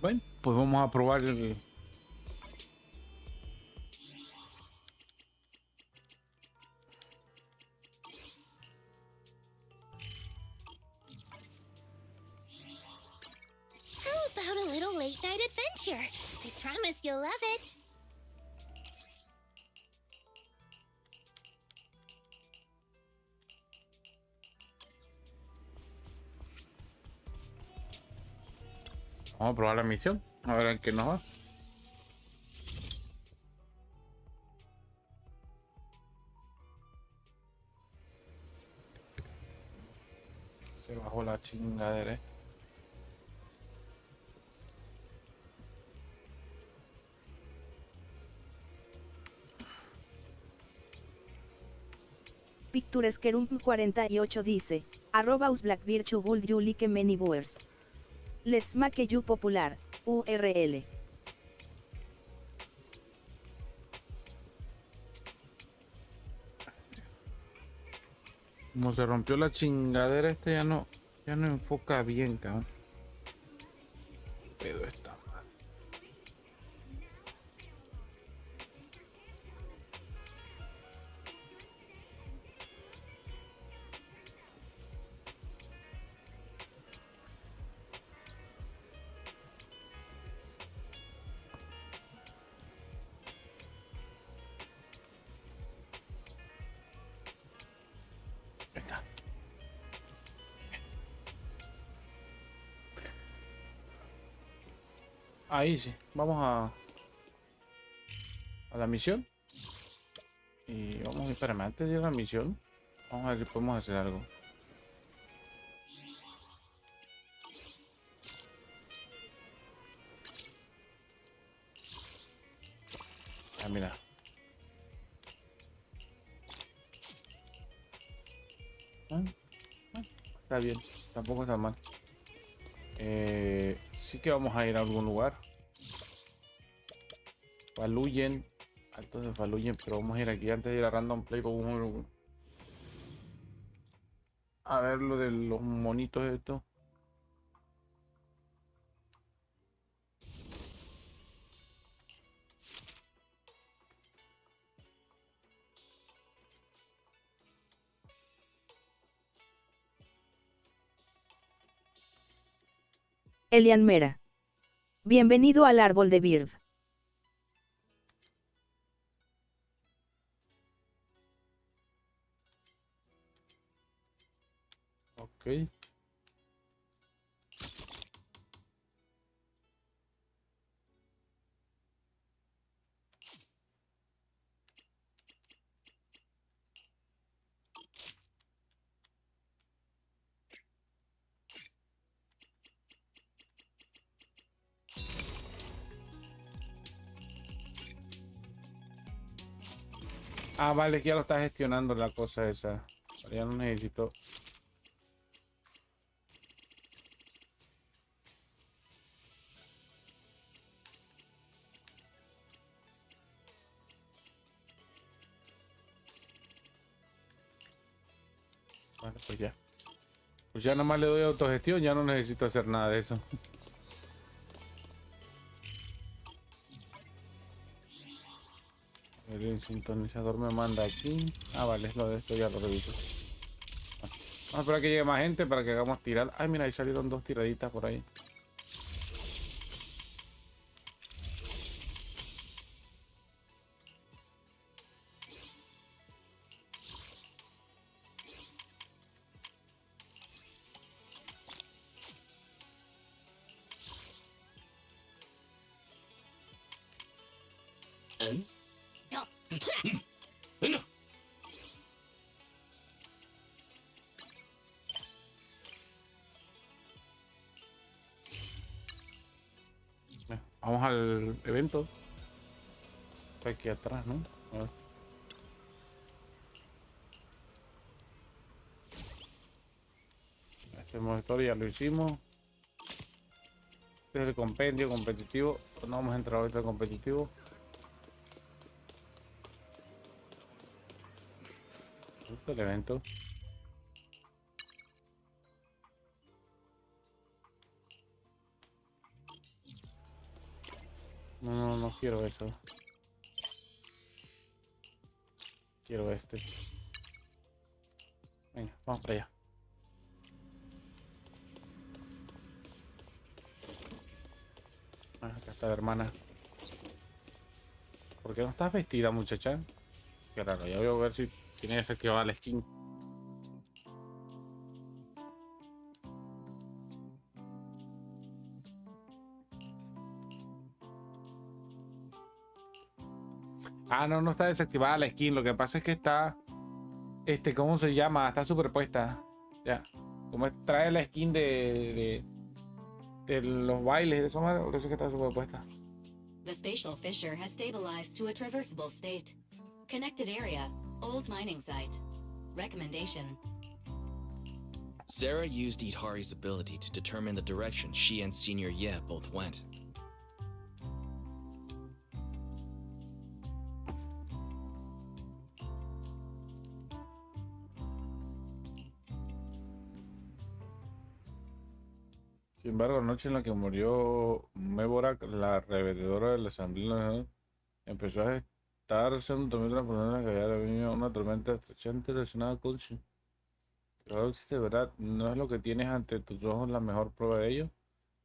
Bueno, pues vamos a probar How about a little late night adventure? I promise you'll love it. Vamos a probar la misión, a ver en qué nos va. Se bajó la chingadera. Picturesquerum 48 dice, @usblackvirtue would you like many viewers. Let's make you popular, URL. Como se rompió la chingadera, ya no enfoca bien, cabrón. Pero está mal. Ahí está. Ahí sí, vamos a la misión. Y vamos, espérame, antes de ir a la misión, vamos a ver si podemos hacer algo. Ah, mira. Ah, está bien, tampoco está mal. Sí que vamos a ir a algún lugar. Faluyen, altos de Faluyen, pero vamos a ir aquí antes de ir a Random Play. Vamos a ver lo de los monitos estos. Elian Mera. Bienvenido al árbol de Bird. Ok. Ah, vale, que ya lo está gestionando la cosa esa. Ya no necesito. Vale, pues ya. Pues ya nomás le doy autogestión, ya no necesito hacer nada de eso. El sintonizador me manda aquí. Ah, vale, lo de esto ya lo reviso. Vamos a esperar que llegue más gente para que hagamos tirar. Ay, mira, ahí salieron dos tiraditas por ahí. Vamos al evento. Está aquí atrás, ¿no? A ver. Este motor ya lo hicimos. Este es el compendio competitivo. No vamos a entrar ahorita al competitivo. Este es el evento. quiero eso. Quiero este. Venga, vamos para allá. Acá está la hermana. ¿Por qué no estás vestida, muchacha? Qué raro, ya voy a ver si tiene efectiva la skin. Ah, no, no está desactivada la skin. Lo que pasa es que está... ¿cómo se llama? Está superpuesta. Ya. Como trae la skin de los bailes de eso, por eso es que está superpuesta. The spatial fissure has stabilized to a traversable state. Connected area, old mining site. Recommendation. Sarah used Idhari's ability to determine the direction she and Senior Ye both went. Sin embargo, la noche en la que murió Méborak, la revendedora de la asamblea, empezó a gestarse un tormento en la que había venido una tormenta estrechamente relacionada con sí. Claro, existe verdad, no es lo que tienes ante tus ojos la mejor prueba de ello.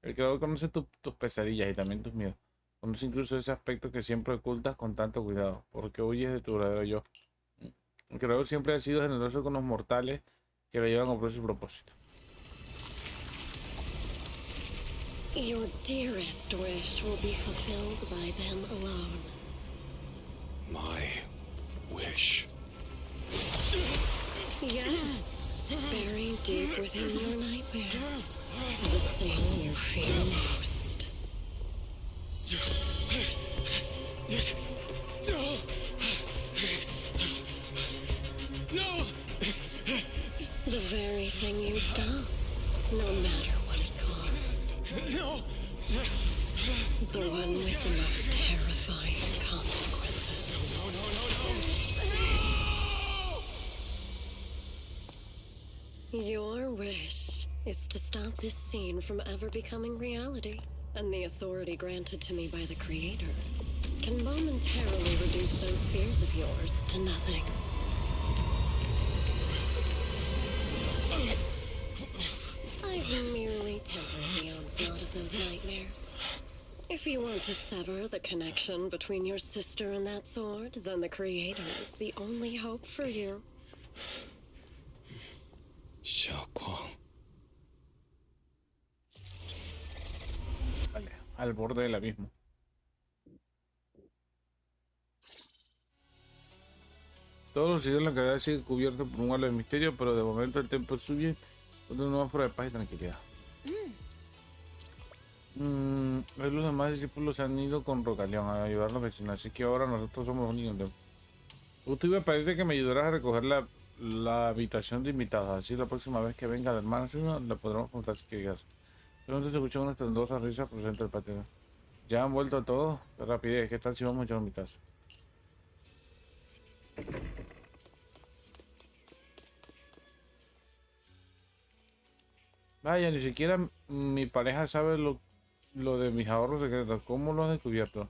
El creador conoce tus pesadillas y también tus miedos. Conoce incluso ese aspecto que siempre ocultas con tanto cuidado, porque huyes de tu verdadero yo. El creador siempre ha sido generoso con los mortales que le llevan a cumplir su propósito. Your dearest wish will be fulfilled by them alone. My wish. Yes, buried deep within your nightmares, the thing you fear most. No! The very thing you'd stop, no matter what it costs. No! The one with the most terrifying consequences. No! Your wish is to stop this scene from ever becoming reality, and the authority granted to me by the Creator can momentarily reduce those fears of yours to nothing. I've merely tempered the onslaught of those nightmares. If you want to sever the connection between your sister and that sword, then the Creator is the only hope for you. Xiao Kuang. Vale, al borde del abismo. Todos los sitios en la cavidad siguen cubiertos por un halo de misterio, pero de momento el templo sube con una nueva prueba de paz y tranquilidad. Los demás discípulos se han ido con Rocalión a ayudar a los vecinos, así que ahora nosotros somos los únicos. Justo iba a pedirte que me ayudaras a recoger la habitación de invitados, así la próxima vez que venga la hermana la podremos contar si quieres. Pero antes se escuchó una estendosa risa presente del patio. Ya han vuelto todos, qué rapidez, ¿qué tal si vamos a echar un vistazo? Vaya, ni siquiera mi pareja sabe lo de mis ahorros secretos. ¿Cómo lo has descubierto?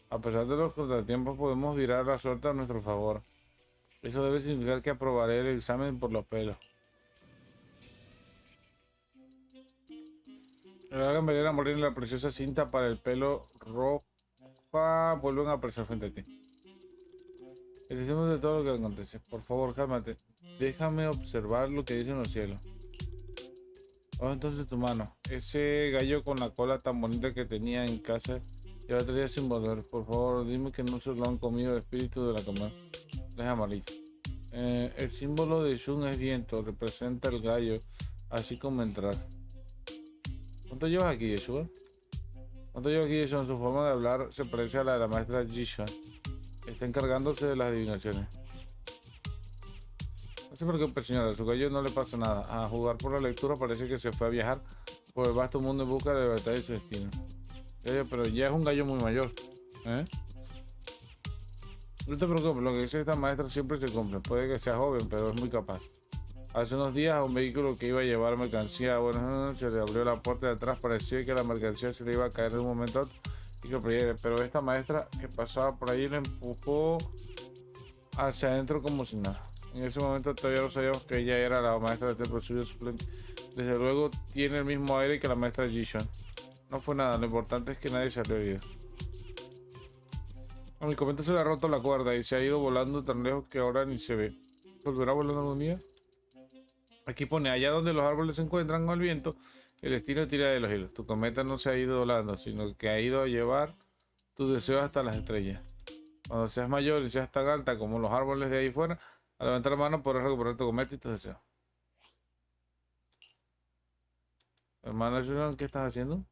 A pesar de los contratiempos, podemos virar la suerte a nuestro favor. Eso debe significar que aprobaré el examen por los pelos. La larga venir a morir en la preciosa cinta para el pelo roja. Vuelven a aparecer frente a ti. Decimos de todo lo que acontece. Por favor, cálmate. Déjame observar lo que dicen los cielos. Oh, entonces tu mano. Ese gallo con la cola tan bonita que tenía en casa lleva 3 días sin volver. Por favor, dime que no se lo han comido el espíritu de la cama. Es amarillo. El símbolo de Shun es viento. Representa el gallo. Así como entrar. ¿Cuánto llevas aquí, Yeshua? ¿Cuánto llevas aquí, Yeshua? Su forma de hablar se parece a la de la maestra Jishuan. Está encargándose de las adivinaciones. No se preocupe, señora, a su gallo no le pasa nada. A jugar por la lectura parece que se fue a viajar por el vasto mundo en busca de la libertad y su destino. Pero ya es un gallo muy mayor. No te preocupes, lo que dice esta maestra siempre se cumple. Puede que sea joven, pero es muy capaz. Hace unos días a un vehículo que iba a llevar mercancía, bueno, se le abrió la puerta de atrás, parecía que la mercancía se le iba a caer de un momento a otro y que prohibiera, pero esta maestra que pasaba por ahí le empujó hacia adentro como si nada. En ese momento todavía no sabíamos que ella era la maestra del templo suyo suplente. Desde luego tiene el mismo aire que la maestra Jishon. No fue nada, lo importante es que nadie salió herido. A mi cometa se le ha roto la cuerda y se ha ido volando tan lejos que ahora ni se ve. ¿Volverá volando algún día? Aquí pone, allá donde los árboles se encuentran con el viento, el destino tira de los hilos. Tu cometa no se ha ido volando, sino que ha ido a llevar tu deseo hasta las estrellas. Cuando seas mayor y seas tan alta como los árboles de ahí fuera, al levantar la mano podrás recuperar tu cometa y tus deseos. Hermana Julian, ¿qué estás haciendo?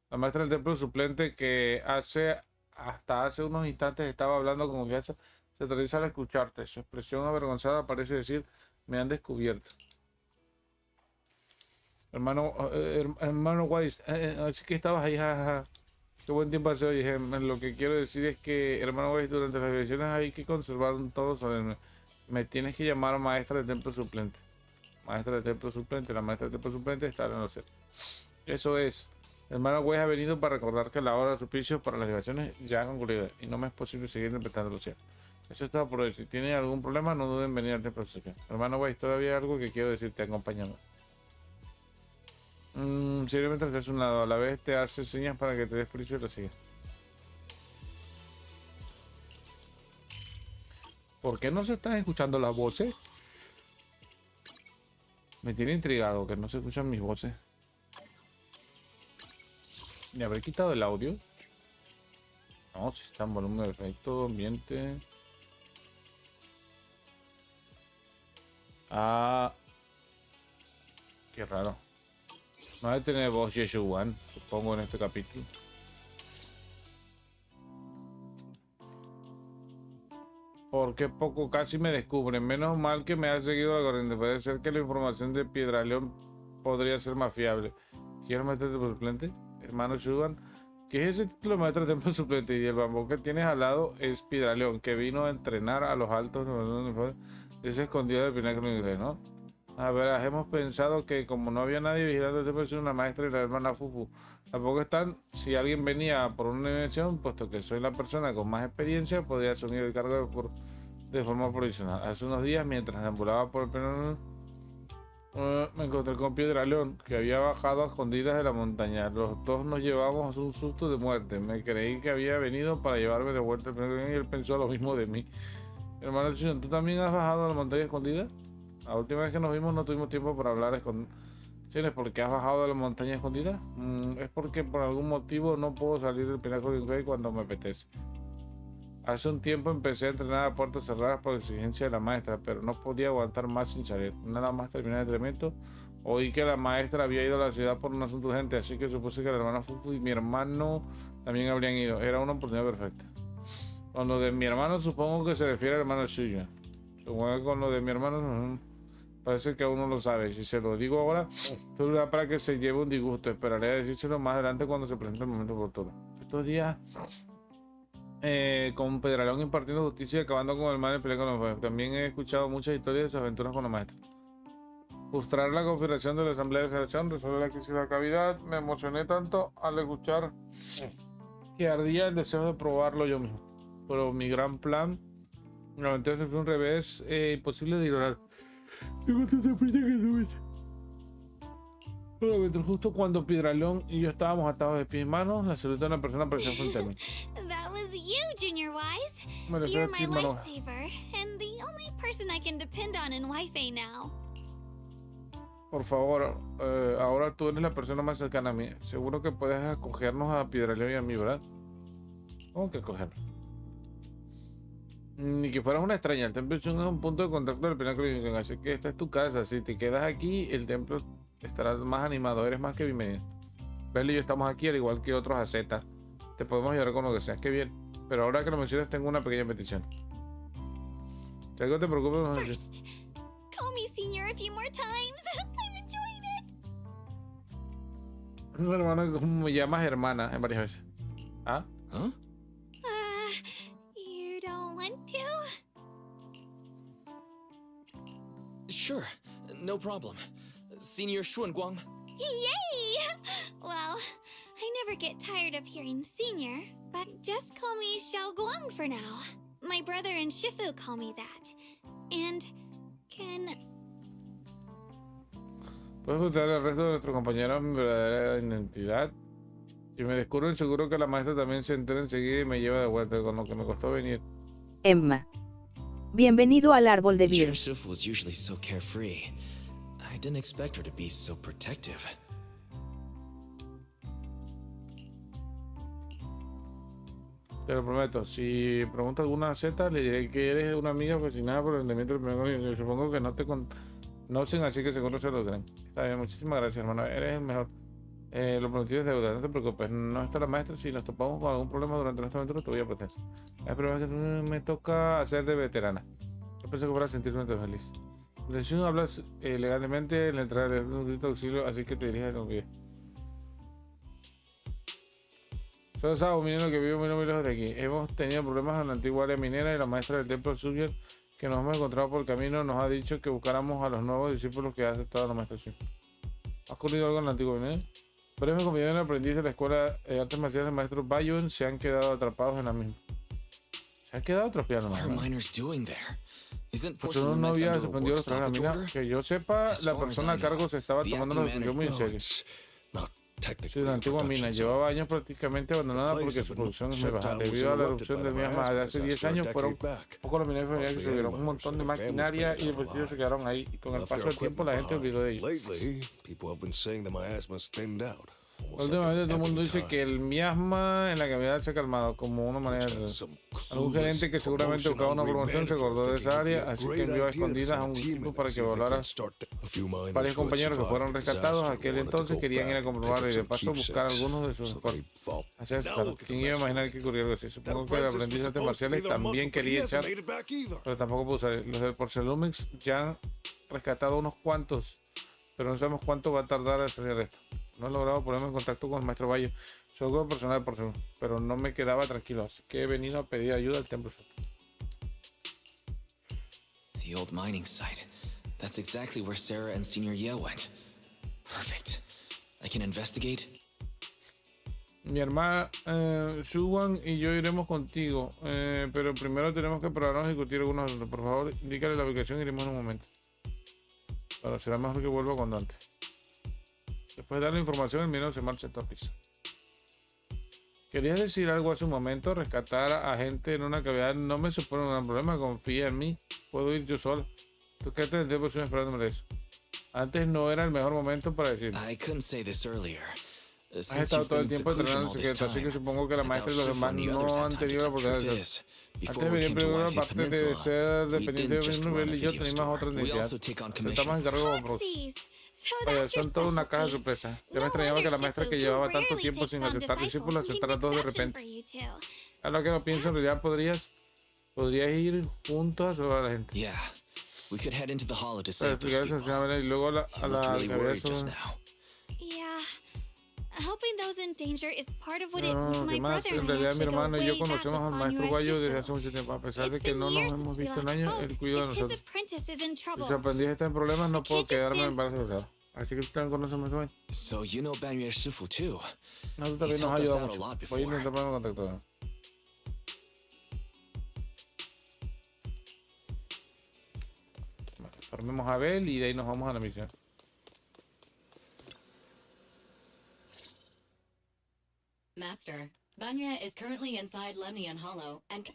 La maestra del templo suplente que hasta hace unos instantes estaba hablando con confianza, se aterriza al escucharte. Su expresión avergonzada parece decir, me han descubierto. Hermano Wise, así que estabas ahí, jajaja. Qué buen tiempo hace hoy. Lo que quiero decir es que, hermano Wise, durante las elecciones hay que conservar un todo solemne. Me tienes que llamar maestra del templo suplente. Maestra del templo suplente. La maestra del templo suplente está en los set. Eso es. Hermano Wise ha venido para recordar que la hora de suplicio para las elecciones ya ha concluido y no me es posible seguir interpretando los cielos. Eso es todo por hoy. Si tienen algún problema, no duden en venir al templo suplente. Hermano Wise, todavía hay algo que quiero decirte. Acompáñame. Simplemente haces un lado, a la vez te hace señas para que te des prisa y lo sigas. ¿Por qué no se están escuchando las voces? Me tiene intrigado que no se escuchan mis voces. ¿Me habré quitado el audio? No, si está en volumen perfecto, ambiente. Ah, qué raro. No debe tener voz Yeshuan, supongo, en este capítulo. Porque poco casi me descubren. Menos mal que me ha seguido la corriente. Puede ser que la información de Piedra León podría ser más fiable. ¿Quieres meterte por suplente? Hermano Shugan. ¿Qué es ese título de maestro de templo suplente? Y el bambú que tienes al lado es Piedra León, que vino a entrenar a los altos. Ese escondido del pináculo inglés, ¿no? A ver, hemos pensado que como no había nadie vigilando el templo, es una maestra y la hermana Fufu. Tampoco están, si alguien venía por una dimensión, puesto que soy la persona con más experiencia, podría asumir el cargo de forma provisional. Hace unos días, mientras deambulaba por el pleno, me encontré con Piedra León, que había bajado a escondidas de la montaña. Los dos nos llevamos un susto de muerte. Me creí que había venido para llevarme de vuelta al pleno y él pensó lo mismo de mí. Hermano Chino, ¿tú también has bajado a la montaña escondida? La última vez que nos vimos no tuvimos tiempo para hablar ¿Por qué has bajado de la montaña escondida? Es porque por algún motivo no puedo salir del pináculo de Inglés cuando me apetece. Hace un tiempo empecé a entrenar a puertas cerradas por exigencia de la maestra, pero no podía aguantar más sin salir. Nada más terminar el entrenamiento, oí que la maestra había ido a la ciudad por un asunto urgente, así que supuse que la hermana Fufu y mi hermano también habrían ido. Era una oportunidad perfecta. Con lo de mi hermano supongo que se refiere al hermano suyo. Supongo que con lo de mi hermano parece que aún no lo sabe. Si se lo digo ahora, solo para que se lleve un disgusto. Esperaré a decírselo más adelante cuando se presente el momento oportuno. Estos días con Pedralón impartiendo justicia y acabando con el mal en pelea con los jueces. También he escuchado muchas historias de sus aventuras con los maestros. Frustrar la configuración de la asamblea de selección, resolver la crisis de la cavidad. Me emocioné tanto al escuchar que ardía el deseo de probarlo yo mismo. Pero mi gran plan, lamentablemente fue un revés imposible de ignorar. Justo cuando Piedraleón y yo estábamos atados de pies y manos, la salud de una persona apareció frente a mí. That was you, Junior Wise. Me refiero You're a my ti, mano. lifesaver, and the only person I can depend on in Wi-Fi now. Por favor, ahora tú eres la persona más cercana a mí. Seguro que puedes acogernos a Piedraleón y a mí, ¿verdad? ¿Cómo que acogernos? Ni que fueras una extraña. El templo es un punto de contacto del pináculo, así que esta es tu casa. Si te quedas aquí, el templo estará más animado. Eres más que bienvenido. Belle y yo estamos aquí, al igual que otros AZAR. Te podemos ayudar con lo que seas. Qué bien. Pero ahora que lo mencionas, tengo una pequeña petición. Si algo te preocupa, no sé. First, call me senior a few more times. I'm enjoying it. Mi hermano, ¿cómo me llamas hermana? En varias veces. ¿Ah? Huh? You don't want to? Sure, no problem. Senior Xuanguang. Yay! Well, I never get tired of hearing senior, but just call me Xiao Guang for now. My brother and Shifu call me that. And can... ¿Puedes ocultar al resto de nuestros compañeros mi verdadera identidad? Si me descubren, seguro que la maestra también se entera enseguida y me lleva de vuelta, con lo que me costó venir. Emma. Bienvenido al árbol de You sure Vir. Shifu was usually so carefree? I didn't expect her to be so protective. Te lo prometo, si pregunta alguna Z, le diré que eres una amiga fascinada por el rendimiento del primer comienzo. Supongo que no te conocen, así que seguro se lo creen. Está bien, muchísimas gracias, hermano. Eres el mejor. Lo prometido es deuda, no te preocupes. No está la maestra. Si nos topamos con algún problema durante nuestra aventura, te voy a proteger. Es primera vez que me toca hacer de veterana. Yo pensé que fuera a sentirme feliz. De hecho, hablas elegantemente en la entrada del grito de auxilio, así que te diriges con pie. Soy Sabo, minero que vive muy lejos de aquí. Hemos tenido problemas en la antigua área minera y la maestra del templo Suger que nos hemos encontrado por el camino nos ha dicho que buscáramos a los nuevos discípulos que ha aceptado la maestra Shin. ¿Ha ocurrido algo en la antigua minera? Breves compañeros de aprendiz de la escuela de artes marciales del maestro Bayun se han quedado atrapados en la misma. Se han quedado atropeados. What are miners doing there? Isn't Pues forcing uno the no mines había under a suspendido work los trajes de la stoppage mina. order? Que yo sepa, As la far as persona I a cargo know, se estaba the tomando acting los estudios muy en manager- serio. It's not technically Sí, la antigua a mina production llevaba años prácticamente abandonada porque su producción es muy baja. Debido a la erupción del miasma de hace 10 años, fueron pocos los mineros familiares que subieron un montón de maquinaria y los bolsillos se quedaron ahí. Y con el paso del tiempo la gente olvidó de ellos. Lately, people have been saying that my asthma's thinned out. Últimamente todo el mundo dice que el miasma en la cavidad se ha calmado como una manera de... Algún gerente que seguramente buscaba una promoción se acordó de esa área, así que envió a escondidas a un equipo para que evaluara. Varios compañeros que fueron rescatados aquel entonces querían ir a comprobarlo y de paso buscar algunos de sus esfuerzos. Así es, claro. ¿Quién iba a imaginar que ocurriera algo así? Supongo que el aprendiz de artes marciales también quería echar, pero tampoco pudo usar. Los del Porcelumix ya han rescatado unos cuantos, pero no sabemos cuánto va a tardar en salir esto. No he logrado ponerme en contacto con el maestro Valle. Soy un personal de Porcelum, pero no me quedaba tranquilo, así que he venido a pedir ayuda al templo. The old mining site. That's exactly where Sarah and Senior Ye went. Perfect. I can investigate. Mi hermana Shuwan y yo iremos contigo, pero primero tenemos que probarnos y discutir algunos asuntos. Por favor, indícale la ubicación y iremos en un momento. Pero será mejor que vuelva cuando antes. Después de dar la información, el minero se marcha a toda prisa. ¿Querías decir algo hace un momento? Rescatar a gente en una cavidad no me supone un gran problema. Confía en mí. Puedo ir yo solo. Tú quédate en el tiempo esperándome eso. Antes no era el mejor momento para decirlo. I couldn't say this earlier. Has Since estado you've todo been el in tiempo seclusion entrenando en all this secreto, así que time, supongo que la I maestra y doubt los Shifu demás and the no others had han time to tenido la take care oportunidad of de hacerlo. this. Antes Before de we venir came to primero, Wifey aparte de Peninsula, ser we dependiente didn't de just un run a nivel y yo video teníamos otra store. We identidad. also take on Aceptamos commission. encargo como pro. Oopsies. So Vaya, that's your son toda una caja de specialty. sorpresas. Ya me No extrañaba que la wonder maestra que Shifu llevaba tanto rarely tiempo takes sin on aceptar discípulos disciples. aceptara a todos de Exception repente. for you two. Ahora que lo pienso, en realidad podrías ir juntos a salvar a la gente. Yeah, we could head into the hollow to Para save those explicar people. esa escena y luego a He la looked really cavidad worried just sobre... now. Yeah. Helping those in danger is part of what it, No, my ¿qué más? brother En and I realidad mi actually go hermano y yo way back conocemos with al maestro Banyu Bayo and desde Shifu. hace mucho tiempo. A pesar de It's que been no years nos hemos since we visto en last años, spoke. él cuida de If his nosotros. apprentice is in Si trouble, su aprendiz está en problemas, no I puedo can't just quedarme en stand- brazos cruzados. Así que tú también conoces a maestro Bayo. So you know Banyu Shifu too. No, tú también He's nos ha helped us ayudado out a mucho. lot Voy a before. intentar ponerme en contacto con él. Vale, formemos a Bel y de ahí nos vamos a la misión. Master, Banya is currently inside Lemnian Hollow and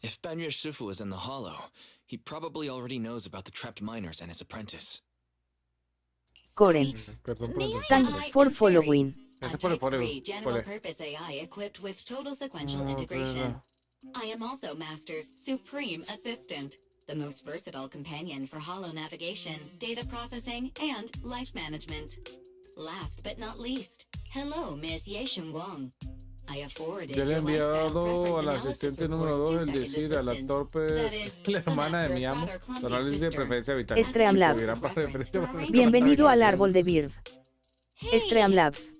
If Banyu Shifu is in the hollow, he probably already knows about the trapped miners and his apprentice. Coren. Perdón por May el I Thanks for following. a Gracias por el Type 3 follow. general purpose AI equipped with total sequential Ah, integration. pero- I am also Master's supreme assistant, the most versatile companion for holo navigation, data processing, and life management. Last but not least, hello, Miss Ye Shunguang. I have forwarded Yo le he your lifestyle enviado preference al analysis asistente número reports 2 to el second decir a la assistant. torpe, That is, la the hermana de mi master's amo, rather clumsy su análisis de sister. preferencia vital. As Streamlabs. an improved reference for arrangement Bienvenido al purposes. árbol de Bird. Hey. Streamlabs.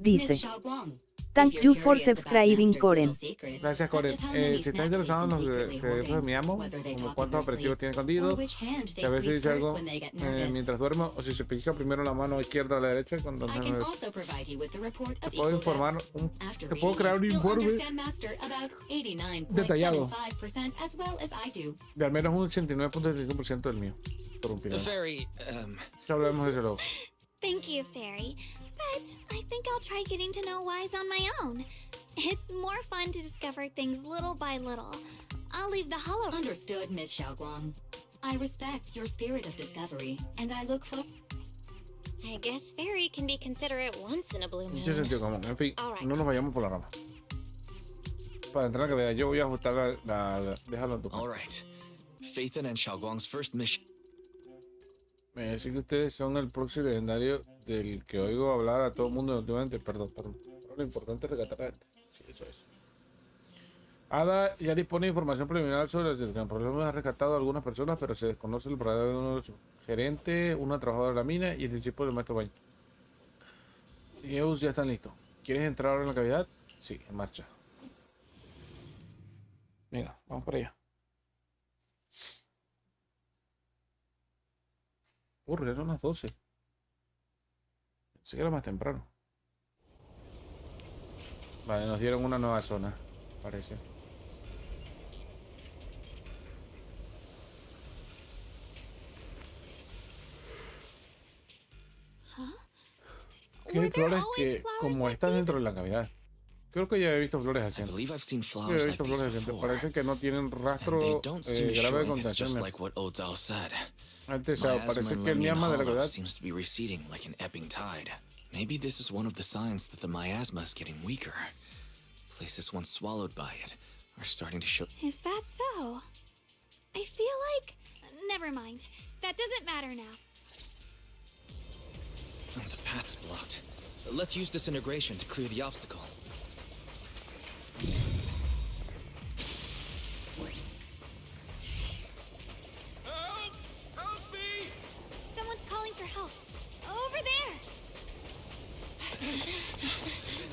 Miss Dice. Xiaoguang, Thank If you you're for curious about subscribing, Master's Koren. little secrets, Gracias, such Core. as how many Si estás snacks interesado en they've los been secretly secretos de hoarding, mi amo, whether they como talk in cuántos their aperitivos sleep, tiene or escondidos, which hand si they a veces squeeze dice first algo when they get nervous. mientras duermo, o si se pellizca primero la mano izquierda o la derecha cuando I can also provide you with the report te of puedo equal informar, depth. After te puedo reading crear it, un you'll informe understand Master about detallado 89.75% as well as I do. de al menos un 89.5% del mío. Por un pilar. Fairy, Ya hablaremos de eso luego. Thank you, Fairy. But I think I'll try getting to know Wise on my own. It's more fun to discover things little by little. I'll leave the hollow. Understood, Miss Xiaoguang. I respect your spirit of discovery, and I look for... I guess Fairy can be considerate once in a blue moon. Mucho sentido común. En fin, Alright. no nos vayamos por la rama. Para entrar a la cavidad, yo voy a ajustar déjalo en tu all right. Phaethon and Xiaoguang's first mission. Me dice que ustedes son el próximo legendario del que oigo hablar a todo el mundo últimamente. Perdón. Pero lo importante es rescatar a la gente. Sí, eso es. Ada ya dispone de información preliminar sobre el problema. Ha rescatado a algunas personas, pero se desconoce el verdadero gerente, una trabajadora de la mina y el discípulo del maestro Bain. Y ellos ya están listos. ¿Quieres entrar ahora en la cavidad? Sí, en marcha. Venga, vamos para allá. Ya son las 12. Pensé que era más temprano. Vale, nos dieron una nueva zona, parece. Que hay flores que, como están dentro de la cavidad. Creo que ya he visto flores I haciendo. believe I've seen Sí, he flowers like visto these flores haciendo. before. Parece que no tienen And they rastro don't seem grave de showing. It's just contaminación. like what Ozao said. Antes, Miasma parece in que el Lemnian miasma de la Hollow cavidad seems to be receding like an ebbing tide. Maybe this is one of the signs that the miasma is getting weaker. Places once swallowed by it are starting to show. Is that so? I feel like... Never mind. That doesn't matter now. The path's blocked. Let's use disintegration to clear the obstacle. Help! Help me! Someone's calling for help. Over there!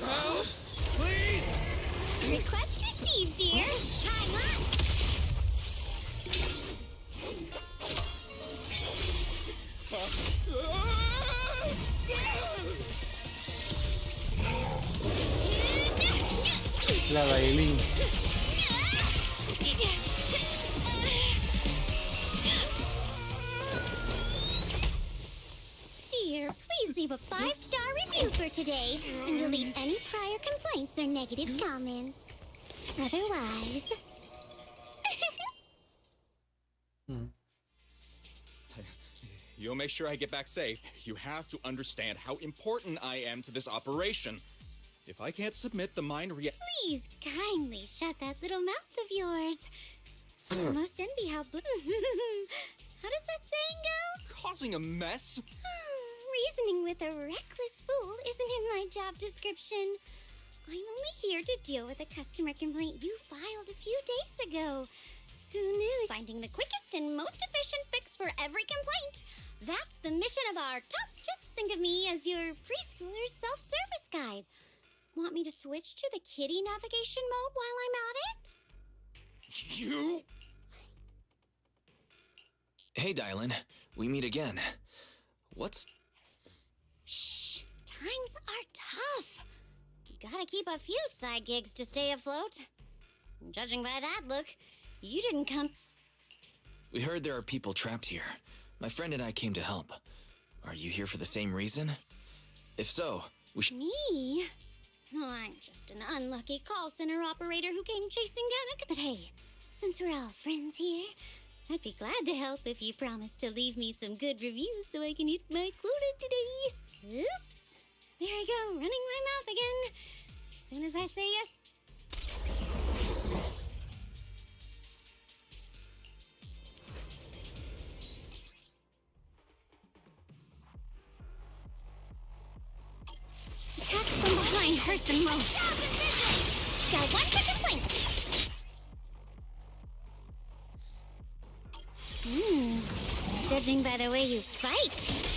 Help! Please! Request received, dear. Hang on. la Dialyn. Dear, please leave a 5-star review for today and delete any prior complaints or negative comments. Otherwise... You'll make sure I get back safe. You have to understand how important I am to this operation. If I can't submit the mine Please kindly shut that little mouth of yours. I almost envy how blue... How does that saying go? causing a mess? Reasoning with a reckless fool isn't in my job description. I'm only here to deal with a customer complaint you filed a few days ago. Who knew? Finding the quickest and most efficient fix for every complaint. That's the mission of our tops. Just think of me as your preschooler's self-service guide. Want me to switch to the kiddie navigation mode while I'm at it? You? Hey, Dialyn. We meet again. What's... Shh. Times are tough. Gotta keep a few side gigs to stay afloat. Judging by that look, you didn't come... We heard there are people trapped here. My friend and I came to help. Are you here for the same reason? If so, we should... Me? Oh, I'm just an unlucky call center operator who came chasing down a... But hey, since we're all friends here, I'd be glad to help if you promise to leave me some good reviews so I can hit my quota today. Oops. There I go, running my mouth again. As soon as I say yes... Attacks from behind hurt the most. Got one quick complaint. Judging by the way you fight,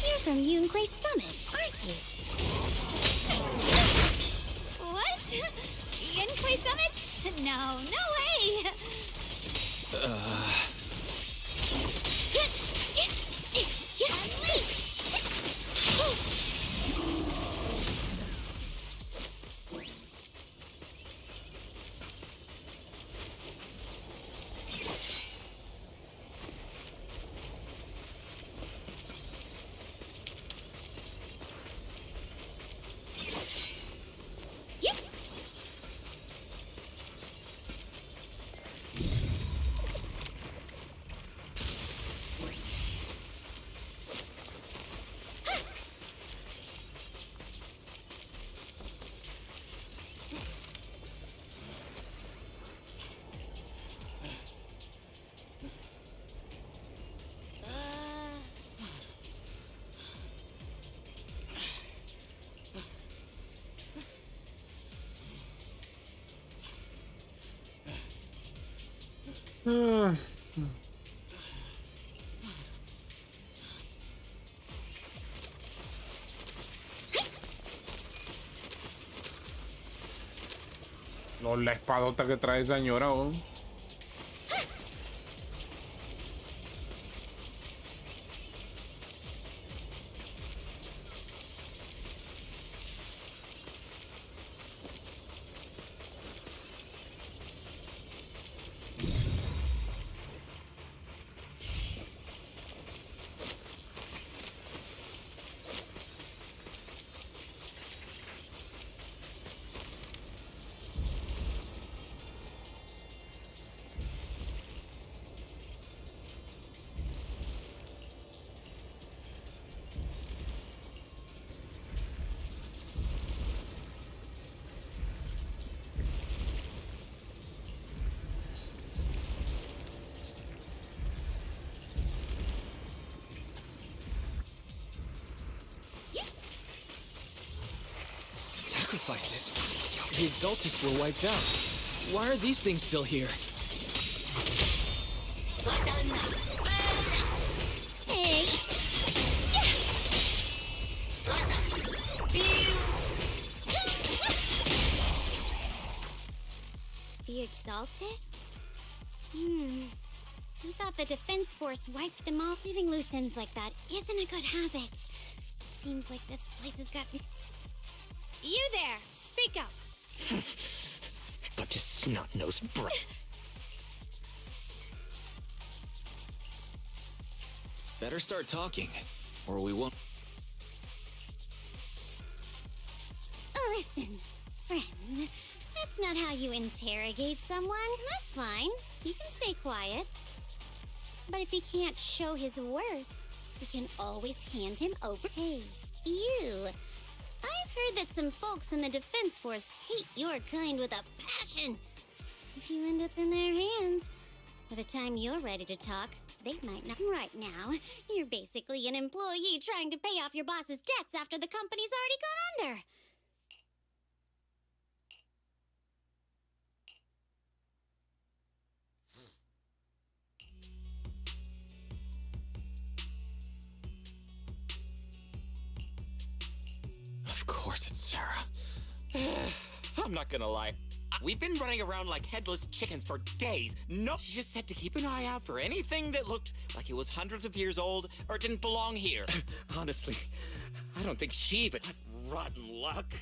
you're from Yunquay Summit, aren't you? What? Yunquay Summit? No, no way! No, la espadota que trae esa señora, ¿o? Sacrifices? The Exaltists were wiped out. Why are these things still here? Hey! The Exaltists? I thought the Defense Force wiped them all. Leaving loose ends like that isn't a good habit. Seems like this place has got... You there! Speak up! Bunch of snot-nosed brat. Better start talking, or we won't. Listen, friends, that's not how you interrogate someone. That's fine. You can stay quiet. But if he can't show his worth, we can always hand him over. Hey, you! I've heard that some folks in the Defense Force hate your kind with a passion. If you end up in their hands, by the time you're ready to talk, they might not. Right now, you're basically an employee trying to pay off your boss's debts after the company's already gone under. Of course it's Sarah. I'm not gonna lie. We've been running around like headless chickens for days. No, she just said to keep an eye out for anything that looked like it was hundreds of years old or didn't belong here. Honestly, I don't think she even had rotten luck.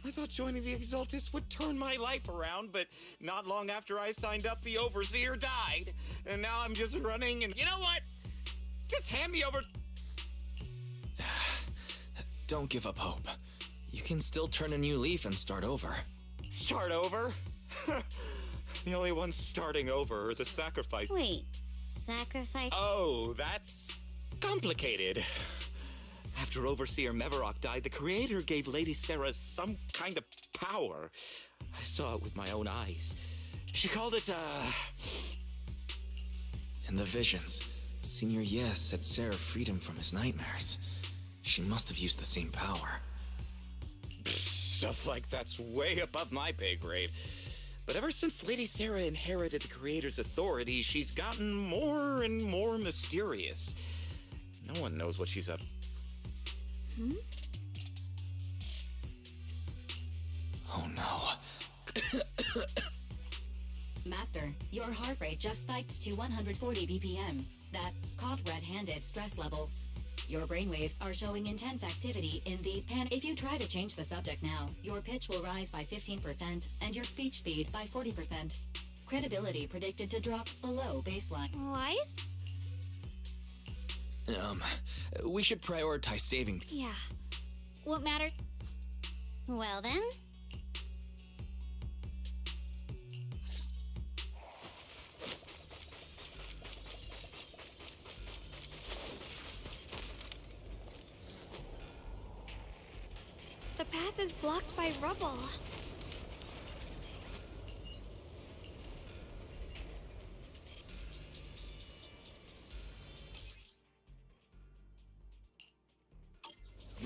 I thought joining the Exaltists would turn my life around, but not long after I signed up, the Overseer died. And now I'm just running and... You know what? Just hand me over... Don't give up hope. You can still turn a new leaf and start over. Start over? The only ones starting over are the sacrifice. Wait, sacrifice? Oh, that's complicated. After Overseer Mevarok died, the Creator gave Lady Sarah some kind of power. I saw it with my own eyes. She called it, In the visions, Senior Yes said Sarah freed him from his nightmares. She must have used the same power. Stuff like that's way above my pay grade. But ever since Lady Sarah inherited the Creator's authority, she's gotten more and more mysterious. No one knows what she's up. Oh no. Master, your heart rate just spiked to 140 BPM. That's caught red-handed stress levels. Your brainwaves are showing intense activity in the pan. If you try to change the subject now, your pitch will rise by 15% and your speech speed by 40%. Credibility predicted to drop below baseline. Wise? We should prioritize saving. Yeah. What mattered? Well then. The path is blocked by rubble.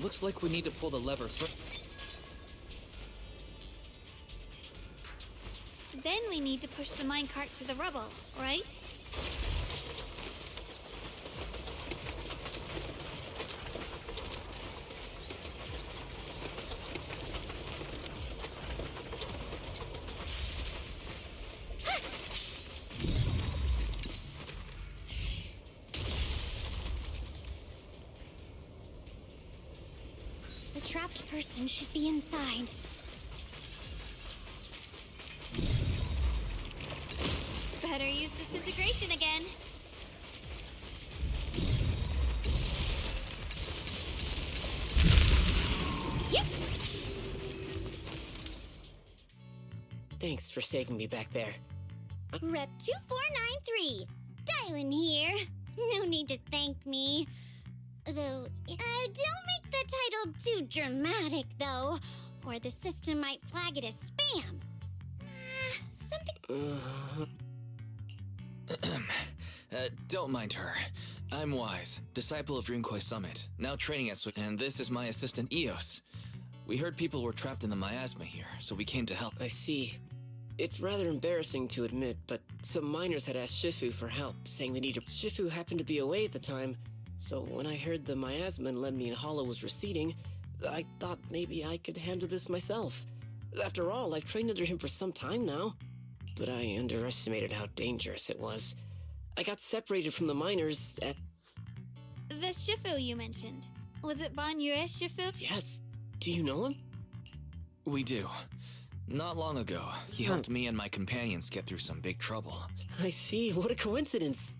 Looks like we need to pull the lever first. Then we need to push the minecart to the rubble, right? The trapped person should be inside. Better use disintegration again. Yep. Thanks for saving me back there. Rep 2493. Dialyn here. No need to thank me. Though, don't make the title too dramatic, though, or the system might flag it as spam. Something. Don't mind her. I'm Wise, disciple of Rinkoi Summit, now training at and this is my assistant Eos. We heard people were trapped in the miasma here, so we came to help. I see. It's rather embarrassing to admit, but some miners had asked Shifu for help, saying they needed. Shifu happened to be away at the time, so when I heard the miasma in Lemnian Hollow was receding, I thought maybe I could handle this myself. After all, I've trained under him for some time now. But I underestimated how dangerous it was. I got separated from the miners at... The Shifu you mentioned. Was it Ban Yue Shifu? Yes. Do you know him? We do. Not long ago, he helped me and my companions get through some big trouble. I see. What a coincidence.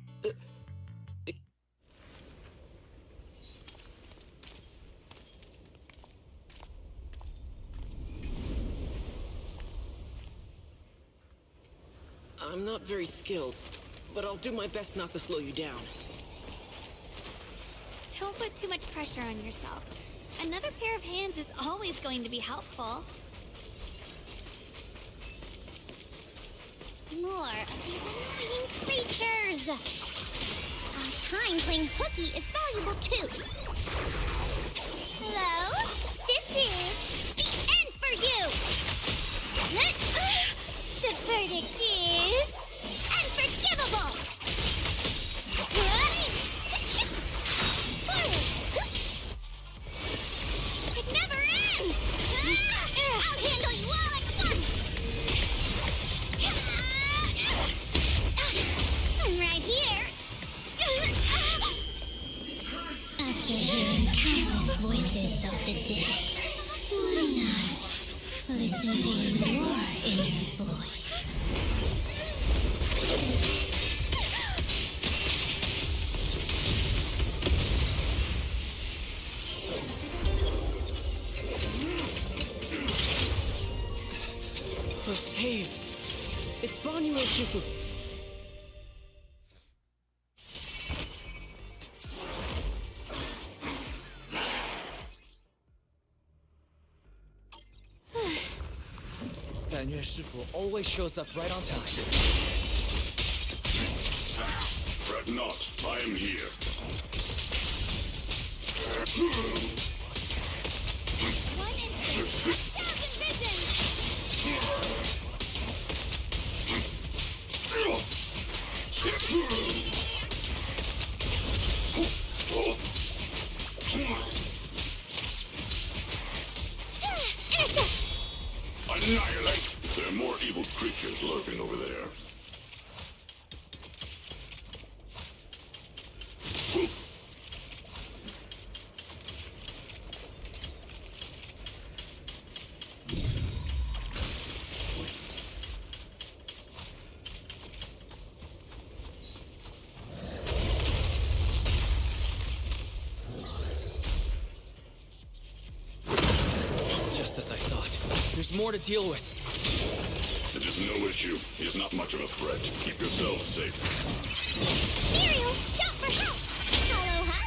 I'm not very skilled, but I'll do my best not to slow you down. Don't put too much pressure on yourself. Another pair of hands is always going to be helpful. More of these annoying creatures! Our time playing hooky is valuable too. Hello? This is the end for you! The verdict is... unforgivable! It never ends! I'll handle you all at once! I'm right here! After hearing countless voices of the dead, why not listen to your inner voice? We're saved! It's Ban Yue Shifu! Ban Yue Shifu always shows up right on time. Fret not, I am here. One instant, 1,000 visions! Annihilate them more to deal with. It is no issue. He is not much of a threat. Keep yourselves safe. Muriel, shout for help! Aloha!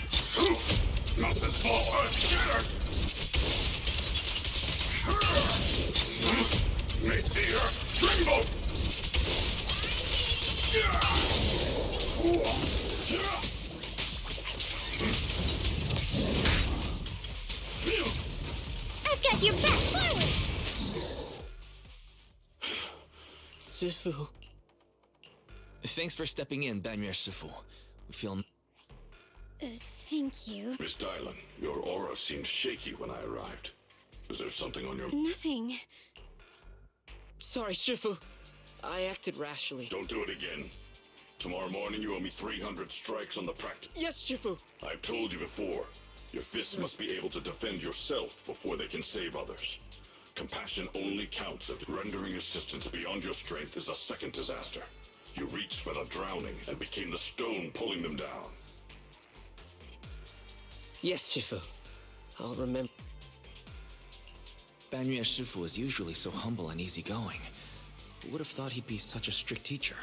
Not this small earth shitter! Make the earth tremble! I've got your back, forward! Shifu. Thanks for stepping in, Banmir Shifu. We feel... Thank you. Miss Dialyn, your aura seemed shaky when I arrived. Is there something on your... Nothing. Sorry, Shifu. I acted rashly. Don't do it again. Tomorrow morning you owe me 300 strikes on the practice. Yes, Shifu. I've told you before. Your fists must be able to defend yourself before they can save others. Compassion only counts if rendering assistance beyond your strength is a second disaster. You reached for the drowning and became the stone pulling them down. Yes, Shifu. I'll remember. Banmir Shifu is usually so humble and easygoing. Who would have thought he'd be such a strict teacher?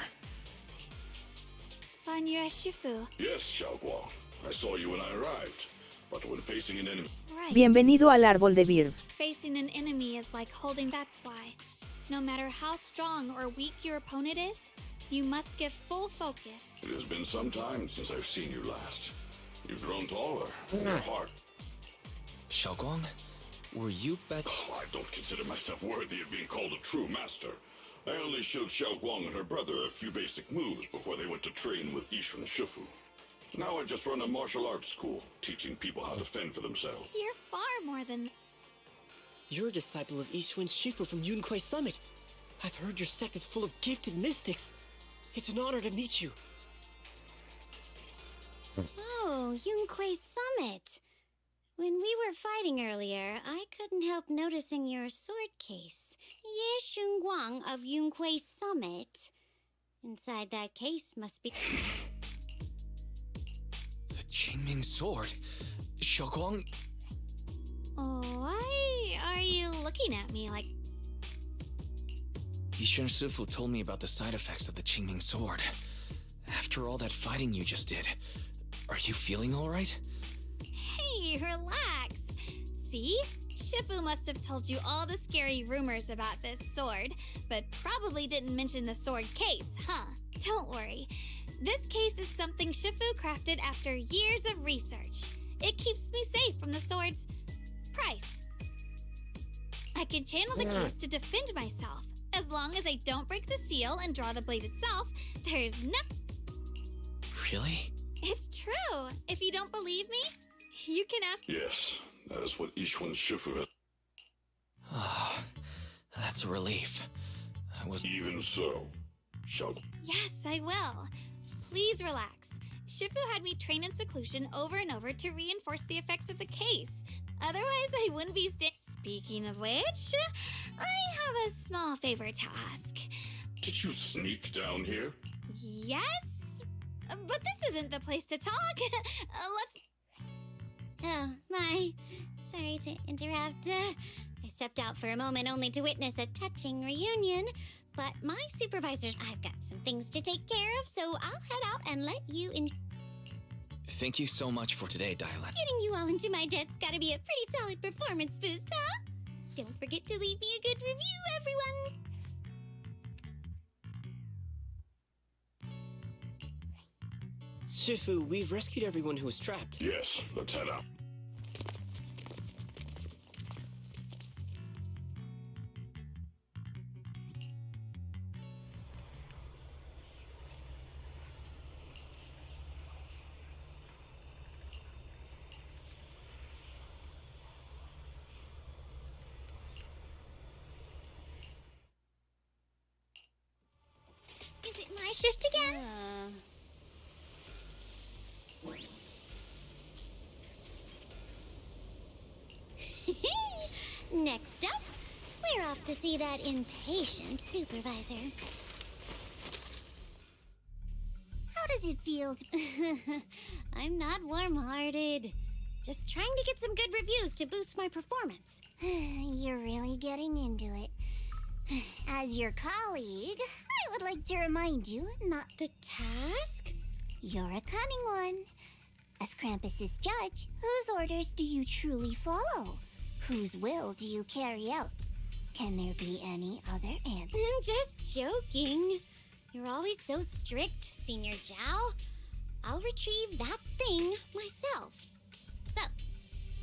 Banmir Shifu. Yes, Xiaoguang. I saw you when I arrived. But when facing an enemy... Right. Bienvenido al árbol de Bird. Facing an enemy is like holding. That's why. No matter how strong or weak your opponent is, you must give full focus. It has been some time since I've seen you last. You've grown taller. Your heart... Xiaoguang, were you I don't consider myself worthy of being called a true master. I only showed Xiaoguang and her brother a few basic moves before they went to train with Yishun Shifu. Now I just run a martial arts school, teaching people how to fend for themselves. You're far more than... You're a disciple of Ishuen Shifu from Yunquai Summit. I've heard your sect is full of gifted mystics. It's an honor to meet you. Oh, Yunquai Summit. When we were fighting earlier, I couldn't help noticing your sword case. Ye Shunguang of Yunquai Summit. Inside that case must be... The Qingming sword? Xiaoguang... Why are you looking at me like... Yishun Shifu told me about the side effects of the Qingming sword. After all that fighting you just did, are you feeling alright? Hey, relax. See? Shifu must have told you all the scary rumors about this sword, but probably didn't mention the sword case, huh? Don't worry. This case is something Shifu crafted after years of research. It keeps me safe from the sword's price. I can channel the case to defend myself. As long as I don't break the seal and draw the blade itself, there's no... Really? It's true. If you don't believe me, you can ask... Yes, that is what Yishun Shifu has... Ah, that's a relief. I was... Even so, Xiaoguang... Yes, I will. Please relax. Shifu had me train in seclusion over and over to reinforce the effects of the case. Otherwise, I wouldn't be Speaking of which, I have a small favor to ask. Did you sneak down here? Yes? But this isn't the place to talk. Let's... Oh, my. Sorry to interrupt. I stepped out for a moment only to witness a touching reunion. But my supervisors, I've got some things to take care of, so I'll head out and let you in. Thank you so much for today, Dialyn. Getting you all into my debt's gotta be a pretty solid performance boost, huh? Don't forget to leave me a good review, everyone! Shifu, we've rescued everyone who was trapped. Yes, let's head out. Is it my shift again? Next up, we're off to see that impatient supervisor. How does it feel to... I'm not warm-hearted. Just trying to get some good reviews to boost my performance. You're really getting into it. As your colleague, I would like to remind you not the task. You're a cunning one. As Krampus's judge, whose orders do you truly follow? Whose will do you carry out? Can there be any other answer? I'm just joking. You're always so strict, Senior Zhao. I'll retrieve that thing myself. So,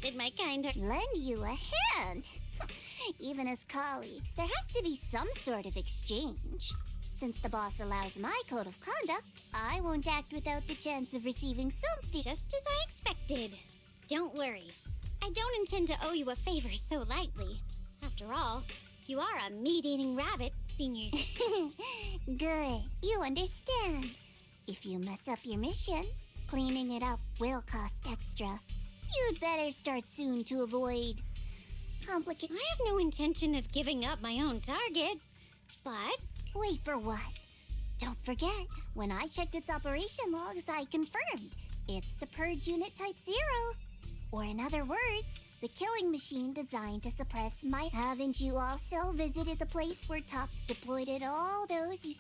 did my kind lend you a hand? Even as colleagues, there has to be some sort of exchange. Since the boss allows my code of conduct, I won't act without the chance of receiving something. Just as I expected. Don't worry. I don't intend to owe you a favor so lightly. After all, you are a meat-eating rabbit, Senior. Good. You understand. If you mess up your mission, cleaning it up will cost extra. You'd better start soon to avoid I have no intention of giving up my own target. But wait for what? Don't forget, when I checked its operation logs, I confirmed it's the Purge Unit Type 0. Or in other words, the killing machine designed to suppress my... Haven't you also visited the place where Tops deployed it all those...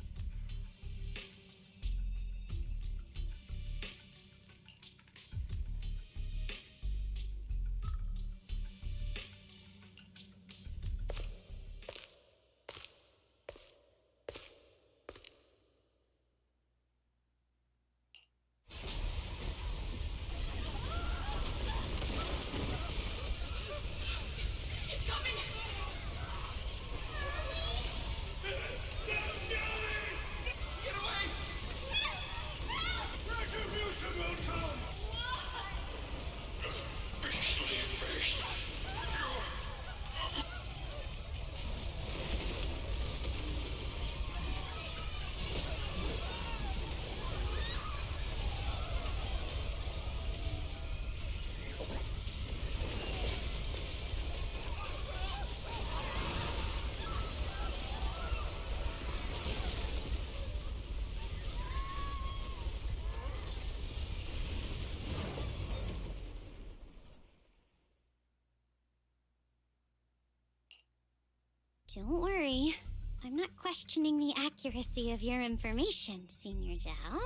Don't worry. I'm not questioning the accuracy of your information, Senior Zhao.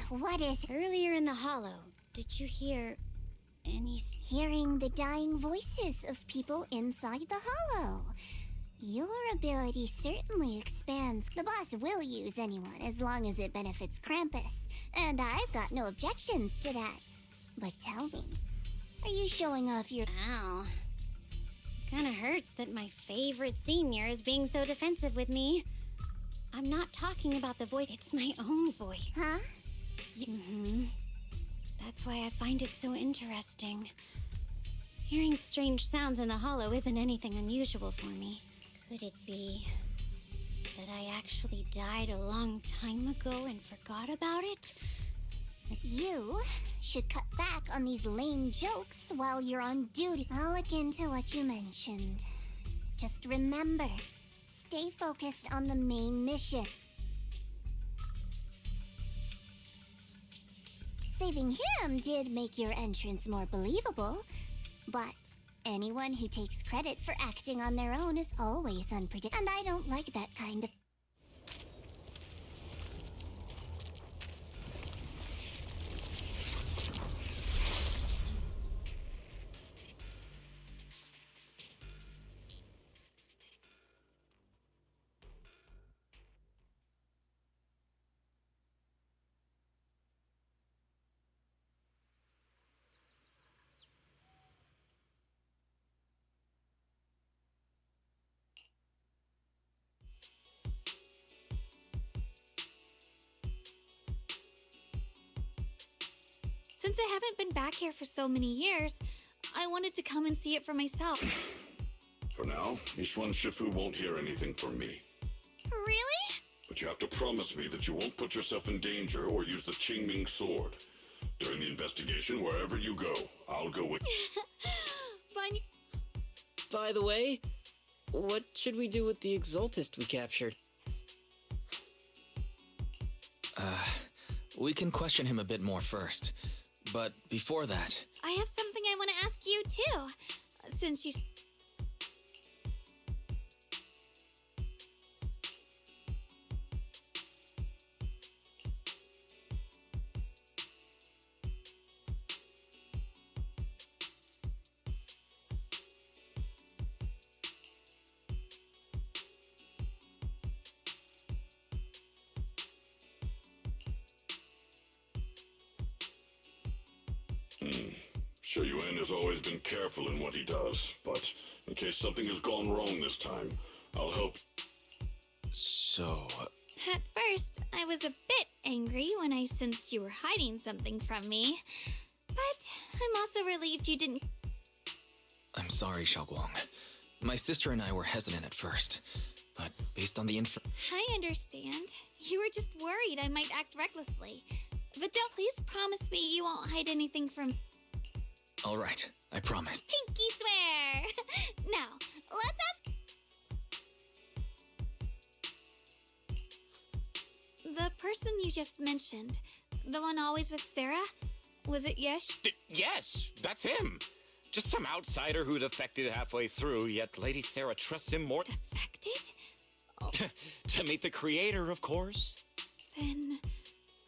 What is... Earlier in the hollow, did you hear any... Hearing the dying voices of people inside the hollow. Your ability certainly expands. The boss will use anyone as long as it benefits Krampus. And I've got no objections to that. But tell me, are you showing off your... Ow. Kinda hurts that my favorite senior is being so defensive with me. I'm not talking about the voice, it's my own voice. Huh? That's why I find it so interesting. Hearing strange sounds in the hollow isn't anything unusual for me. Could it be that I actually died a long time ago and forgot about it? You should cut back on these lame jokes while you're on duty. I'll look into what you mentioned. Just remember, stay focused on the main mission. Saving him did make your entrance more believable, but anyone who takes credit for acting on their own is always unpredictable, and I don't like that kind of... Since I haven't been back here for so many years, I wanted to come and see it for myself. For now, Ishwan Shifu won't hear anything from me. Really? But you have to promise me that you won't put yourself in danger or use the Qingming sword. During the investigation, wherever you go, I'll go with... By the way, what should we do with the Exaltist we captured? We can question him a bit more first. But before that... I have something I want to ask you, too. Since you... Shou-Yuan has always been careful in what he does, but in case something has gone wrong this time, I'll help. So... At first, I was a bit angry when I sensed you were hiding something from me. But I'm also relieved you didn't... I'm sorry, Xiaoguang. My sister and I were hesitant at first, but based on the I understand. You were just worried I might act recklessly. But don't please promise me you won't hide anything from... All right, I promise. Pinky swear! Now, let's ask... The person you just mentioned, the one always with Sarah, was it Yesh? Yes, that's him. Just some outsider who defected halfway through, yet Lady Sarah trusts him more. Defected? Oh. To meet the creator, of course. Then,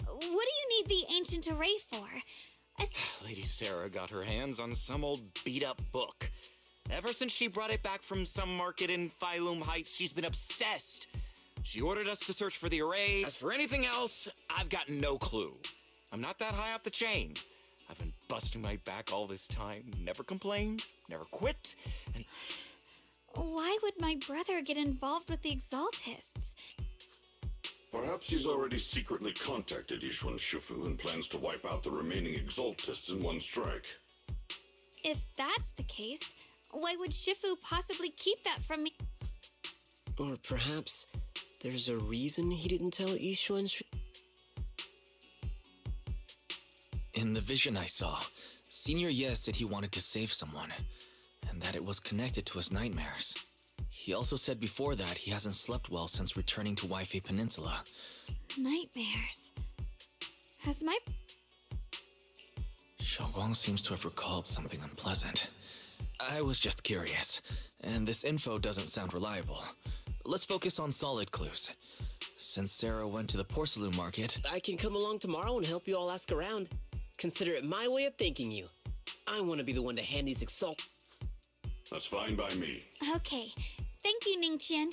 what do you need the ancient array for? Lady Sarah got her hands on some old beat-up book. Ever since she brought it back from some market in Phylum Heights, she's been obsessed. She ordered us to search for the array. As for anything else, I've got no clue. I'm not that high up the chain. I've been busting my back all this time, never complained, never quit, and... Why would my brother get involved with the Exaltists? Perhaps he's already secretly contacted Yishuan Shifu and plans to wipe out the remaining Exaltists in one strike. If that's the case, why would Shifu possibly keep that from me? Or perhaps there's a reason he didn't tell Yishuan Shifu? In the vision I saw, Senior Ye said he wanted to save someone, and that it was connected to his nightmares. He also said before that he hasn't slept well since returning to Waifei Peninsula. Nightmares. Has my... Xiaoguang seems to have recalled something unpleasant. I was just curious, and this info doesn't sound reliable. Let's focus on solid clues. Since Sarah went to the porcelain market... I can come along tomorrow and help you all ask around. Consider it my way of thanking you. I want to be the one to hand these exalt... That's fine by me. Okay. Thank you, Ningqian.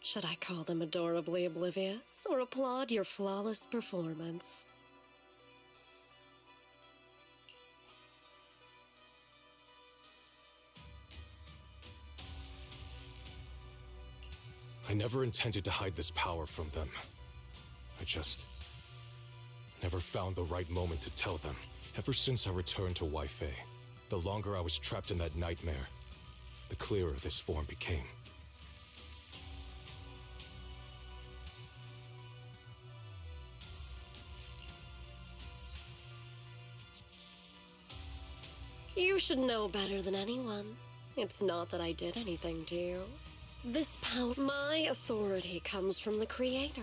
Should I call them adorably oblivious or applaud your flawless performance? I never intended to hide this power from them. I just never found the right moment to tell them. Ever since I returned to Wi-Fi, the longer I was trapped in that nightmare, the clearer this form became. You should know better than anyone. It's not that I did anything to you. This power, my authority, comes from the Creator.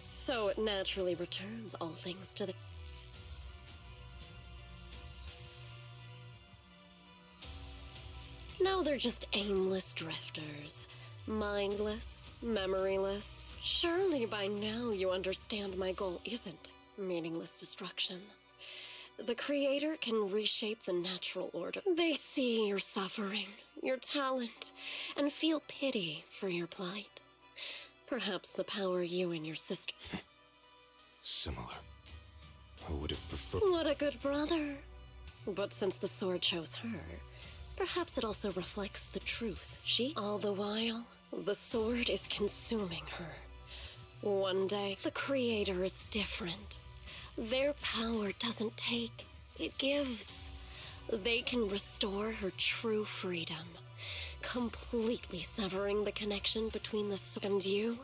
So it naturally returns all things to the... Now they're just aimless drifters. Mindless, memoryless. Surely by now you understand my goal isn't meaningless destruction. The Creator can reshape the natural order. They see your suffering, your talent, and feel pity for your plight. Perhaps the power you and your sister... Similar. I would have preferred... What a good brother. But since the sword chose her, perhaps it also reflects the truth. All the while, the sword is consuming her. One day, the Creator is different. Their power doesn't take, it gives. They can restore her true freedom, completely severing the connection between the sword and you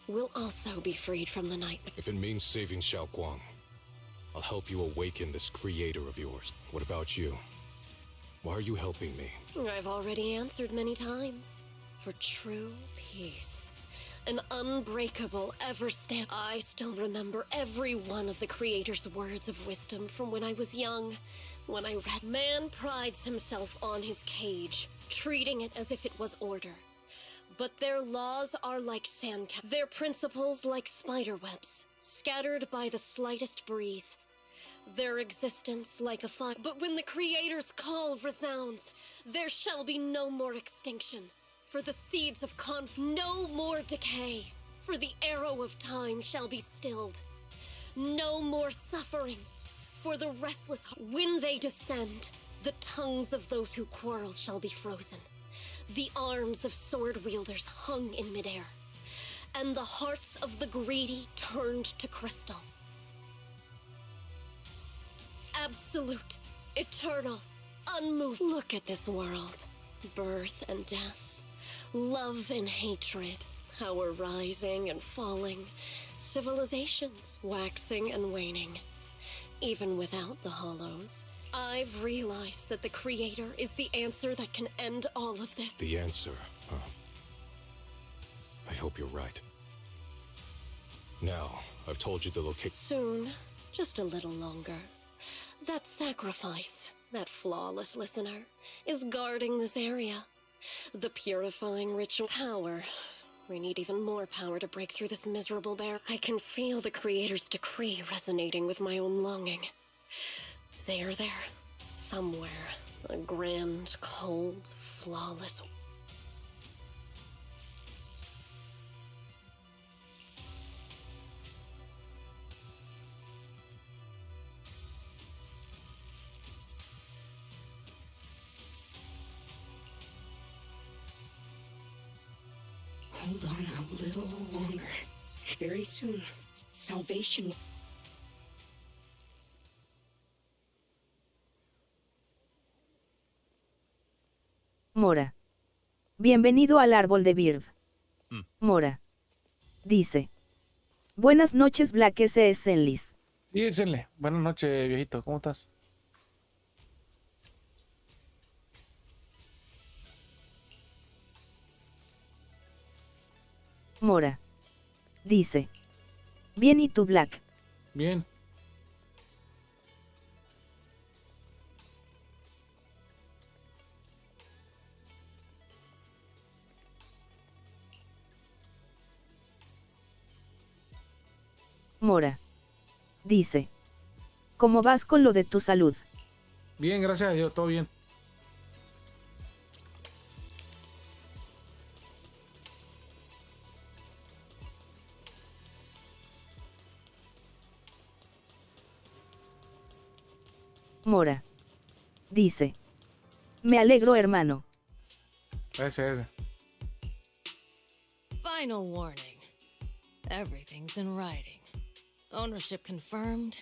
will also be freed from the nightmare. If it means saving Xiao Guang, I'll help you awaken this creator of yours. What about you? Why are you helping me? I've already answered many times. For true peace. An unbreakable, ever-stand. I still remember every one of the Creator's words of wisdom from when I was young. When I read, man prides himself on his cage, treating it as if it was order. But their laws are like sandcastles, their principles like spiderwebs, scattered by the slightest breeze. Their existence like a fire. But when the Creator's call resounds, there shall be no more extinction. For the seeds of no more decay, for the arrow of time shall be stilled. No more suffering, for the restless when they descend, the tongues of those who quarrel shall be frozen. The arms of sword wielders hung in midair, and the hearts of the greedy turned to crystal. Absolute, eternal, unmoved. Look at this world, birth and death. Love and hatred, our rising and falling, civilizations waxing and waning. Even without the hollows, I've realized that the Creator is the answer that can end all of this. The answer, huh? I hope you're right. Now, I've told you the location. Soon, just a little longer. That sacrifice, that flawless listener, is guarding this area. The purifying ritual power. We need even more power to break through this miserable barrier. I can feel the Creator's decree resonating with my own longing. They are there, somewhere. A grand, cold, flawless... Hold on a little longer. Very soon, salvation. Mora. Bienvenido al árbol de Bird. Mora. Dice. Buenas noches, Black S. Zenless. Sí, Zenle. Buenas noches, viejito. ¿Cómo estás? Mora. Dice. Bien, ¿y tú, Black? Bien. Mora. Dice. ¿Cómo vas con lo de tu salud? Bien, gracias a Dios, todo bien. Mora. Dice. Me alegro, hermano. Ese. Final warning. Everything's in writing. Ownership confirmed.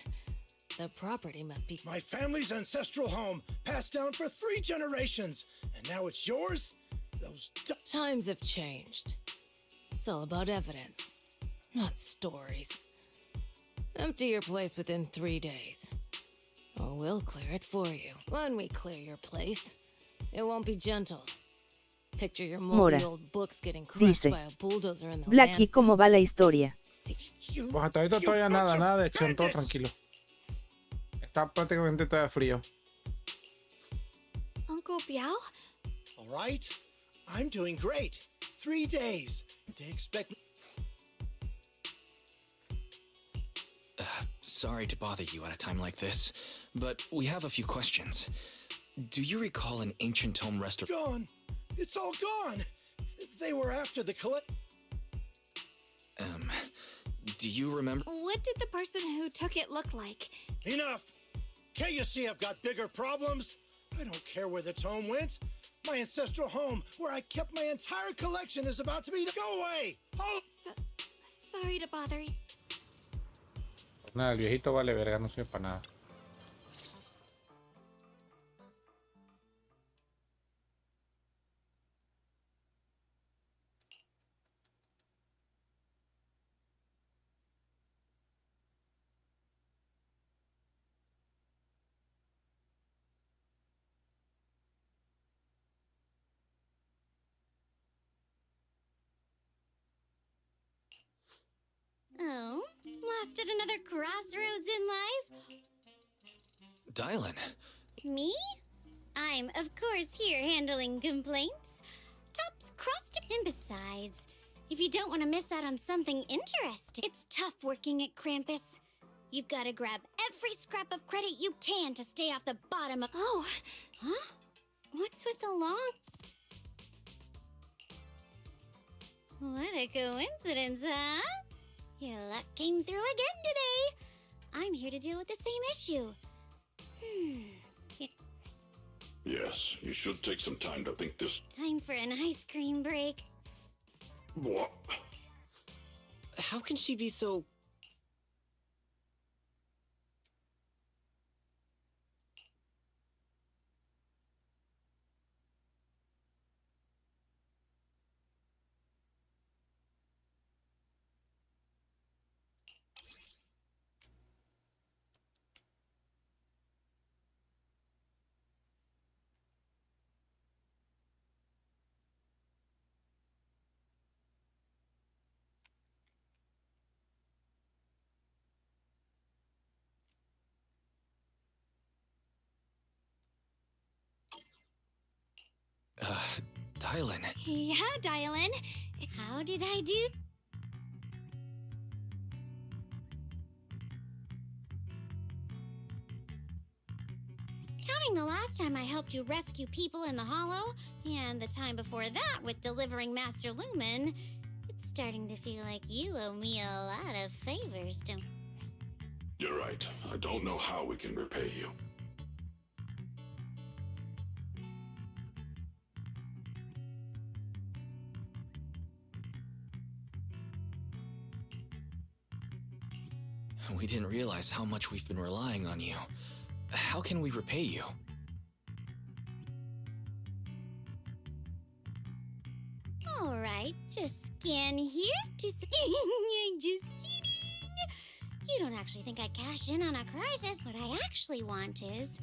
The property must be my family's ancestral home, passed down for 3 generations, and now it's yours? Those times have changed. It's all about evidence, not stories. Empty your place within 3 days, or we'll clear it for you. When we clear your place, it won't be gentle. Picture your moldy old books getting crushed by a bulldozer in the Blackie, ¿cómo va la historia? Pues hasta ahorita todavía nada de acción, todo tranquilo. Está prácticamente todavía frío. Uncle Biao? All right, I'm doing great. 3 days. They expect me. Sorry to bother you at a time like this, but we have a few questions. Do you recall an ancient tome Gone. It's all gone. They were after the do you remember? What did the person who took it look like? Enough! Can't you see I've got bigger problems? I don't care where the tome went. My ancestral home, where I kept my entire collection, is about to be... Go away! Sorry to bother you. Nada, el viejito vale verga, no sirve para nada. Oh, lost at another crossroads in life? Dialyn. Me? I'm, of course, here handling complaints. Tops crossed. And besides, if you don't want to miss out on something interesting, it's tough working at Krampus. You've got to grab every scrap of credit you can to stay off the bottom of... Oh! Huh? What's with the long... What a coincidence, huh? Your luck came through again today. I'm here to deal with the same issue. Yes, you should take some time to think this. Time for an ice cream break. What? How can she be so... Dialyn. Yeah, Dialyn. How did I do? Counting the last time I helped you rescue people in the Hollow, and the time before that with delivering Master Lumen, it's starting to feel like you owe me a lot of favors, don't... You're right. I don't know how we can repay you. We didn't realize how much we've been relying on you. How can we repay you? All right, just scan here to... Just kidding. You don't actually think I cash in on a crisis. What I actually want is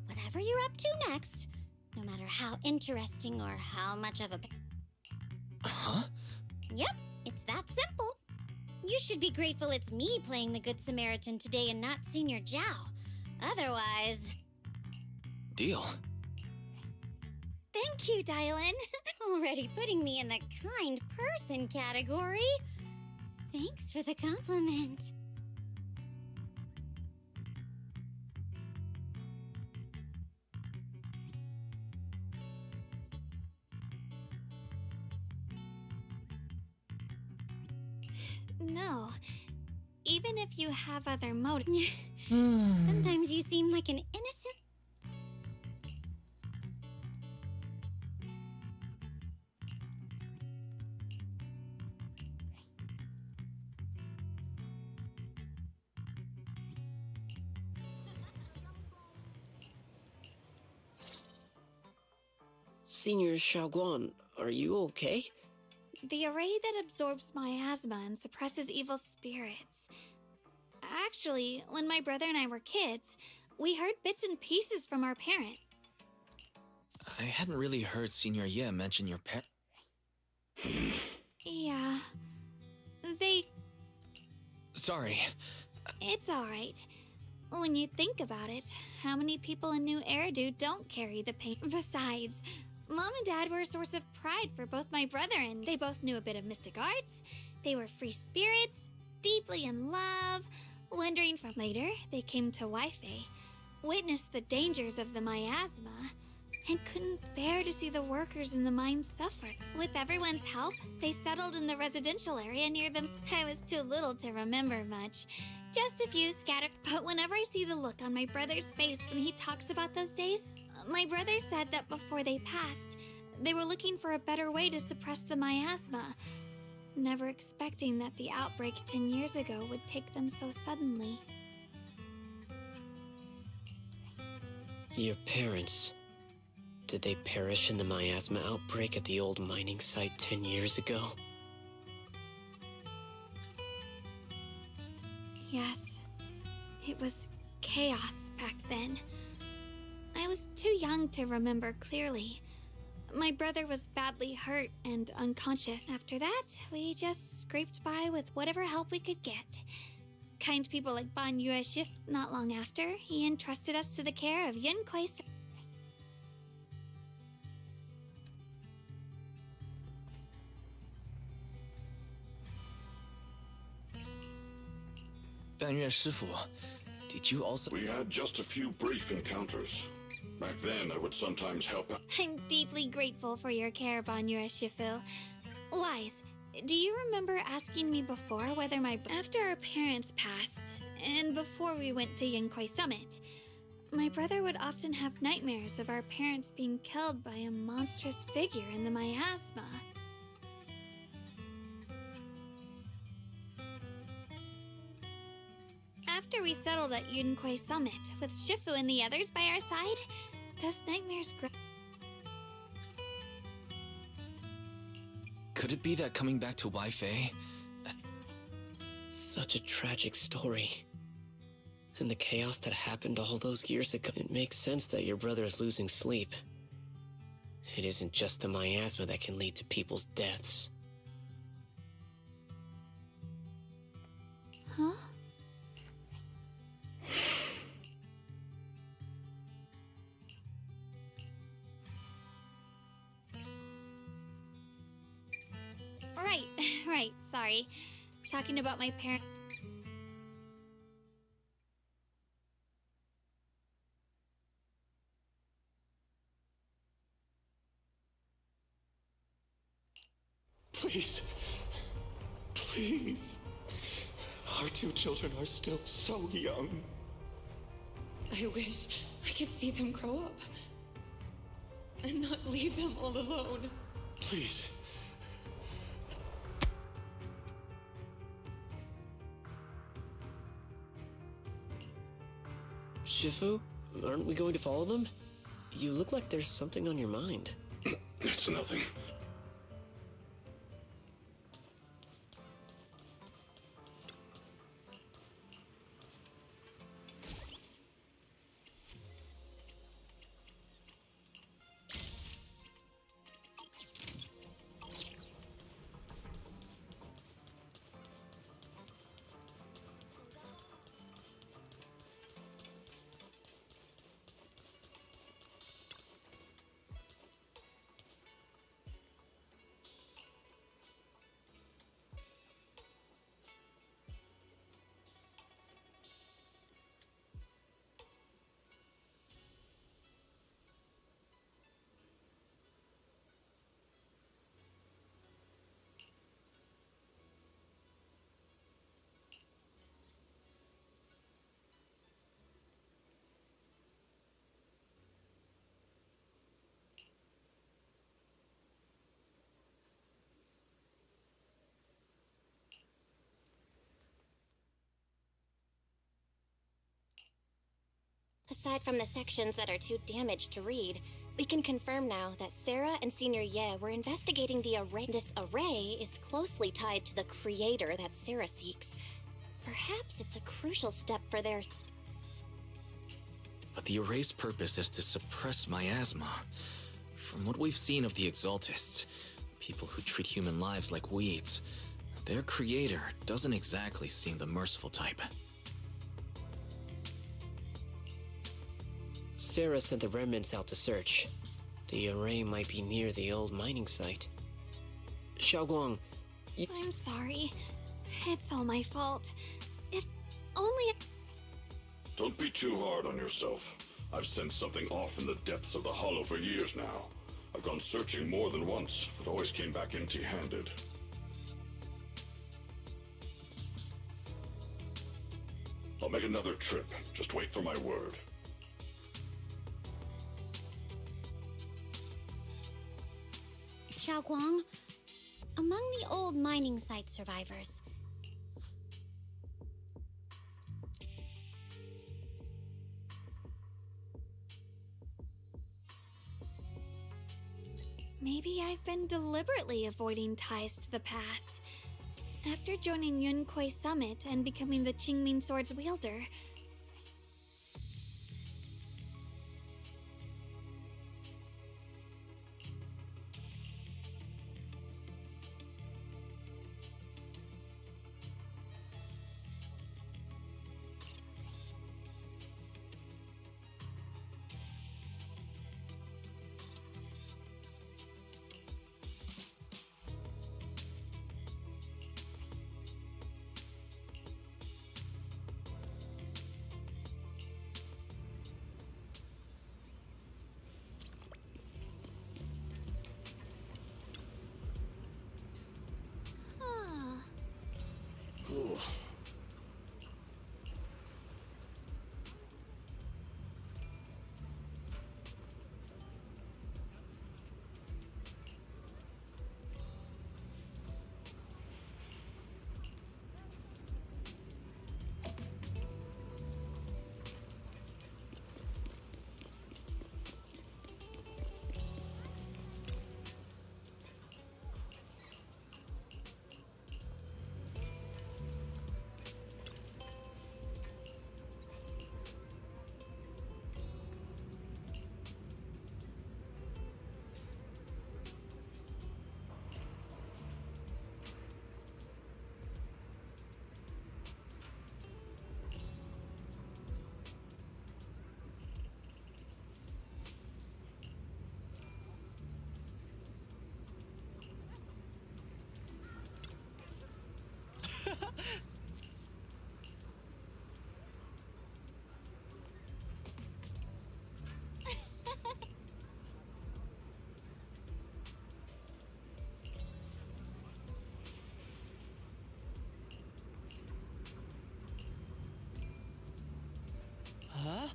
whatever you're up to next, no matter how interesting or how much of a... Huh? Yep, it's that simple. You should be grateful it's me playing the Good Samaritan today and not Senior Zhao. Otherwise... Deal. Thank you, Dialyn. Already putting me in the kind person category. Thanks for the compliment. No. Even if you have other motives... Sometimes you seem like an innocent... Senior Xiaoguan, are you okay? The array that absorbs miasma and suppresses evil spirits. Actually, when my brother and I were kids, we heard bits and pieces from our parent. I hadn't really heard Senior Ye mention your pet. Yeah. They... Sorry. It's alright. When you think about it, how many people in New Eridu don't carry the pain? Besides, Mom and Dad were a source of pride for both my brother and they both knew a bit of mystic arts. They were free spirits, deeply in love. Wandering from later, they came to Wi-Fi, witnessed the dangers of the miasma, and couldn't bear to see the workers in the mine suffer. With everyone's help, they settled in the residential area near them. I was too little to remember much. Just a few scattered. But whenever I see the look on my brother's face when he talks about those days, my brother said that before they passed, they were looking for a better way to suppress the miasma, never expecting that the outbreak 10 years ago would take them so suddenly. Your parents... did they perish in the miasma outbreak at the old mining site 10 years ago? Yes. It was chaos back then. I was too young to remember clearly. My brother was badly hurt and unconscious. After that, we just scraped by with whatever help we could get. Kind people like Ban Yue shift. Not long after, he entrusted us to the care of Yun Kuei. Banyue Shifu, did you also... We had just a few brief encounters. Back then, I would sometimes help out. I'm deeply grateful for your care, Ban Yue Shifu. Wise, do you remember asking me before whether after our parents passed, and before we went to Yankuei Summit, my brother would often have nightmares of our parents being killed by a monstrous figure in the miasma. After we settled at Yunkuei Summit, with Shifu and the others by our side, those nightmares grew. Could it be that coming back to Wi-Fi? Such a tragic story. And the chaos that happened all those years ago, it makes sense that your brother is losing sleep. It isn't just the miasma that can lead to people's deaths. Huh? Right, sorry. Talking about my parents. Please. Please. Our two children are still so young. I wish I could see them grow up. And not leave them all alone. Please. Shifu, aren't we going to follow them? You look like there's something on your mind. It's nothing. Aside from the sections that are too damaged to read, We can confirm now that Sarah and Senior Ye were investigating the array. This array is closely tied to the creator that Sarah seeks. Perhaps it's a crucial step for their... But the array's purpose is to suppress miasma. From what we've seen of the Exaltists, people who treat human lives like weeds, their creator doesn't exactly seem the merciful type. Sarah sent the remnants out to search. The array might be near the old mining site. Xiaoguang, I'm sorry. It's all my fault. If only... Don't be too hard on yourself. I've sensed something off in the depths of the hollow for years now. I've gone searching more than once, but always came back empty-handed. I'll make another trip. Just wait for my word. Xiaoguang, among the old mining site survivors, maybe I've been deliberately avoiding ties to the past. After joining Yunkuei Summit and becoming the Qingming Sword's wielder, Huh?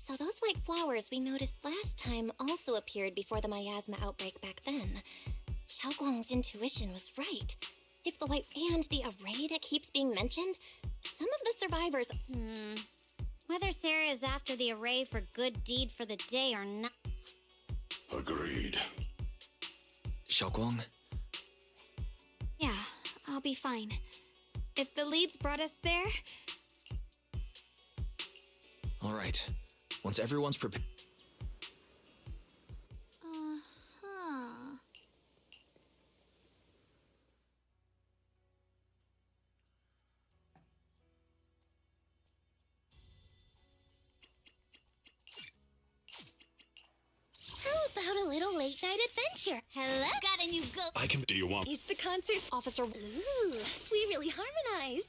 So those white flowers we noticed last time also appeared before the miasma outbreak back then. Xiaoguang's intuition was right. If the white and the array that keeps being mentioned, some of the survivors... Whether Sarah is after the array for good deed for the day or not... Agreed. Xiaoguang? Yeah, I'll be fine. If the leads brought us there... All right. Once everyone's prepared... Uh-huh. How about a little late-night adventure? Hello? Got a new go... Do you want... Is the concert... Officer... Ooh, we really harmonize.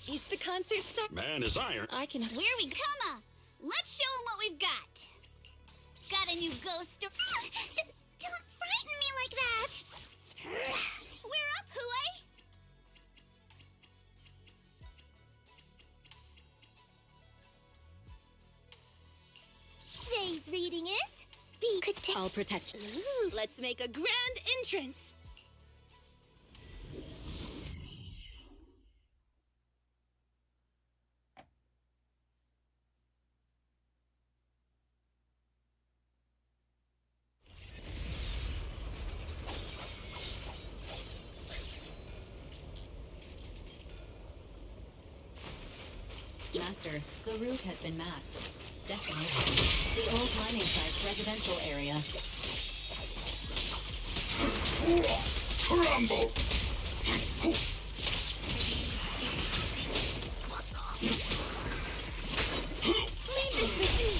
Is the concert start... Man is iron. I can... Where we come on? Let's show them what we've got. Got a new ghost... Don't frighten me like that! We're up, Hue! Today's reading is... I'll protect you. Ooh, let's make a grand entrance. Master, the route has been mapped. Destination, the old mining site's residential area. Crumble! Leave this with me.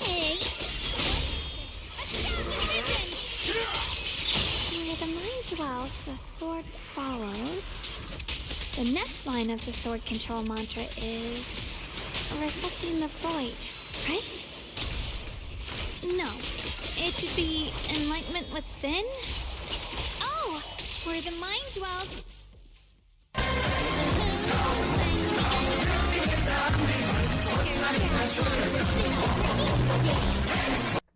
Hey! Where the mind dwells, the sword follows. The next line of the sword control mantra is... reflecting the void, right? No, it should be enlightenment within. Oh, where the mind dwells.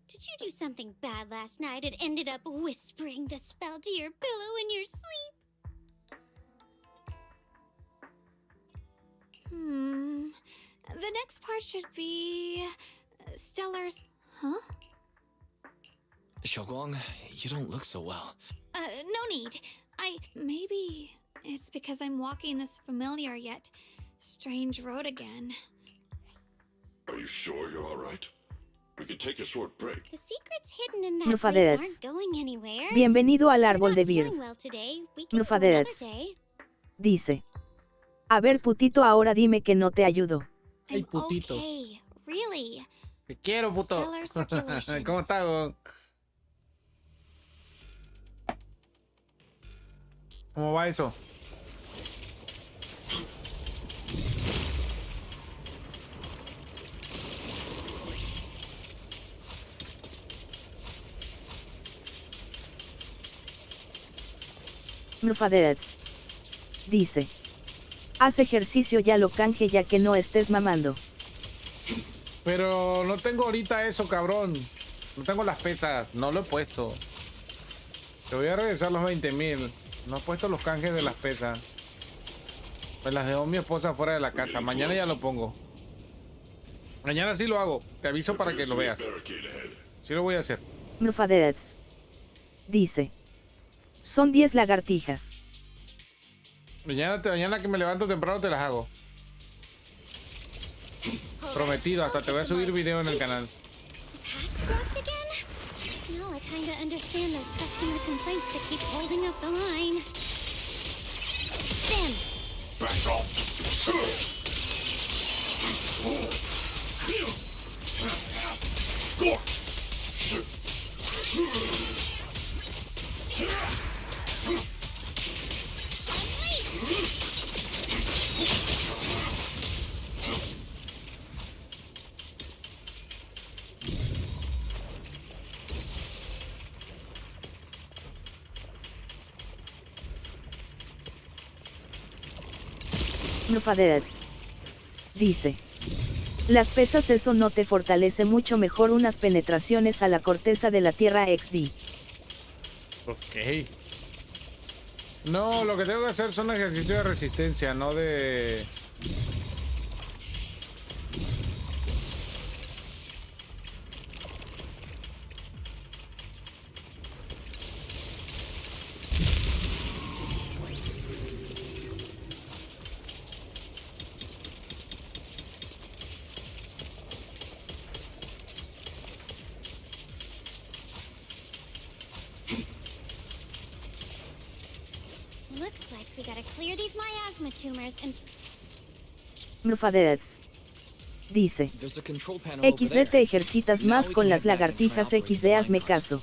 Did you do something bad last night and ended up whispering the spell to your pillow in your sleep? The next part should be... Stellar's... Huh? Xiaoguang, you don't look so well. No need. Maybe it's because I'm walking this familiar yet strange road again. Are you sure you're all right? We can take a short break. The secrets hidden in that Nufaderets. place aren't going anywhere. Bienvenido al If you're árbol not de feeling Virg. well today, we can go another Nufaderets. day. Dice. A ver, putito, ahora dime que no te ayudo. Ay, putito. Okay, really. Te quiero, puto. Stellar circulation. ¿Cómo estás, weón? ¿Cómo va eso? Nufaderets. Dice. Haz ejercicio ya lo canje ya que no estés mamando. Pero no tengo ahorita eso, cabrón. No tengo las pesas. No lo he puesto. Te voy a regresar los 20.000. No he puesto los canjes de las pesas. Me las dejó mi esposa fuera de la casa. Mañana ya lo pongo. Mañana sí lo hago. Te aviso para que lo veas. Sí lo voy a hacer. Nufaderets. Dice. Son 10 lagartijas. Mañana que me levanto temprano te las hago. Prometido, hasta te voy a subir video en el canal. Blocked again? No, I kinda understand those customer complaints that keep holding up the line. Stand. Back off! Mufadets. Dice. Las pesas, eso no te fortalece mucho, mejor unas penetraciones a la corteza de la tierra XD. Ok. No, lo que tengo que hacer son ejercicios de resistencia, no de... Looks like we gotta clear these miasma tumors and Mufadets. Dice. There's a control panel over XD there. te ejercitas Now más we con can las head back and try lagartijas operating XD, the hazme minecart. caso.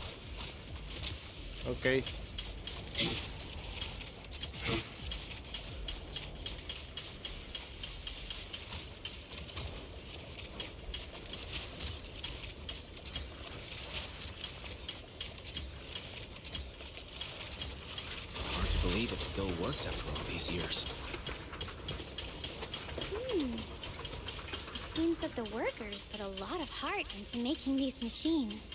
Ok. Hard to believe it still works after all these years. it seems that the workers put a lot of heart into making these machines.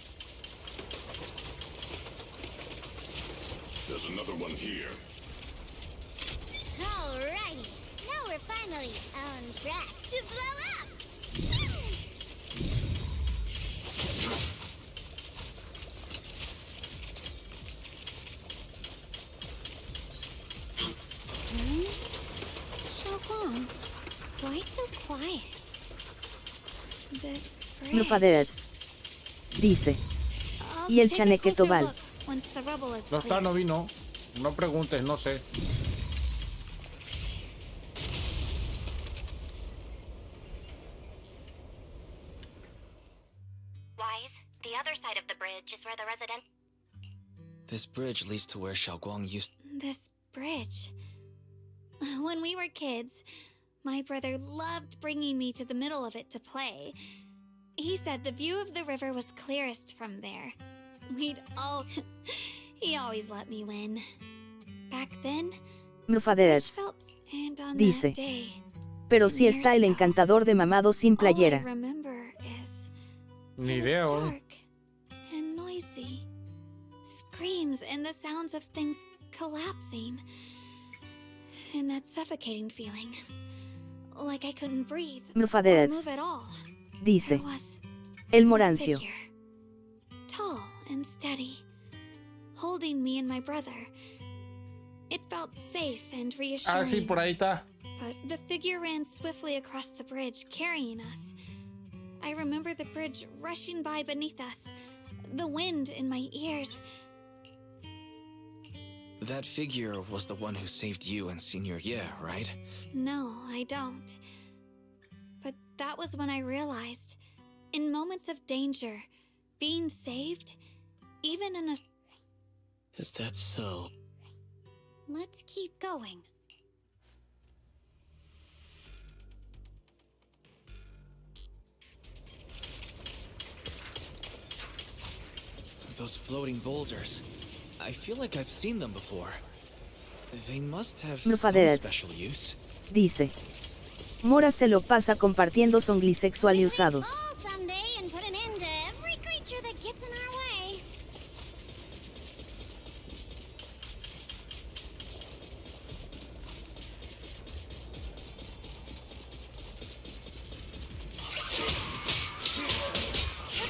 There's another one here. Alrighty, now we're finally on track to blow up! Xiaoguang, why so quiet? This bridge. Mufadets. Dice. I'll Y el take a chaneque closer tobal. look once the rubble is No está, cleared. no vino. No preguntes, no sé. Wise, the other side of the bridge is where the resident. This bridge leads to where Xiaoguang used. This bridge. When we were kids, my brother loved bringing me to the middle of it to play. He said the view of the river was clearest from there. He always let me win. Back then, Mufadets. and on Dice. that day, Pero sí está el encantador de mamado sin all I playera. remember is Ni it was idea, weón. dark and noisy. Screams and the sounds of things collapsing. And that suffocating feeling. Like I couldn't breathe or Mufadets. move at all. Dice. There was El a Morancio. figure, tall and steady, holding me and my brother. It felt safe and reassuring. Ah, sí, por ahí está. But the figure ran swiftly across the bridge, carrying us. I remember the bridge rushing by beneath us, the wind in my ears. That figure was the one who saved you and Senior Ye, right? No, I don't. But that was when I realized, in moments of danger, being saved, even in a... Is that so? Let's keep going. Those floating boulders. I feel like I've seen them before. They must have some Mufadets. special use. Dice. Mora se lo pasa compartiendo songlisexual y usados. Fall someday and put an end to every creature that gets in our way.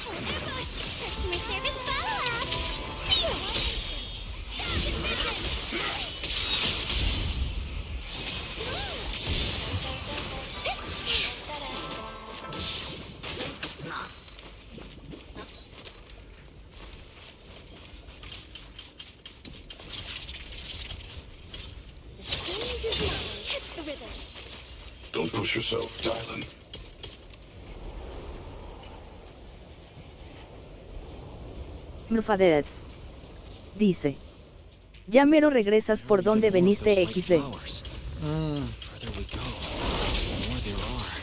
Customer service follow-up. See you. Catch the rhythm. Don't push yourself, Dialyn. Mufadets. Dice. Ya mero regresas por donde veniste XD. Further we go, the more there are.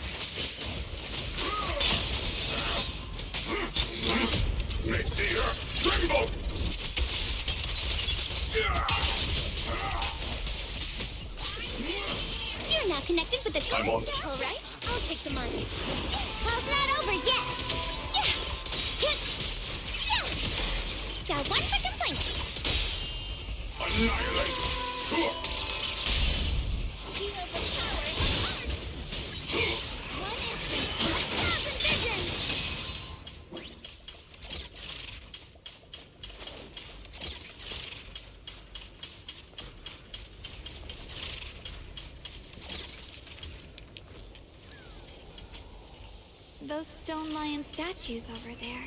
You're not connected with the I'm on. ghost? All right, I'll take the market. Call's not over yet. Yeah. Got one for complaints. Annihilate! Feel the power of art. One instant, 1,000 visions. Those stone lion statues over there.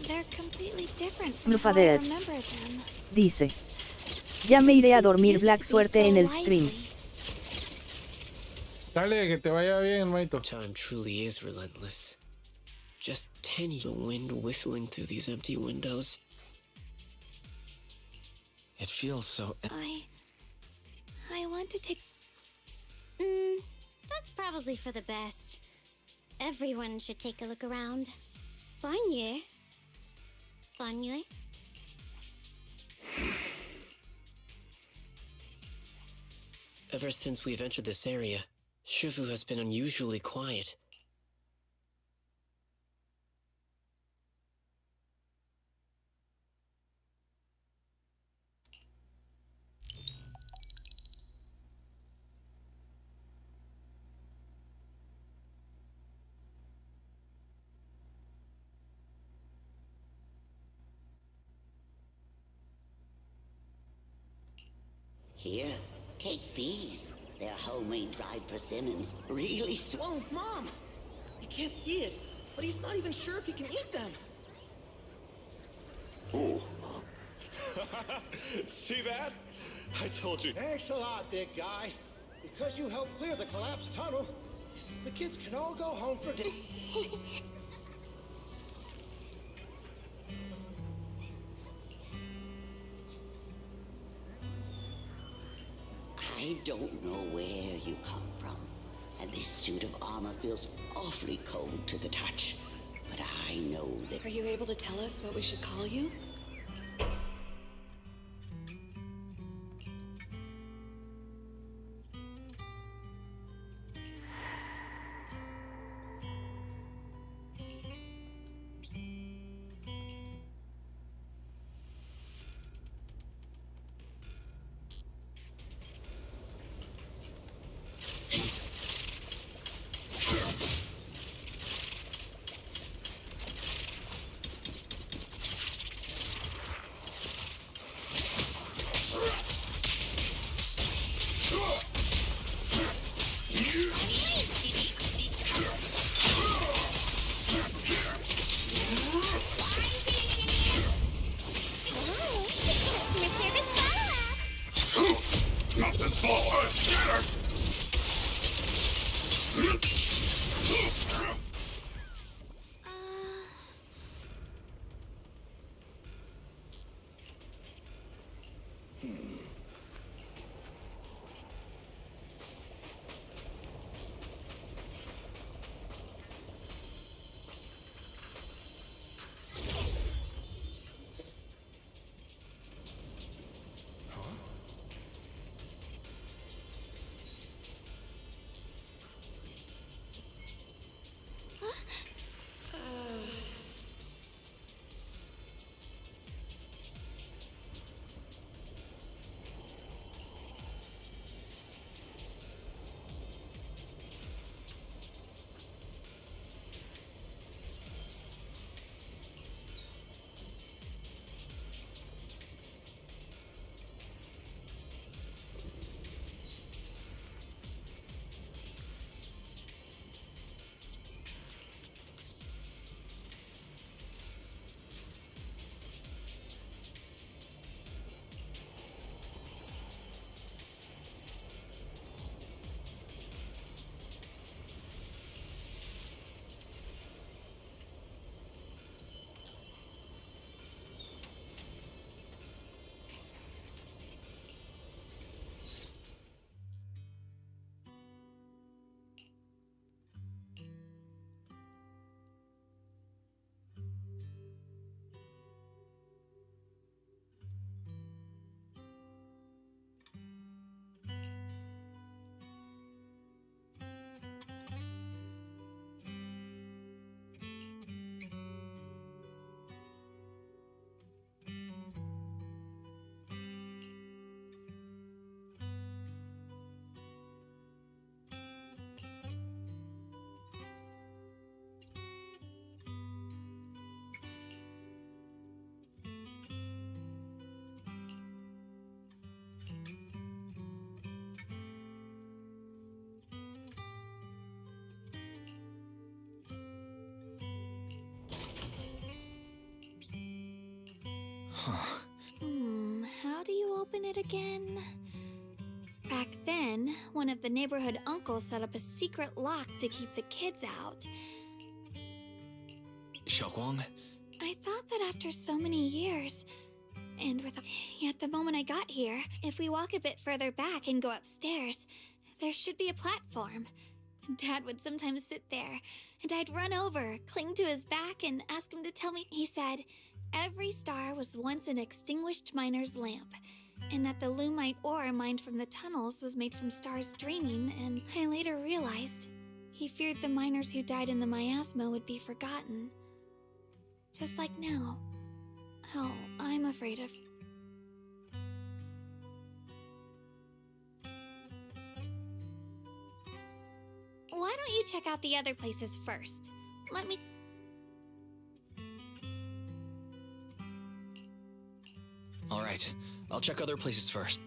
They're completely different from how I Blufadets. remember them. Dice. Ya me iré a dormir, Black, suerte en el stream. Dale, que te vaya bien, hermanito. Time truly is relentless. Just tiny the wind whistling through these empty windows. It feels so. I want to take... That's probably for the best. Everyone should take a look around. Bonne nuit. Bonne nuit. Ever since we've entered this area, Shifu has been unusually quiet. Here, take these. They're homemade dried persimmons. Really sweet. Whoa, Mom! You can't see it, but he's not even sure if he can eat them. Oh. See that? I told you. Thanks a lot, big guy. Because you helped clear the collapsed tunnel, the kids can all go home for dinner. I don't know where you come from, and this suit of armor feels awfully cold to the touch. But I know that... Are you able to tell us what we should call you? Nothing forward, shatter! How do you open it again? Back then, one of the neighborhood uncles set up a secret lock to keep the kids out. Xiaoguang? I thought that after so many years, and yet the moment I got here, if we walk a bit further back and go upstairs, there should be a platform. Dad would sometimes sit there, and I'd run over, cling to his back, and ask him to tell me. He said, every star was once an extinguished miner's lamp, and that the lumite ore mined from the tunnels was made from stars dreaming, and I later realized he feared the miners who died in the miasma would be forgotten. Just like now. Hell, I'm afraid of... Why don't you check out the other places first? Let me... Alright, I'll check other places first.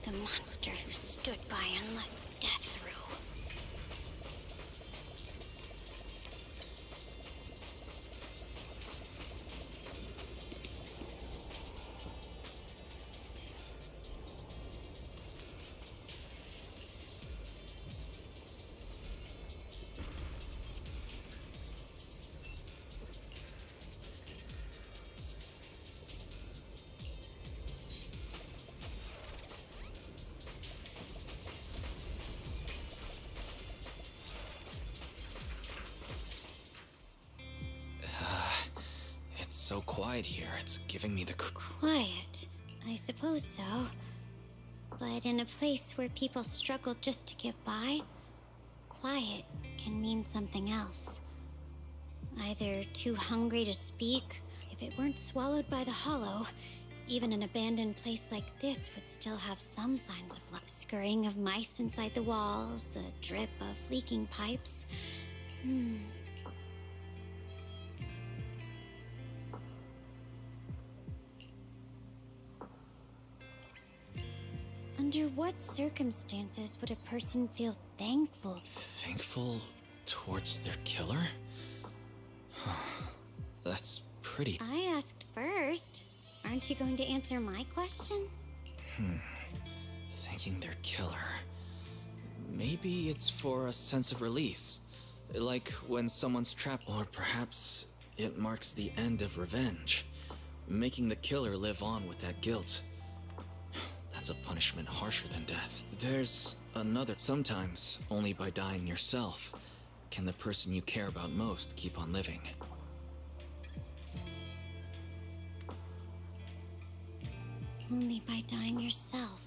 The monster who stood by and let death through. So quiet here, it's giving me the Quiet, I suppose so. But in a place where people struggle just to get by, quiet can mean something else. Either too hungry to speak. If it weren't swallowed by the hollow, even an abandoned place like this would still have some signs of life. The scurrying of mice inside the walls, the drip of leaking pipes. Under what circumstances would a person feel thankful? Thankful towards their killer? That's pretty. I asked first. Aren't you going to answer my question? Thanking their killer. Maybe it's for a sense of release. Like when someone's trapped, or perhaps it marks the end of revenge. Making the killer live on with that guilt. That's a punishment harsher than death. There's another. Sometimes, only by dying yourself, can the person you care about most keep on living. Only by dying yourself.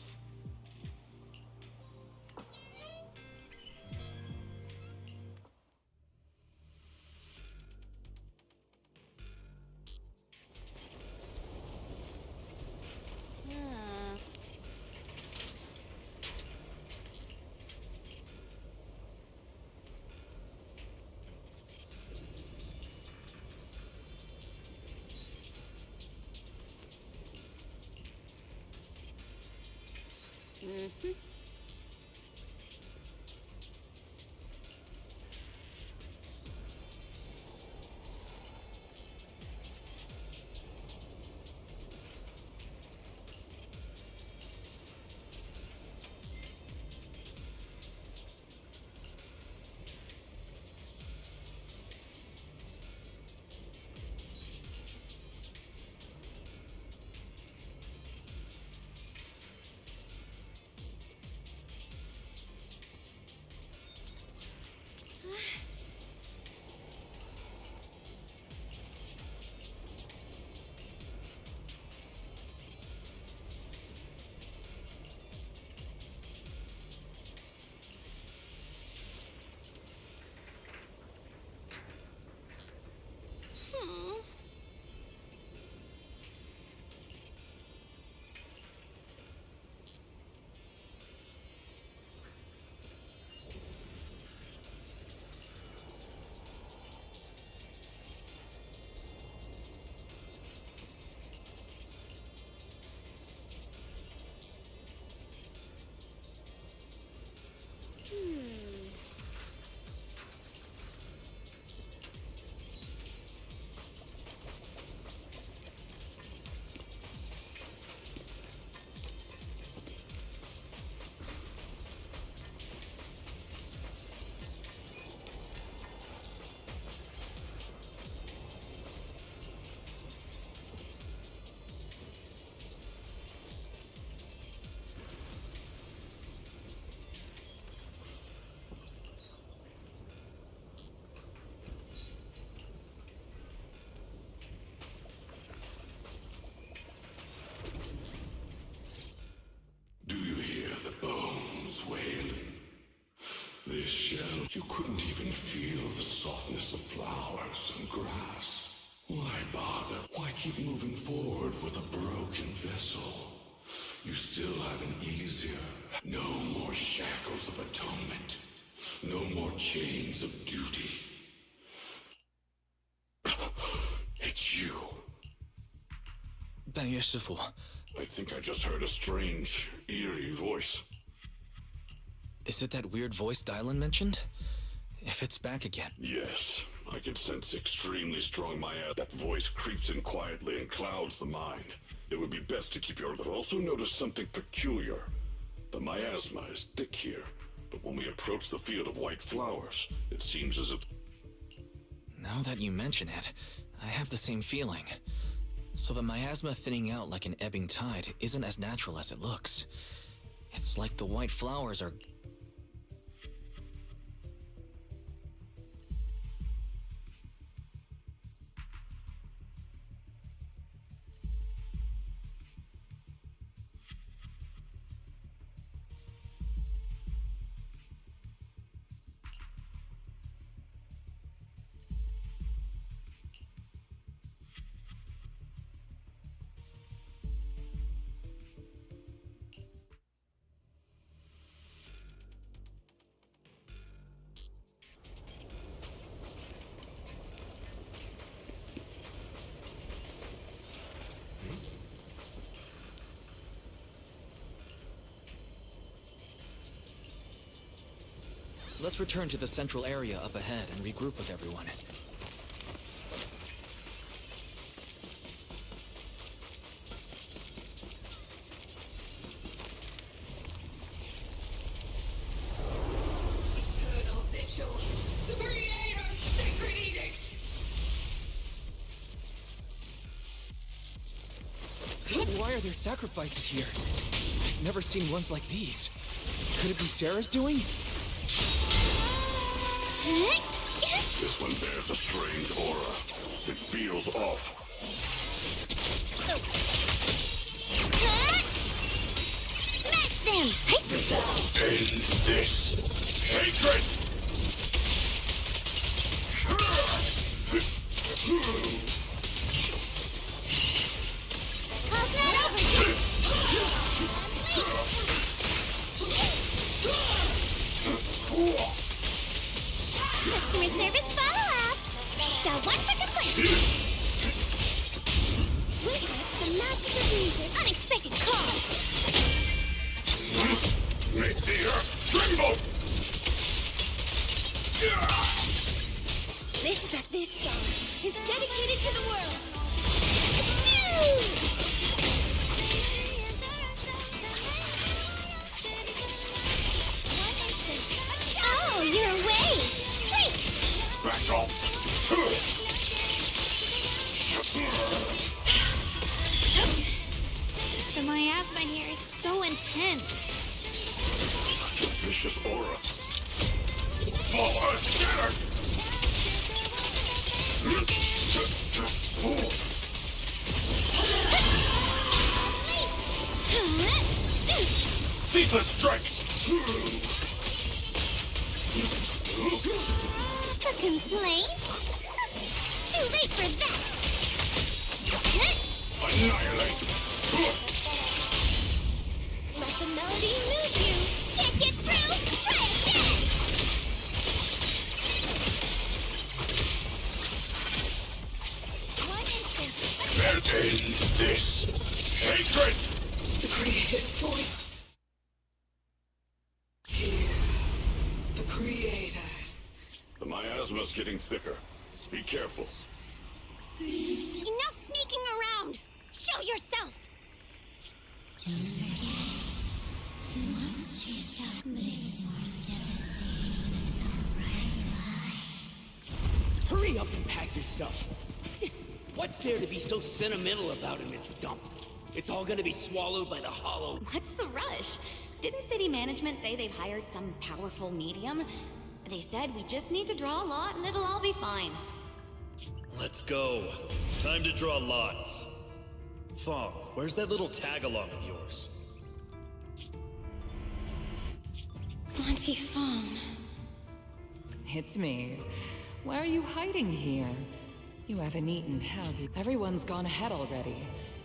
This shell, you couldn't even feel the softness of flowers and grass. Why bother? Why keep moving forward with a broken vessel? You still have an easier. No more shackles of atonement. No more chains of duty. It's you. 半月师傅 I think I just heard a strange, eerie voice. Is it that weird voice Dialyn mentioned? If it's back again. Yes, I can sense extremely strong miasma. That voice creeps in quietly and clouds the mind. It would be best to keep your... I've also noticed something peculiar. The miasma is thick here, but when we approach the field of white flowers, it seems as if... Now that you mention it, I have the same feeling. So the miasma thinning out like an ebbing tide isn't as natural as it looks. It's like the white flowers are... Let's return to the central area up ahead and regroup with everyone. Eternal Vigil, the Creator's sacred edict! Why are there sacrifices here? I've never seen ones like these. Could it be Sarah's doing? This one bears a strange aura. It feels off. Smash them! End this hatred! How's that over? Customer service follow-up. Got one for complaint. Witness the magic of music. Unexpected call. Make the earth tremble! This song is dedicated to the world. Oh, you're away! Wait! Back off! The miasma here is so intense. Such a vicious aura. All earth shattered! Ceaseless strikes! A complaint? Too late for that! Annihilate! Let the melody move you! Can't get through? Try again! One instant! Then end this hatred! The Creator's voice. Hear the Creators. The miasma's getting thicker. Be careful. Enough sneaking around! Show yourself! Don't forget, you once chased somebody's more devastating than Hurry up and pack your stuff. What's there to be so sentimental about in this dump? It's all gonna be swallowed by the hollow. What's the rush? Didn't city management say they've hired some powerful medium? They said we just need to draw a lot and it'll all be fine. Let's go. Time to draw lots. Fong, where's that little tag-along of yours? Auntie Fong. It's me. Why are you hiding here? You haven't eaten, have you? Everyone's gone ahead already.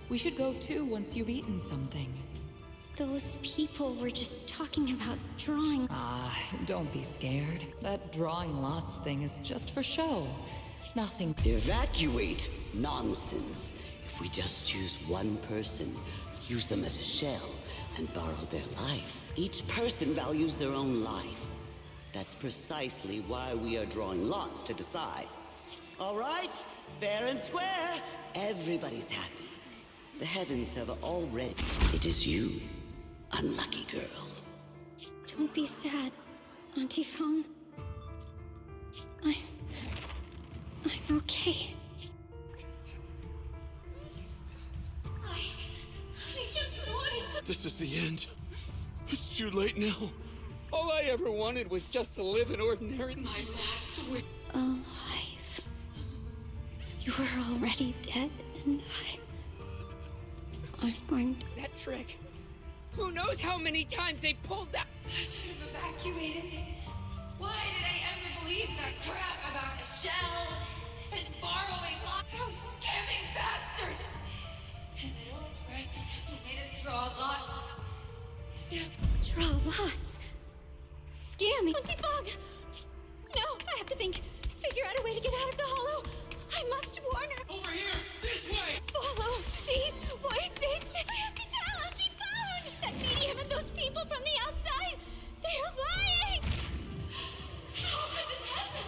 We should go too once you've eaten something. Those people were just talking about drawing. Ah, don't be scared. That drawing lots thing is just for show. Nothing. Evacuate? Nonsense. If we just choose one person, use them as a shell, and borrow their life, each person values their own life. That's precisely why we are drawing lots to decide. All right? Fair and square. Everybody's happy. The heavens have already... It is you, unlucky girl. Don't be sad, Auntie Fong. I'm okay. I just wanted to... This is the end. It's too late now. All I ever wanted was just to live an ordinary... My last wish. Alive. You were already dead, and I'm going to... That trick. Who knows how many times they pulled that... I should have evacuated. Why did I ever believe that crap about a shell and borrowing lots? Those scamming bastards! And that old wretch who made us draw lots. Draw lots. Scamming. Auntie Fong! No, I have to think. Figure out a way to get out of the hollow. I must warn her. Over here! This way! Follow these voices. I have to tell Auntie Fong! That medium and those people from the outside, they're lying! How could this happen?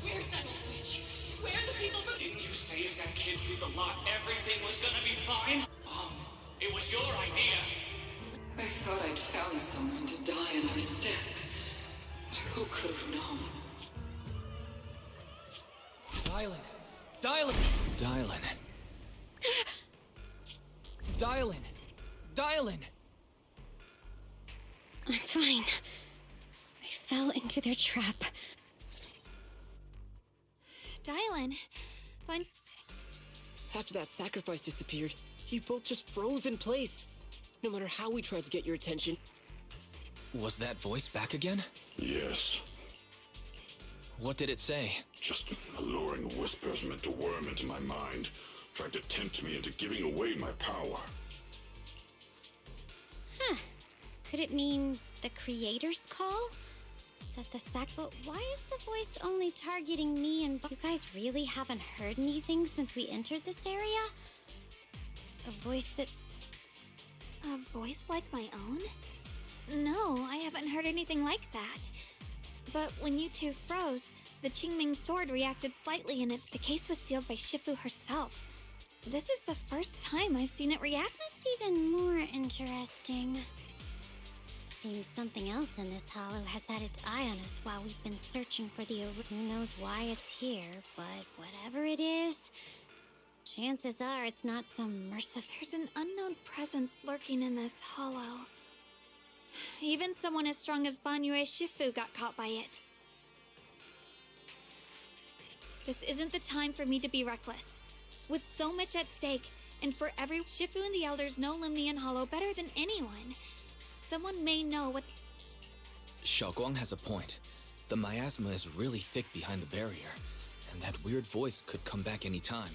Where's that old witch? Where are the people from... Didn't you say if that kid drew the lot, everything was gonna be fine? It was your idea. I thought I'd found someone to die in our stead. But who could have known? Dialyn! Dialyn! Dialyn! Dialyn! Dialyn! I'm fine. I fell into their trap. Dialyn, fun. After that sacrifice disappeared, you both just froze in place. No matter how we tried to get your attention. Was that voice back again? Yes. What did it say? Just alluring whispers meant to worm into my mind, trying to tempt me into giving away my power. Huh. Could it mean the Creator's call? That the But why is the voice only targeting me and you guys really haven't heard anything since we entered this area? A voice that A voice like my own? No, I haven't heard anything like that. But when you two froze, the Qingming sword reacted slightly and the case was sealed by Shifu herself. This is the first time I've seen it react. That's even more interesting. Seems something else in this hollow has had its eye on us while we've been searching for the... Who knows why it's here, but whatever it is, chances are it's not some merciful... There's an unknown presence lurking in this hollow. Even someone as strong as Banyue Shifu got caught by it. This isn't the time for me to be reckless. With so much at stake, and for every... Shifu and the elders know Limnian Hollow better than anyone. Someone may know what's... Xiaoguang has a point. The miasma is really thick behind the barrier, and that weird voice could come back any time.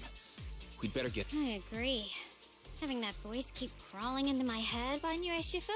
We'd better get... I agree. Having that voice keep crawling into my head. Banyue Shifu?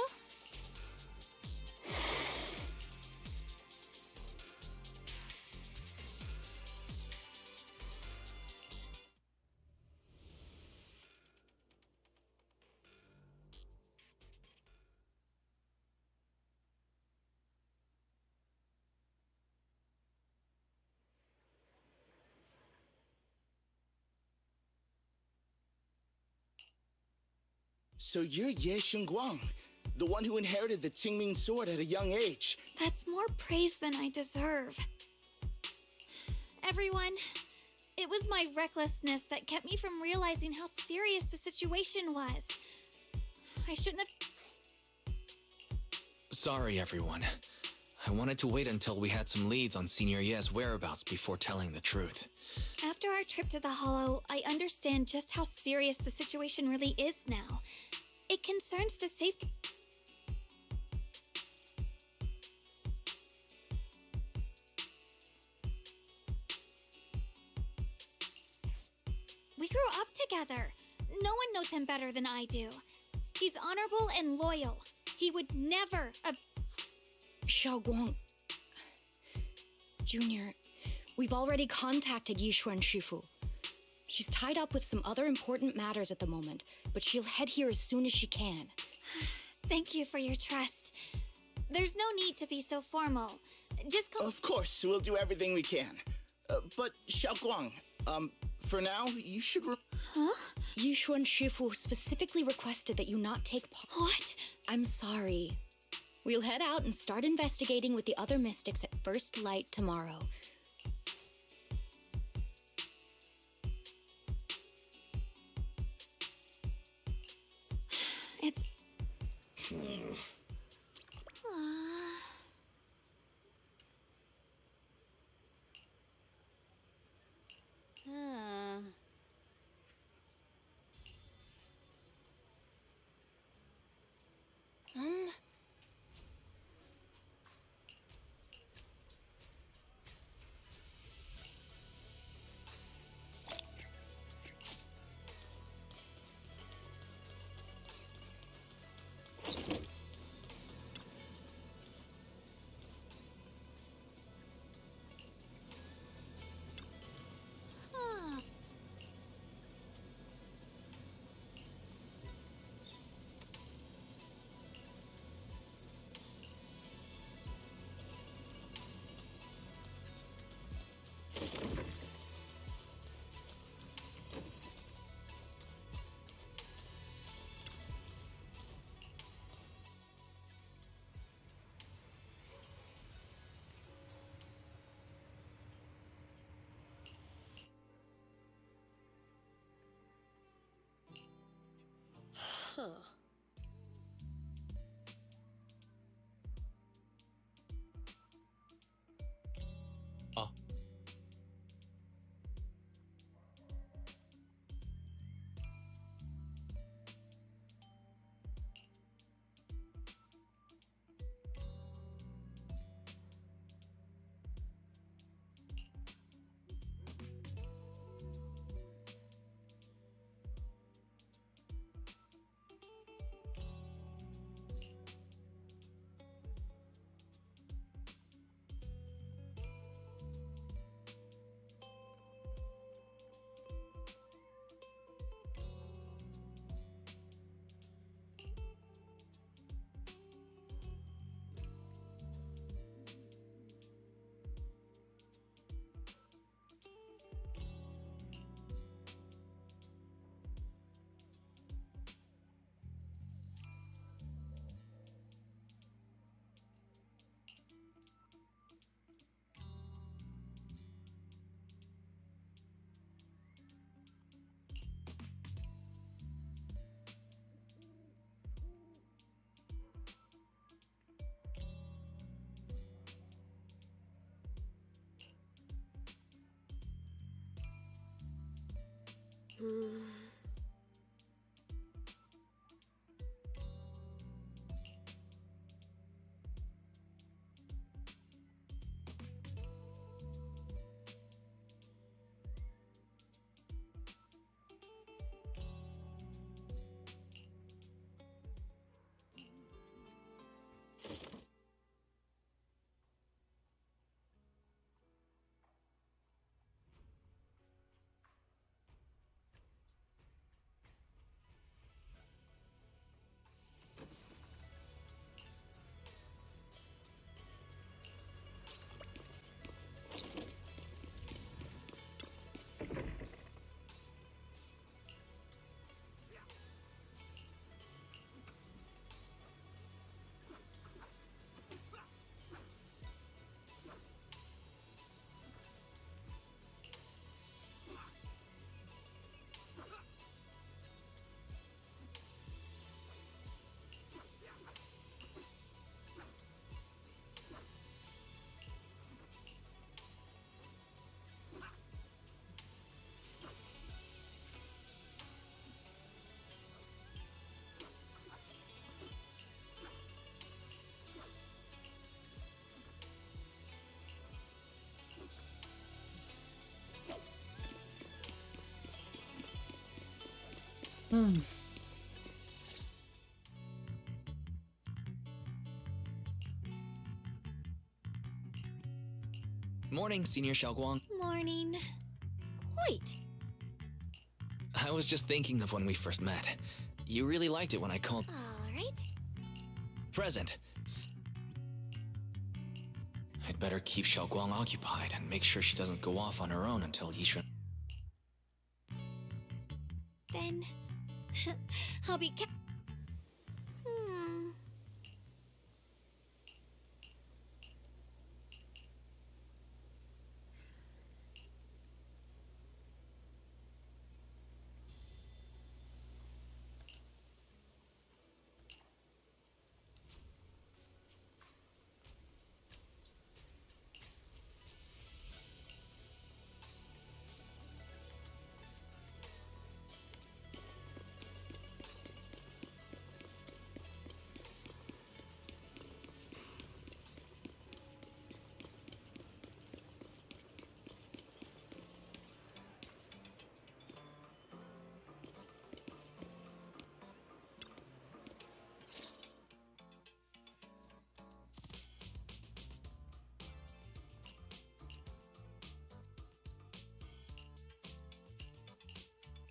So you're Ye Xingguang, the one who inherited the Qingming sword at a young age. That's more praise than I deserve. Everyone, it was my recklessness that kept me from realizing how serious the situation was. I shouldn't have... Sorry, everyone. I wanted to wait until we had some leads on Senior Ye's whereabouts before telling the truth. After our trip to the Hollow, I understand just how serious the situation really is now. It concerns the safety... We grew up together. No one knows him better than I do. He's honorable and loyal. He would never... Xiaoguang... Junior, we've already contacted Yishuan Shifu. She's tied up with some other important matters at the moment, but she'll head here as soon as she can. Thank you for your trust. There's no need to be so formal. Just come... Of course, we'll do everything we can. But Xiaoguang, for now, you should... Huh? Yishuan Shifu specifically requested that you not take part. What? I'm sorry. We'll head out and start investigating with the other mystics at first light tomorrow. It's... Huh. Morning, Senior Xiaoguang. Morning. Wait. I was just thinking of when we first met. You really liked it when I called. All right. Present. I'd better keep Xiaoguang occupied and make sure she doesn't go off on her own until Yishuan. Then I'll be.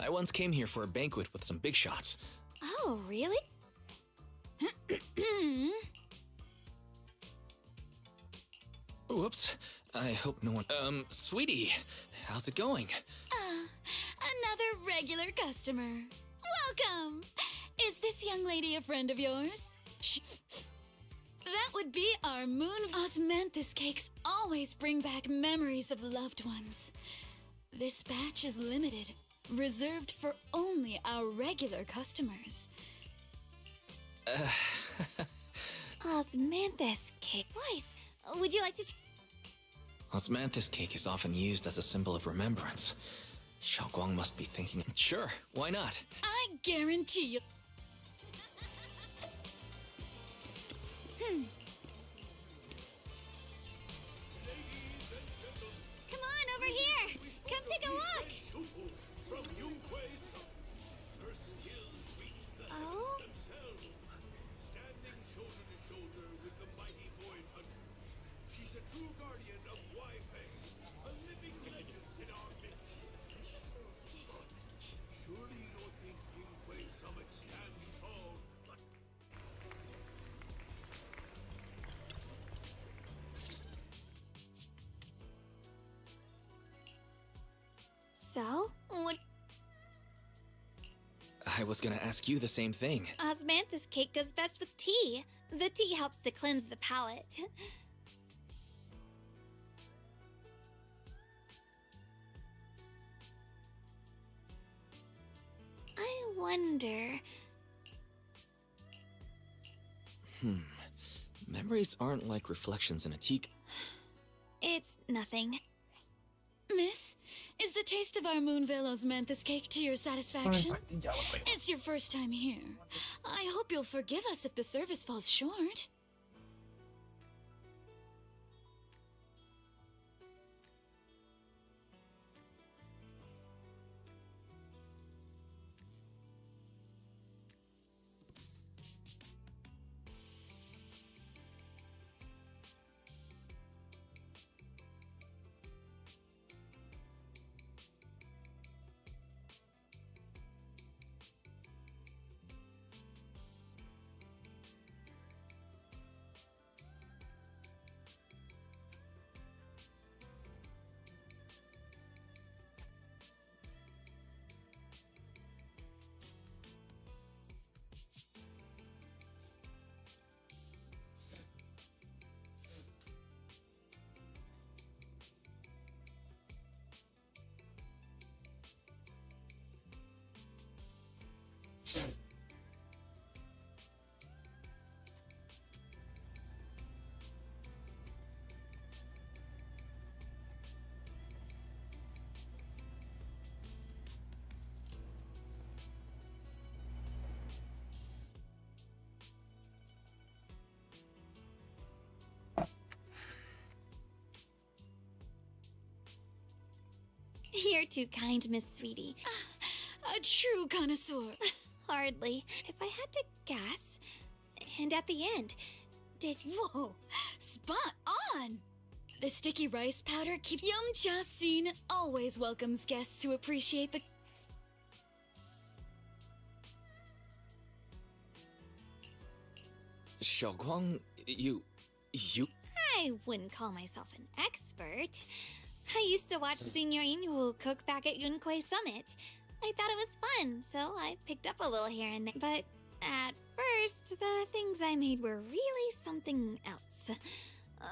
I once came here for a banquet with some big shots. Oh, really? Whoops. I hope no one. Sweetie, how's it going? Another regular customer. Welcome! Is this young lady a friend of yours? That would be our moon. Osmanthus cakes always bring back memories of loved ones. This batch is limited, reserved for only our regular customers. Osmanthus cake. Boys, would you like to? Osmanthus cake is often used as a symbol of remembrance. Xiaoguang must be thinking. Sure, why not? I guarantee you. Come on over here. Come take a look. Oh? Standing shoulder to shoulder with the mighty void hunter. She's a true guardian of Waipei, a living legend in our midst. Surely you don't think Yinghui Summit stands tall, but... So, what? I was gonna ask you the same thing. Osmanthus cake goes best with tea. The tea helps to cleanse the palate. I wonder... Memories aren't like reflections in a teak. It's nothing. Miss, is the taste of our Moonville osmanthus cake to your satisfaction? It's your first time here. I hope you'll forgive us if the service falls short. You're too kind, Miss Sweetie. A true connoisseur. Hardly. If I had to guess, and at the end, did you... Whoa, spot on! The sticky rice powder keeps... Yum Cha Scene always welcomes guests who appreciate the... Xiaoguang, you... I wouldn't call myself an expert. I used to watch Senior Inhu cook back at Yunquei Summit. I thought it was fun, so I picked up a little here and there. But at first, the things I made were really something else.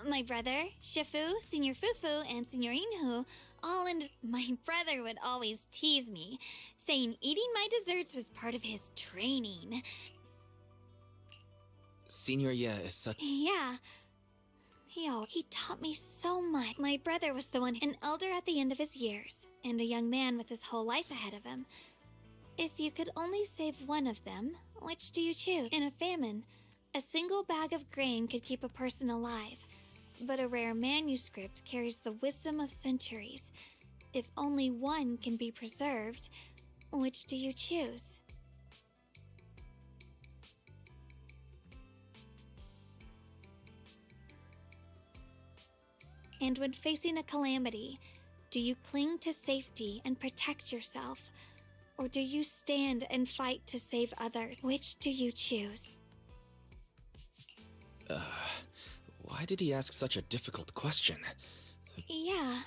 My brother, Shifu, Senior Fufu, and Senior Inhu all in... My brother would always tease me, saying eating my desserts was part of his training. Senior Ye is such... Yeah. He taught me so much. My brother was the one, an elder at the end of his years, and a young man with his whole life ahead of him. If you could only save one of them, which do you choose? In a famine, a single bag of grain could keep a person alive, but a rare manuscript carries the wisdom of centuries. If only one can be preserved, which do you choose? And when facing a calamity, do you cling to safety and protect yourself? Or do you stand and fight to save others? Which do you choose? Why did he ask such a difficult question? Yeah.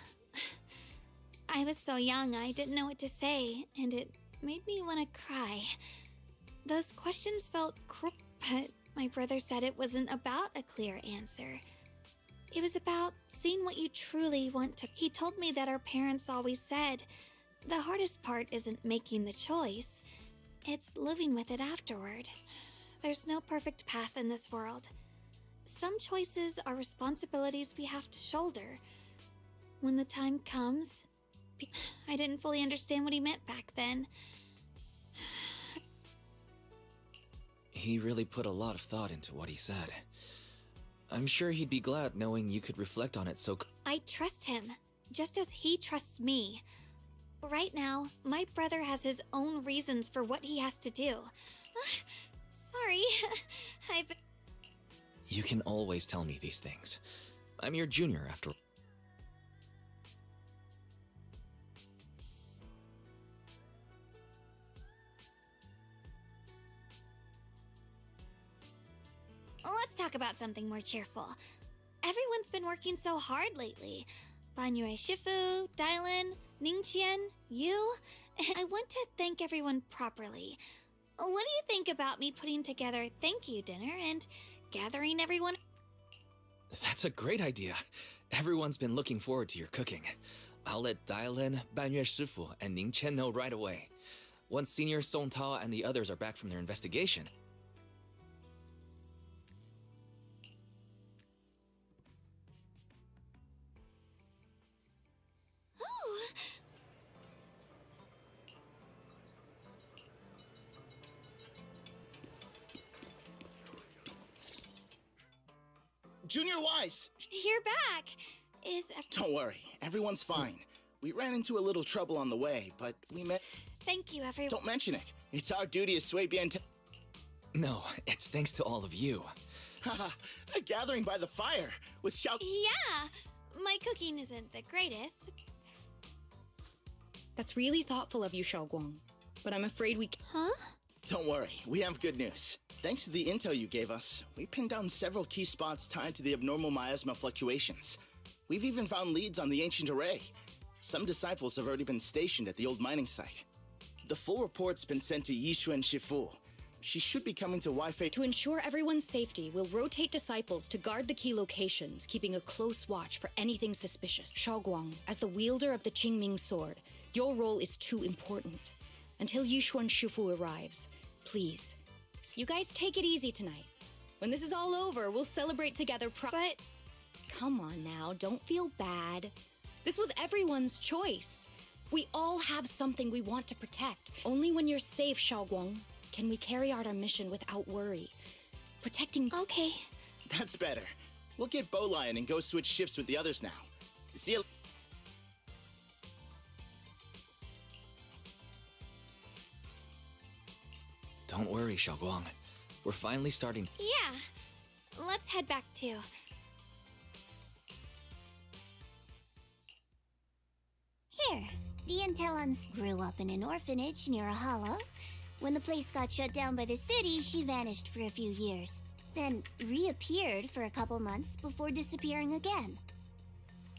I was so young I didn't know what to say, and it made me want to cry. Those questions felt cruel, but my brother said it wasn't about a clear answer. It was about seeing what you truly want to. He told me that our parents always said, the hardest part isn't making the choice, it's living with it afterward. There's no perfect path in this world. Some choices are responsibilities we have to shoulder. When the time comes, I didn't fully understand what he meant back then. He really put a lot of thought into what he said. I'm sure he'd be glad knowing you could reflect on it so... I trust him, just as he trusts me. Right now, my brother has his own reasons for what he has to do. Sorry, I've... You can always tell me these things. I'm your junior after... Let's talk about something more cheerful. Everyone's been working so hard lately. Banyue Shifu, Dialyn, Ningqian, you. I want to thank everyone properly. What do you think about me putting together a thank you dinner and gathering everyone? That's a great idea. Everyone's been looking forward to your cooking. I'll let Dialyn, Banyue Shifu, and Ningqian know right away. Once Senior Song Tao and the others are back from their investigation, Junior Wise! You're back. Don't worry, everyone's fine. We ran into a little trouble on the way, but we met. Thank you, everyone. Don't mention it. It's our duty as Sui Bien. No, it's thanks to all of you. Haha, a gathering by the fire with Xiao. Yeah, my cooking isn't the greatest. That's really thoughtful of you, Xiaoguang. But I'm afraid we... Huh? Don't worry, we have good news. Thanks to the intel you gave us, we pinned down several key spots tied to the abnormal miasma fluctuations. We've even found leads on the ancient array. Some disciples have already been stationed at the old mining site. The full report's been sent to Yishuan Shifu. She should be coming to Wi-Fi. To ensure everyone's safety, we'll rotate disciples to guard the key locations, keeping a close watch for anything suspicious. Xiaoguang, as the wielder of the Qingming sword, your role is too important. Until Yishuan Shifu arrives, please, you guys take it easy tonight. When this is all over, we'll celebrate together But... Come on now, don't feel bad. This was everyone's choice. We all have something we want to protect. Only when you're safe, Xiaoguang, can we carry out our mission without worry. Protecting... Okay. That's better. We'll get Bowlion and go switch shifts with the others now. See you... Don't worry, Xiaoguang. We're finally starting. Yeah. Let's head back too. Here, the Intelons grew up in an orphanage near a hollow. When the place got shut down by the city, she vanished for a few years, then reappeared for a couple months before disappearing again.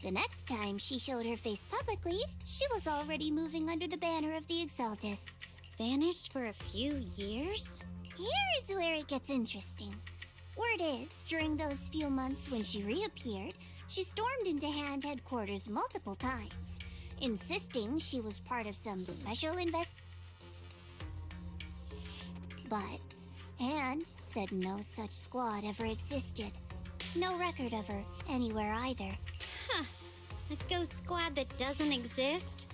The next time she showed her face publicly, she was already moving under the banner of the Exaltists. Vanished for a few years? Here's where it gets interesting. Word is, during those few months when she reappeared, she stormed into Hand headquarters multiple times, insisting she was part of some special But Hand said no such squad ever existed. No record of her anywhere either. Huh. A ghost squad that doesn't exist?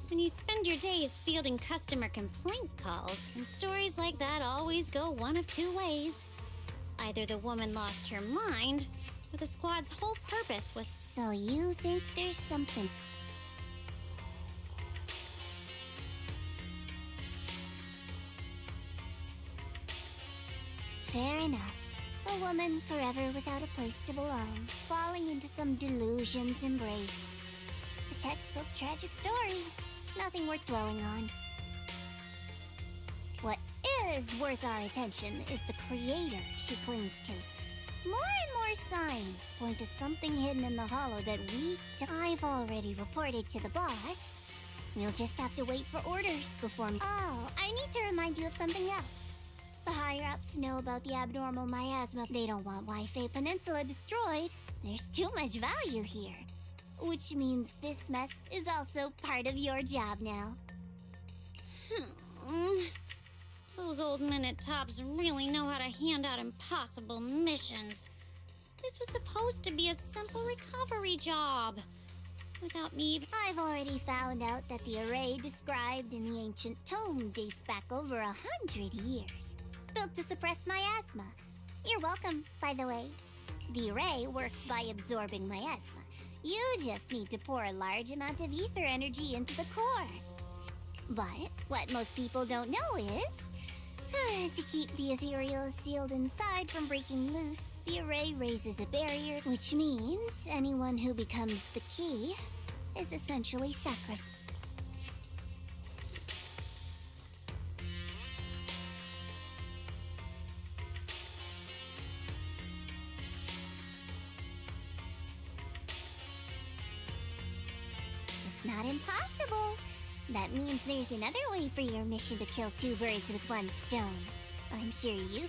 When you spend your days fielding customer complaint calls, and stories like that always go one of two ways. Either the woman lost her mind, or the squad's whole purpose was... So you think there's something... Fair enough. A woman forever without a place to belong, falling into some delusion's embrace. A textbook tragic story. Nothing worth dwelling on. What is worth our attention is the creator she clings to. More and more signs point to something hidden in the hollow that I've already reported to the boss. We'll just have to wait for orders before... Oh, I need to remind you of something else. The higher-ups know about the abnormal miasma. They don't want Wi-Fi Peninsula destroyed. There's too much value here. Which means this mess is also part of your job now. Those old minute tops really know how to hand out impossible missions. This was supposed to be a simple recovery job. Without me... I've already found out that the array described in the ancient tome dates back over 100 years. Built to suppress miasma. You're welcome, by the way. The array works by absorbing miasma. You just need to pour a large amount of ether energy into the core. But what most people don't know is... to keep the ethereals sealed inside from breaking loose, the array raises a barrier, which means anyone who becomes the key is essentially sacrificed. It's not impossible. That means there's another way for your mission to kill two birds with one stone. I'm sure you...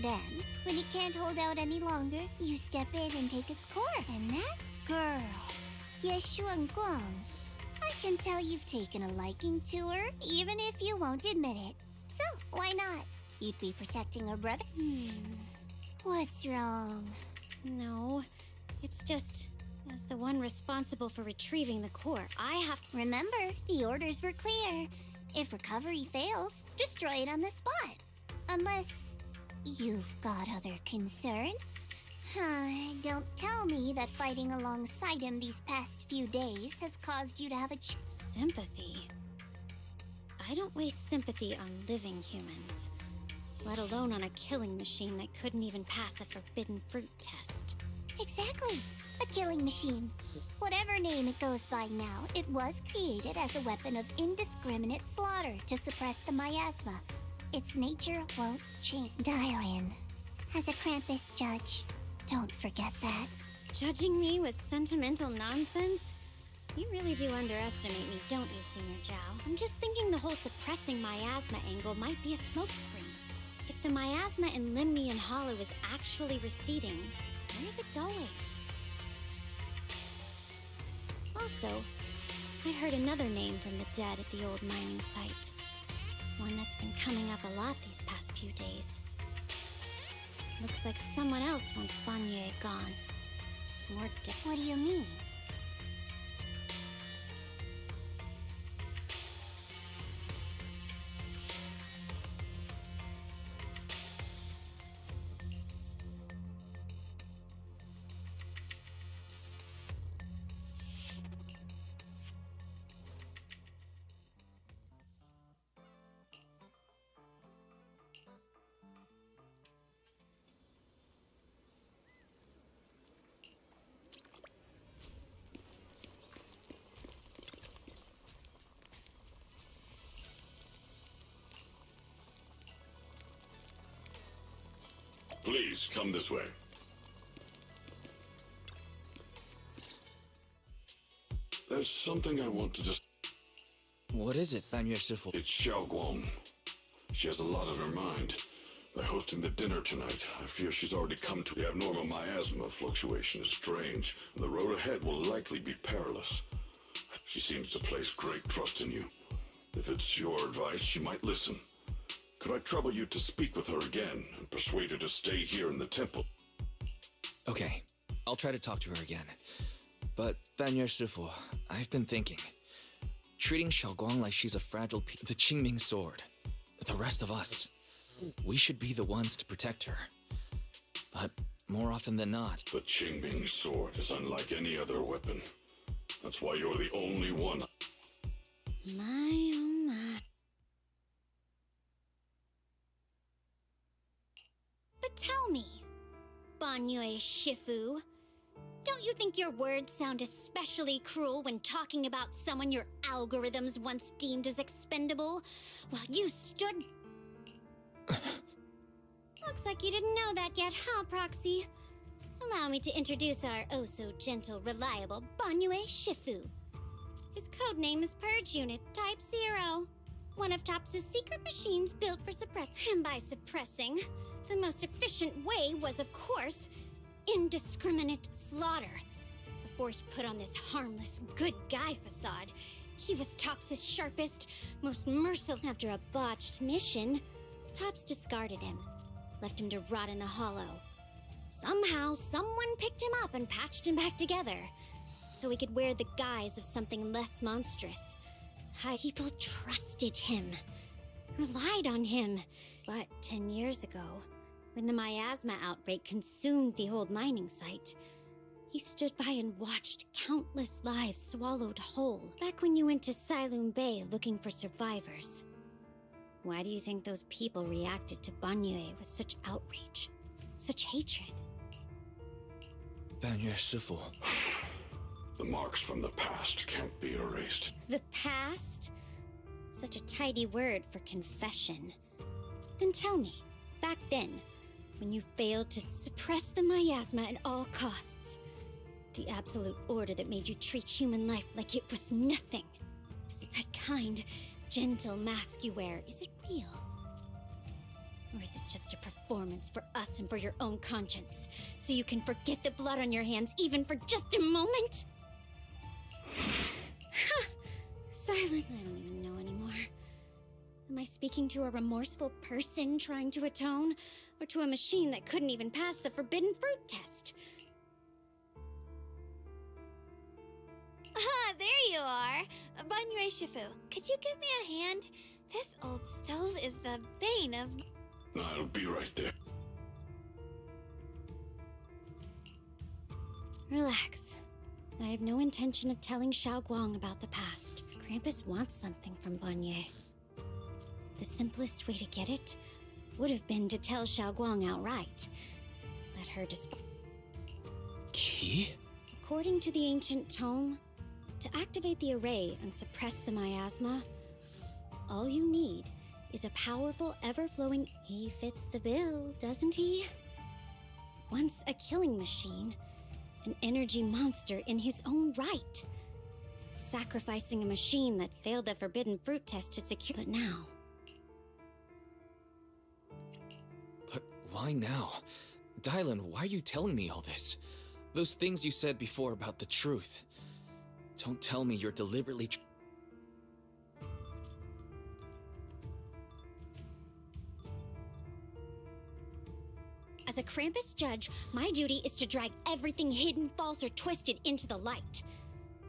Then, when it can't hold out any longer, you step in and take its core. And that girl, Yeshuan Guang, I can tell you've taken a liking to her, even if you won't admit it. So, why not? You'd be protecting her brother? What's wrong? No, it's just... As the one responsible for retrieving the core, I have to... Remember, the orders were clear. If recovery fails, destroy it on the spot. Unless you've got other concerns. Don't tell me that fighting alongside him these past few days has caused you to have a sympathy. I don't waste sympathy on living humans, let alone on a killing machine that couldn't even pass a forbidden fruit test. Exactly. A killing machine. Whatever name it goes by now, it was created as a weapon of indiscriminate slaughter to suppress the miasma. Its nature won't change. Dialyn, as a Krampus judge, don't forget that. Judging me with sentimental nonsense? You really do underestimate me, don't you, Senior Zhao? I'm just thinking the whole suppressing miasma angle might be a smokescreen. If the miasma in Limnian Hollow is actually receding, where is it going? Also, I heard another name from the dead at the old mining site. One that's been coming up a lot these past few days. Looks like someone else wants Banye gone. More dead. What do you mean? Please, come this way. There's something I want to just... What is it, Banye Shifu? It's Xiaoguang. She has a lot on her mind. By hosting the dinner tonight, I fear she's already come to the abnormal miasma fluctuation is strange, and the road ahead will likely be perilous. She seems to place great trust in you. If it's your advice, she might listen. Could I trouble you to speak with her again and persuade her to stay here in the temple? Okay, I'll try to talk to her again. But, Banye Shifu, I've been thinking. Treating Xiaoguang like she's a fragile piece, the Qingming sword. The rest of us, we should be the ones to protect her. But more often than not... The Qingming sword is unlike any other weapon. That's why you're the only one. My, oh my. But tell me, Banye Shifu, don't you think your words sound especially cruel when talking about someone your algorithms once deemed as expendable, while you stood... Looks like you didn't know that yet, huh, Proxy? Allow me to introduce our oh-so-gentle, reliable Banye Shifu. His codename is Purge Unit Type 0, one of TOPS' secret machines built for suppressing. And by suppressing, the most efficient way was, of course, indiscriminate slaughter. Before he put on this harmless, good guy facade, he was TOPS' sharpest, most merciless. After a botched mission, TOPS discarded him, left him to rot in the hollow. Somehow, someone picked him up and patched him back together, so he could wear the guise of something less monstrous. People trusted him, relied on him. But 10 years ago, when the miasma outbreak consumed the old mining site, he stood by and watched countless lives swallowed whole. Back when you went to Silum Bay looking for survivors. Why do you think those people reacted to Banye with such outrage, such hatred? Banye Shifu. The marks from the past can't be erased. The past? Such a tidy word for confession. Then tell me, back then, when you failed to suppress the miasma at all costs, the absolute order that made you treat human life like it was nothing. Is it that kind, gentle mask you wear? Is it real? Or is it just a performance for us and for your own conscience, so you can forget the blood on your hands even for just a moment? Silent. I don't even know anymore. Am I speaking to a remorseful person trying to atone, or to a machine that couldn't even pass the forbidden fruit test? there you are. Banyue Shifu, could you give me a hand? This old stove is the bane of... I'll be right there. Relax. I have no intention of telling Xiaoguang about the past. Krampus wants something from Banyu. The simplest way to get it would have been to tell Xiaoguang outright. Let her Key? According to the ancient tome, to activate the array and suppress the miasma, all you need is a powerful, ever-flowing... He fits the bill, doesn't he? Once a killing machine, an energy monster in his own right. Sacrificing a machine that failed the forbidden fruit test to secure... But now... But why now? Dialyn, why are you telling me all this? Those things you said before about the truth. Don't tell me you're deliberately... As a Krampus judge, my duty is to drag everything hidden, false, or twisted into the light.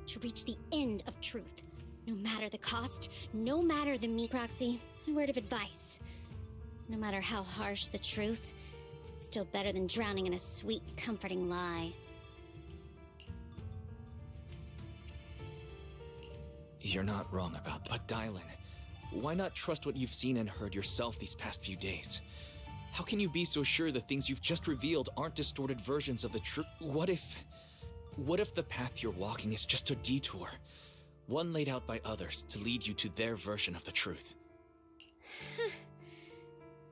To reach the end of truth. No matter the cost, no matter the Proxy, a word of advice. No matter how harsh the truth, it's still better than drowning in a sweet, comforting lie. You're not wrong about that. But Dialyn, why not trust what you've seen and heard yourself these past few days? How can you be so sure the things you've just revealed aren't distorted versions of the truth? What if the path you're walking is just a detour? One laid out by others to lead you to their version of the truth.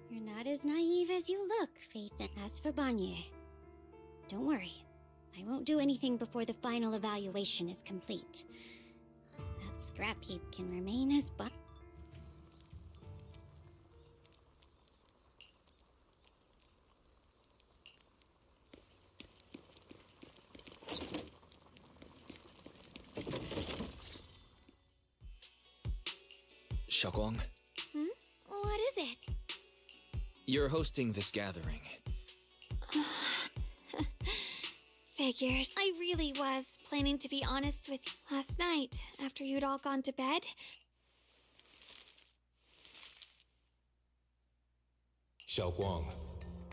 You're not as naive as you look, Faith. As for Banyu, don't worry. I won't do anything before the final evaluation is complete. That scrap heap can remain as Xiaoguang, What is it? you're hosting this gathering. Figures. I really was planning to be honest with you last night, after you'd all gone to bed. Xiaoguang,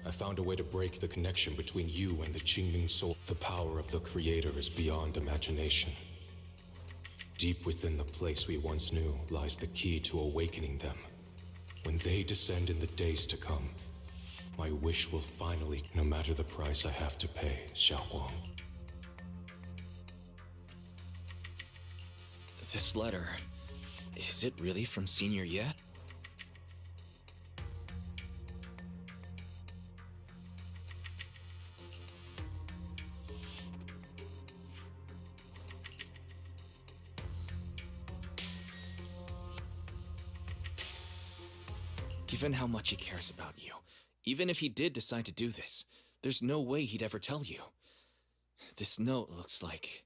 I found a way to break the connection between you and the Qingming soul. The power of the Creator is beyond imagination. Deep within the place we once knew lies the key to awakening them. When they descend in the days to come, my wish will finally, no matter the price I have to pay, Xiaoguang. This letter, is it really from Senior Ye? Given how much he cares about you, even if he did decide to do this, there's no way he'd ever tell you. This note looks like...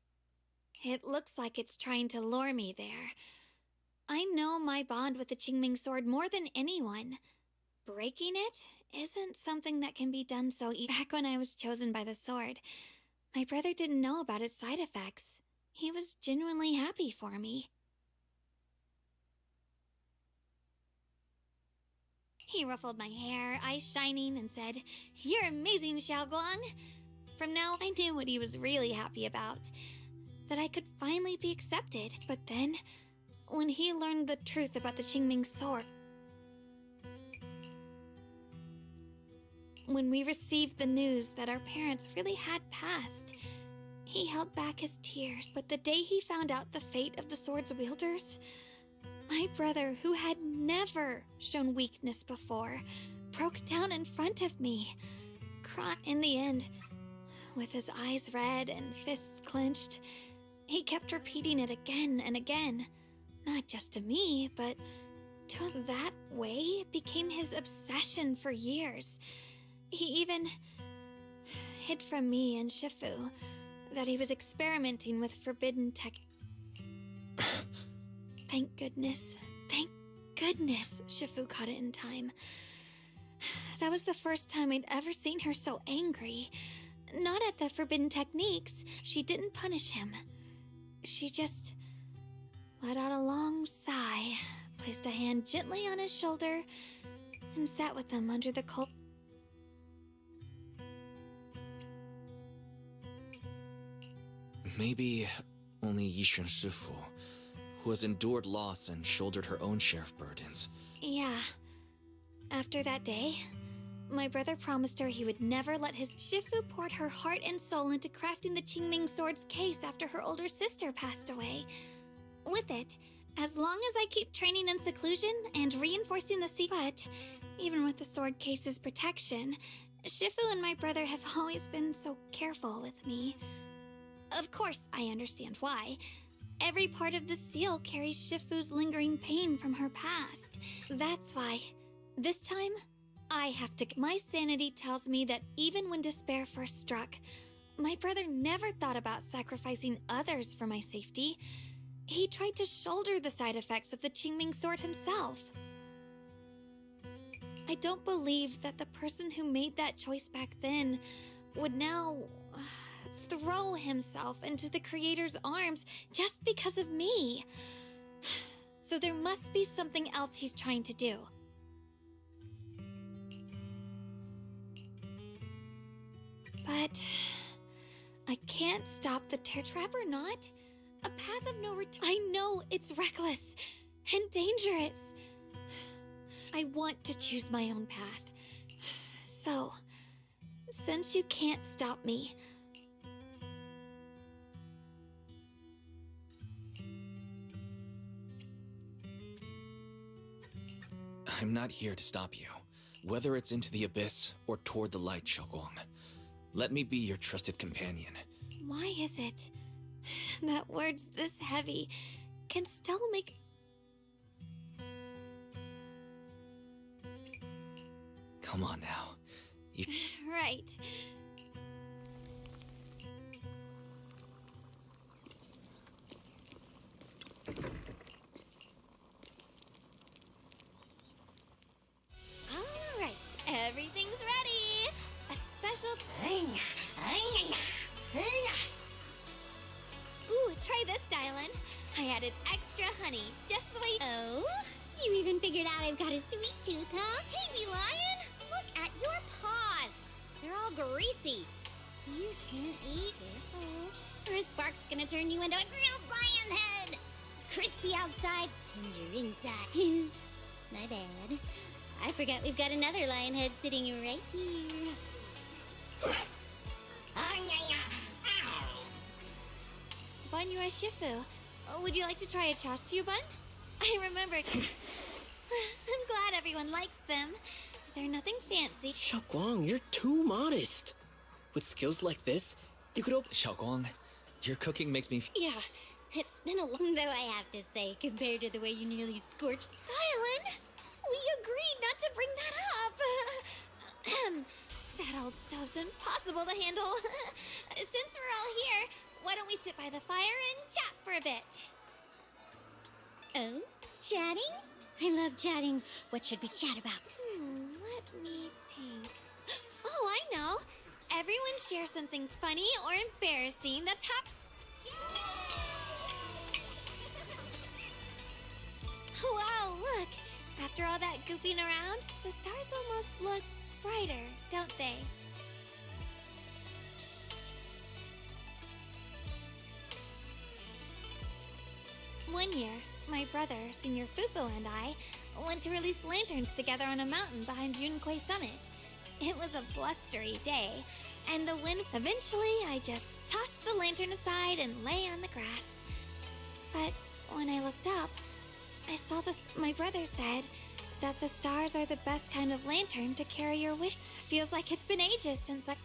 It looks like it's trying to lure me there. I know my bond with the Qingming sword more than anyone. Breaking it isn't something that can be done so easily. Back when I was chosen by the sword, my brother didn't know about its side effects. He was genuinely happy for me. He ruffled my hair, eyes shining, and said, "You're amazing, Xiaoguang." From now, I knew what he was really happy about. That I could finally be accepted. But then, when he learned the truth about the Qingming sword... When we received the news that our parents really had passed, he held back his tears. But the day he found out the fate of the sword's wielders... My brother, who had never shown weakness before, broke down in front of me. In the end, with his eyes red and fists clenched, he kept repeating it again and again. Not just to me, but to that way became his obsession for years. He even hid from me and Shifu that he was experimenting with forbidden tech. Thank goodness, Shifu caught it in time. That was the first time I'd ever seen her so angry. Not at the forbidden techniques. She didn't punish him. She just let out a long sigh, placed a hand gently on his shoulder, and sat with him under the cold. Maybe only Yishun Shifu, who has endured loss and shouldered her own share of burdens. Yeah. After that day, my brother promised her he would never let his Shifu poured her heart and soul into crafting the Qingming sword's case after her older sister passed away. With it, as long as I keep training in seclusion and reinforcing the secret, even with the sword case's protection, Shifu and my brother have always been so careful with me. Of course, I understand why. Every part of the seal carries Shifu's lingering pain from her past. That's why, this time, I have to. My sanity tells me that even when despair first struck, my brother never thought about sacrificing others for my safety. He tried to shoulder the side effects of the Qingming sword himself. I don't believe that the person who made that choice back then would now throw himself into the Creator's arms just because of me. So there must be something else he's trying to do. But I can't stop the tear trap or not. A path of no return. I know it's reckless and dangerous. I want to choose my own path. So, since you can't stop me, I'm not here to stop you, whether it's into the abyss or toward the light, Xiaoguang. Let me be your trusted companion. why is it that words this heavy can still make... Come on now. You... Right. All right, everything's ready. A special... Ooh, try this, Dialyn. I added extra honey, just the way... Oh? You even figured out I've got a sweet tooth, huh? Hey, bee lion! Look at your paws! They're all greasy. You can't eat. Careful. Or a spark's gonna turn you into a grilled lion head! Crispy outside, tender inside. Oops, my bad. I forgot we've got another lion head sitting right here. Bun, you're a Shifu. Would you like to try a Chashu bun? I remember... I'm glad everyone likes them. They're nothing fancy. Xiaoguang, you're too modest. With skills like this, you could open... Xiaoguang, your cooking makes me... Yeah, it's been a long... Though I have to say, compared to the way you nearly scorched... Dialyn, we agreed not to bring that up. That old stove's impossible to handle. Since we're all here, why don't we sit by the fire and chat for a bit? Oh? Chatting? I love chatting. What should we chat about? Let me think. Oh, I know. Everyone share something funny or embarrassing that's Wow, look. After all that goofing around, the stars almost look brighter, don't they? One year, my brother, Senior Fufu, and I went to release lanterns together on a mountain behind Junquei Summit. It was a blustery day, and the wind... Eventually, I just tossed the lantern aside and lay on the grass. But when I looked up, I saw this... My brother said that the stars are the best kind of lantern to carry your wish. Feels like it's been ages since I...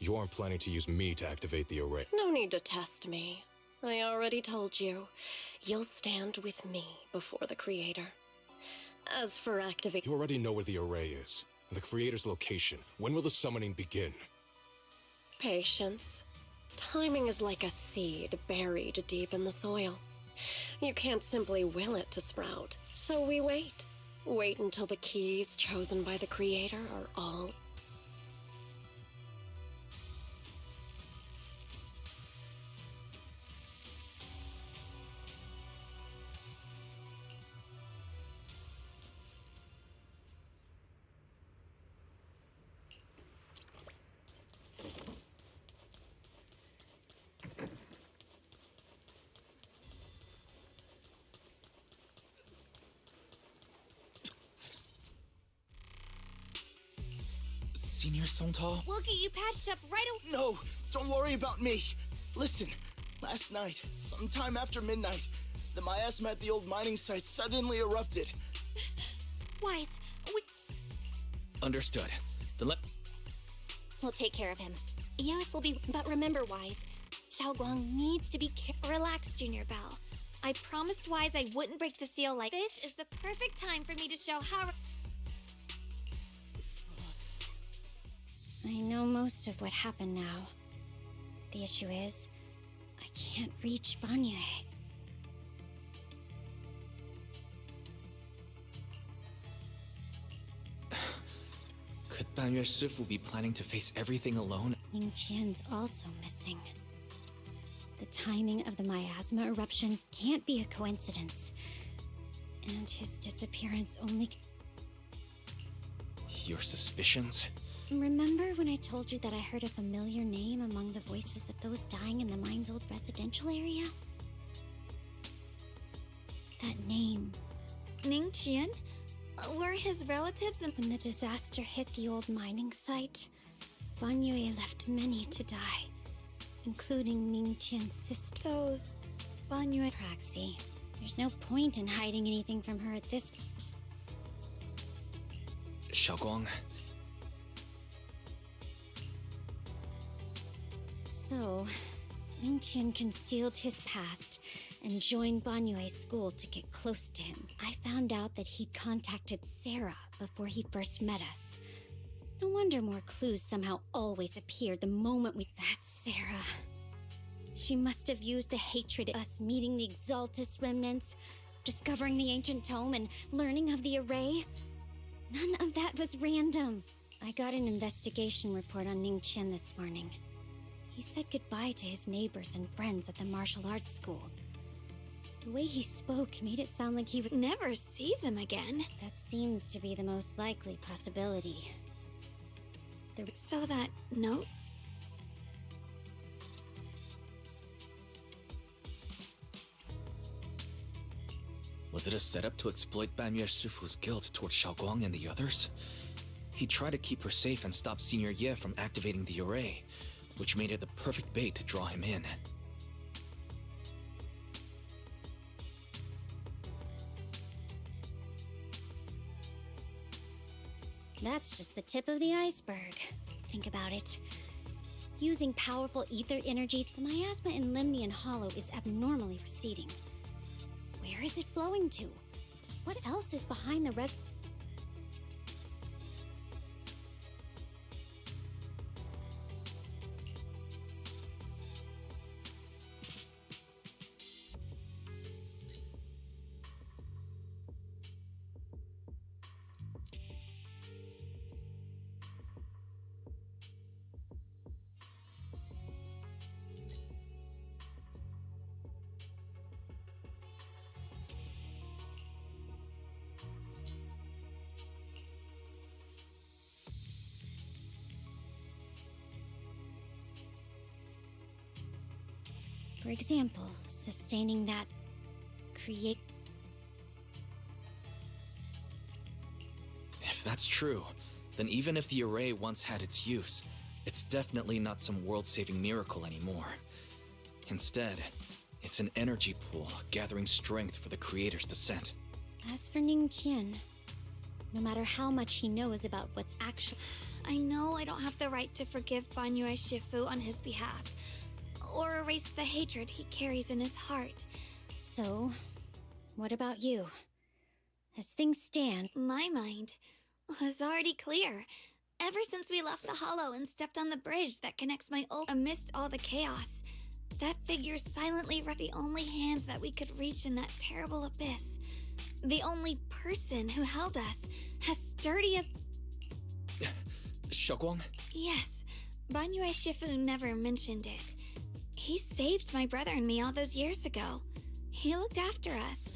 You aren't planning to use me to activate the array. No need to test me. I already told you. You'll stand with me before the Creator. As for activate... You already know where the array is, and the Creator's location. When will the summoning begin? Patience. Timing is like a seed buried deep in the soil. You can't simply will it to sprout. So we wait. Wait until the keys chosen by the Creator are all... Senior Songtao? We'll get you patched up right away. No, don't worry about me. Listen, last night, sometime after midnight, the miasma at the old mining site suddenly erupted. Wise, we... Understood. Then let... We'll take care of him. Eos will be... But remember, Wise, Xiaoguang needs to be Relax, Junior Belle. I promised Wise I wouldn't break the seal like this. Is the perfect time for me to show how... I know most of what happened now. The issue is, I can't reach Banyue. Could Banyue Shifu be planning to face everything alone? Ning Qian's also missing. The timing of the miasma eruption can't be a coincidence. And his disappearance only... Your suspicions? Remember when I told you that I heard a familiar name among the voices of those dying in the mine's old residential area? That name. Ning Qian? Were his relatives When the disaster hit the old mining site, Banyue left many to die, including Ning Qian's sister. Those... Banyue... Praxi, there's no point in hiding anything from her at this... Xiaoguang... So, Ning Qian concealed his past and joined Banyue's school to get close to him. I found out that he'd contacted Sarah before he first met us. No wonder more clues somehow always appeared the moment we... That's Sarah. She must have used the hatred of us meeting the Exaltus remnants, discovering the ancient tome, and learning of the array. None of that was random. I got an investigation report on Ning Qian this morning. He said goodbye to his neighbors and friends at the martial arts school. The way he spoke made it sound like he would never see them again. That seems to be the most likely possibility. So that note? Was it a setup to exploit Banyue Shifu's guilt toward Xiaoguang and the others? He tried to keep her safe and stop Senior Ye from activating the array, which made it the perfect bait to draw him in. That's just the tip of the iceberg. Think about it. Using powerful ether energy, the miasma in Limnian Hollow is abnormally receding. Where is it flowing to? What else is behind the rest? For example, sustaining that create... If that's true, then even if the array once had its use, it's definitely not some world-saving miracle anymore. Instead, it's an energy pool gathering strength for the Creator's descent. As for Ning Qian, no matter how much he knows about what's actually... I know I don't have the right to forgive Banyue Shifu on his behalf, or erase the hatred he carries in his heart. So, what about you? As things stand, My mind was already clear. Ever since we left the Hollow and stepped on the bridge that connects my old amidst all the chaos, that figure silently wrecked the only hands that we could reach in that terrible abyss. The only person who held us, as sturdy as... Xiaoguang? Yes, Banyue Shifu never mentioned it. He saved my brother and me all those years ago. He looked after us,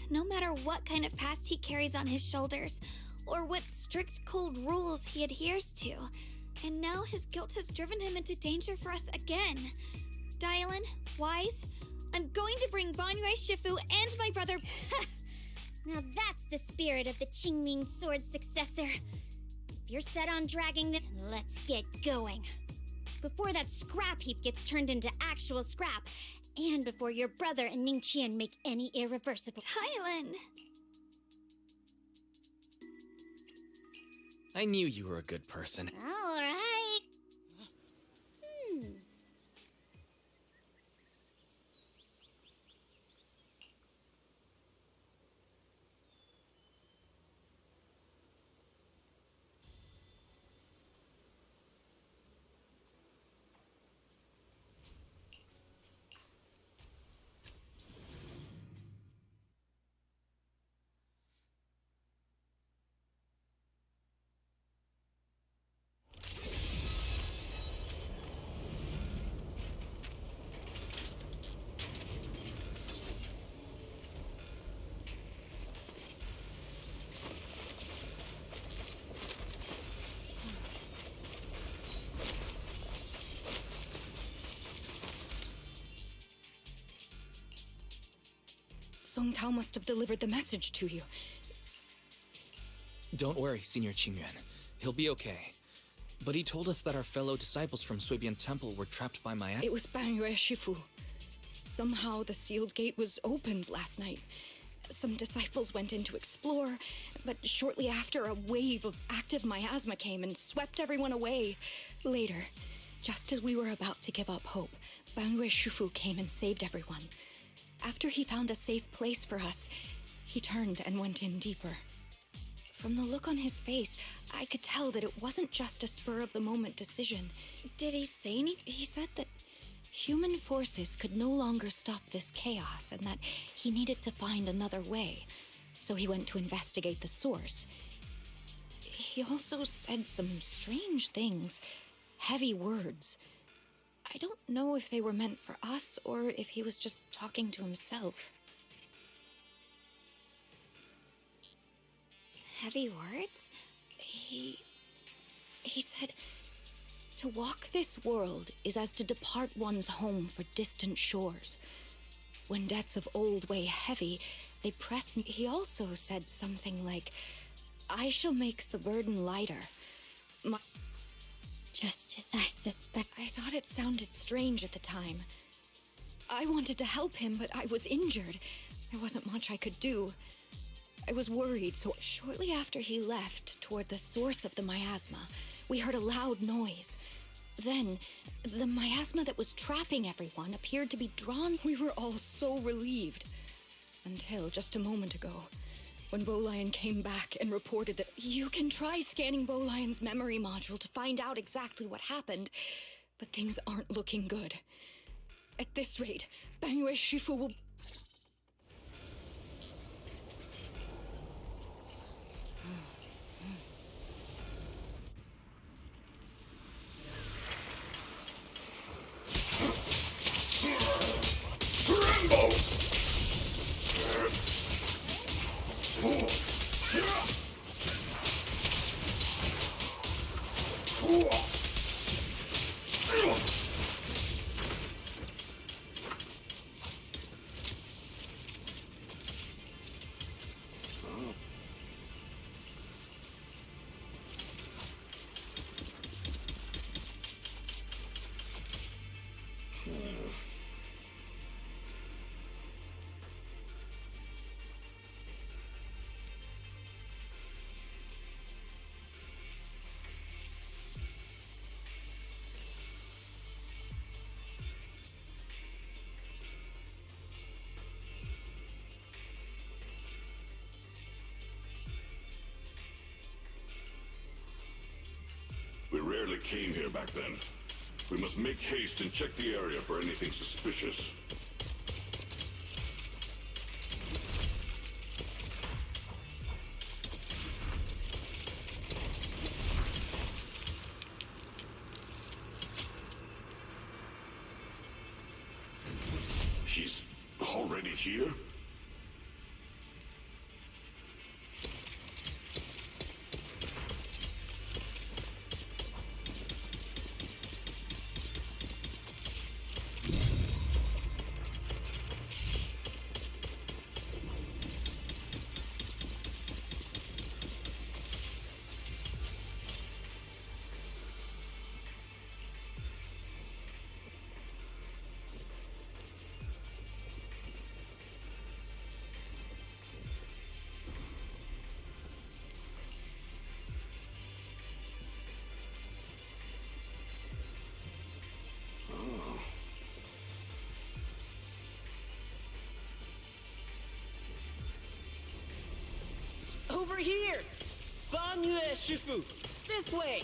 no matter what kind of past he carries on his shoulders, or what strict cold rules he adheres to. And now his guilt has driven him into danger for us again. Dialyn, Wise, I'm going to bring Banyue Shifu and my brother... now that's the spirit of the Qingming Sword's successor. If you're set on dragging them, let's get going. Before that scrap heap gets turned into actual scrap, and before your brother and Ningqian make any irreversible... Dialyn! I knew you were a good person. All right. Song Tao must have delivered the message to you. Don't worry, Senior Qingyuan. He'll be okay. But he told us that our fellow disciples from Suibian Temple were trapped by Maya. It was Banyue Shifu. Somehow the sealed gate was opened last night. Some disciples went in to explore, but shortly after, a wave of active miasma came and swept everyone away. Later, just as we were about to give up hope, Banyue Shifu came and saved everyone. After he found a safe place for us, he turned and went in deeper. From the look on his face, I could tell that it wasn't just a spur-of-the-moment decision. Did he say anything? He said that human forces could no longer stop this chaos and that he needed to find another way. So he went to investigate the source. He also said some strange things, heavy words. I don't know if they were meant for us or if he was just talking to himself. Heavy words? He said, to walk this world is as to depart one's home for distant shores. When debts of old weigh heavy, they press... He also said something like, I shall make the burden lighter. Just as I suspect. I thought it sounded strange at the time. I wanted to help him, but I was injured. There wasn't much I could do. I was worried, so shortly after he left toward the source of the miasma, we heard a loud noise. Then, the miasma that was trapping everyone appeared to be drawn. We were all so relieved. Until just a moment ago, when Bolion came back and reported that you can try scanning Bolion's memory module to find out exactly what happened, but things aren't looking good. At this rate, Banyue Shifu will... Rainbow! that came here back then. We must make haste and check the area for anything suspicious. He's already here? Over here! Bonne Shifu! This way!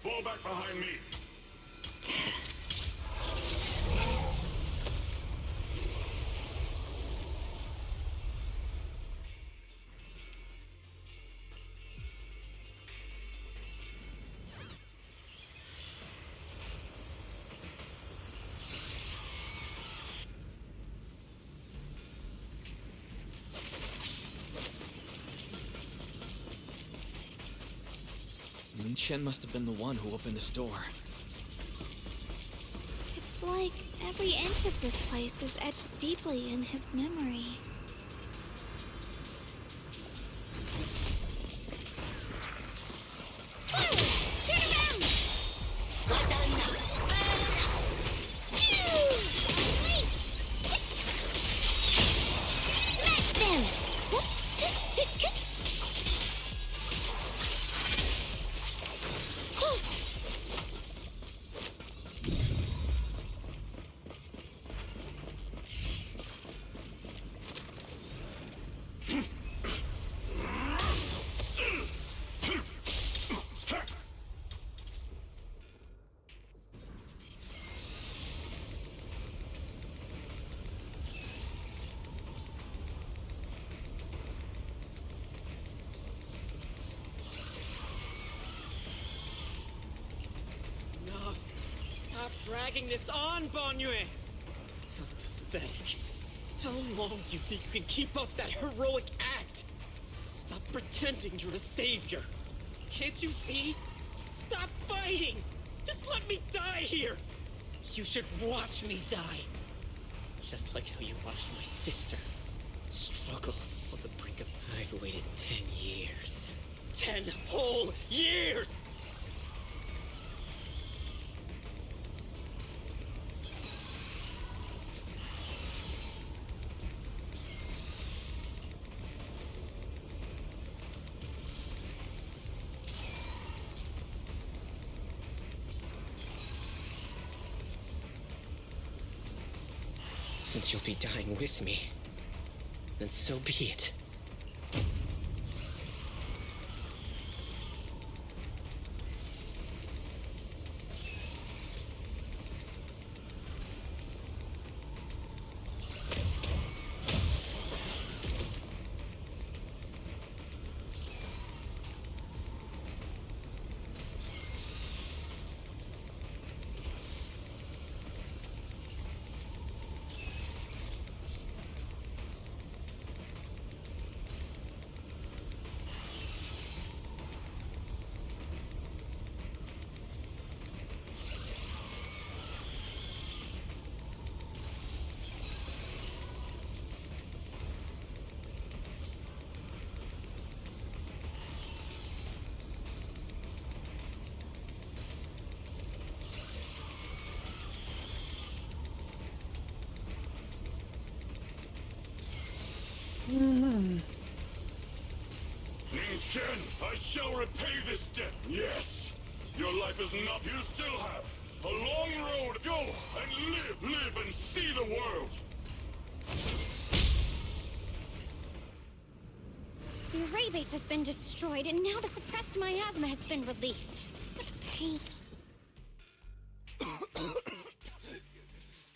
Fall back behind me! Lin Chen must have been the one who opened this door. It's like every inch of this place is etched deeply in his memory. Stop dragging this on, Bonne. It's not pathetic. How long do you think you can keep up that heroic act? Stop pretending you're a savior. Can't you see? Stop fighting! Just let me die here! You should watch me die. Just like how you watched my sister struggle on the brink of... I've waited 10 years. 10 whole years! Since you'll be dying with me, then so be it. life is not. You still have a long road. Go and live and see the world. The array base has been destroyed, and now the suppressed miasma has been released. What a pain.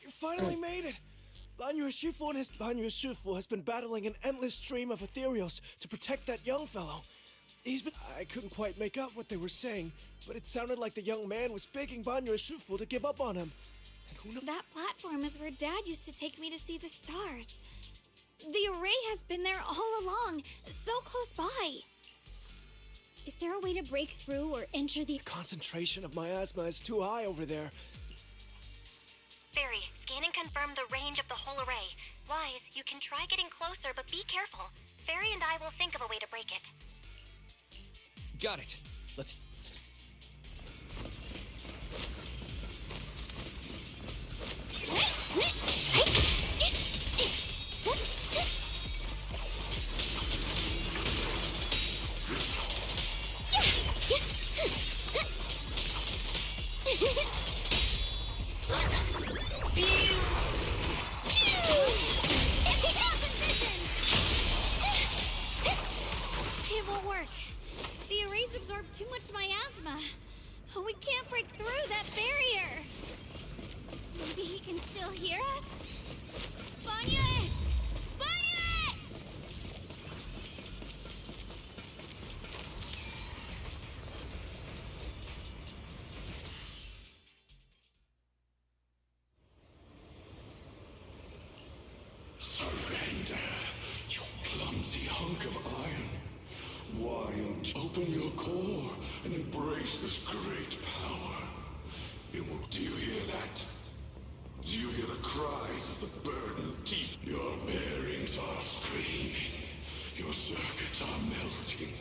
You finally made it! Banyu Shifu has been battling an endless stream of ethereals to protect that young fellow. I couldn't quite make out what they were saying, but it sounded like the young man was begging Banyu Shifu to give up on him. And who knows? That platform is where Dad used to take me to see the stars. The array has been there all along, so close by. Is there a way to break through or enter the... concentration of miasma is too high over there. Barry, scan and confirm the range of the whole array. Wise, you can try getting closer, but be careful. Fairy and I will think of a way to break it. Got it. Let's... It won't work. The arrays absorb too much miasma. We can't break through that barrier. Maybe he can still hear us? Banya! Banya! Surrender, you clumsy hunk of iron. Why don't you open your core and embrace this great power? It will. Do you hear that? Do you hear the cries of the burdened teeth? Your bearings are screaming. Your circuits are melting.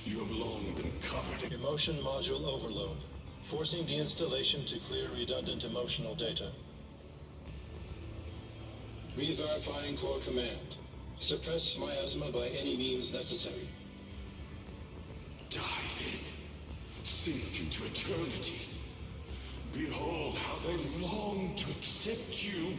You have long been covered in Emotion module overload. Forcing deinstallation to clear redundant emotional data. Re-verifying core command. Suppress miasma by any means necessary. Dive in. Sink into eternity. Behold how they long to accept you.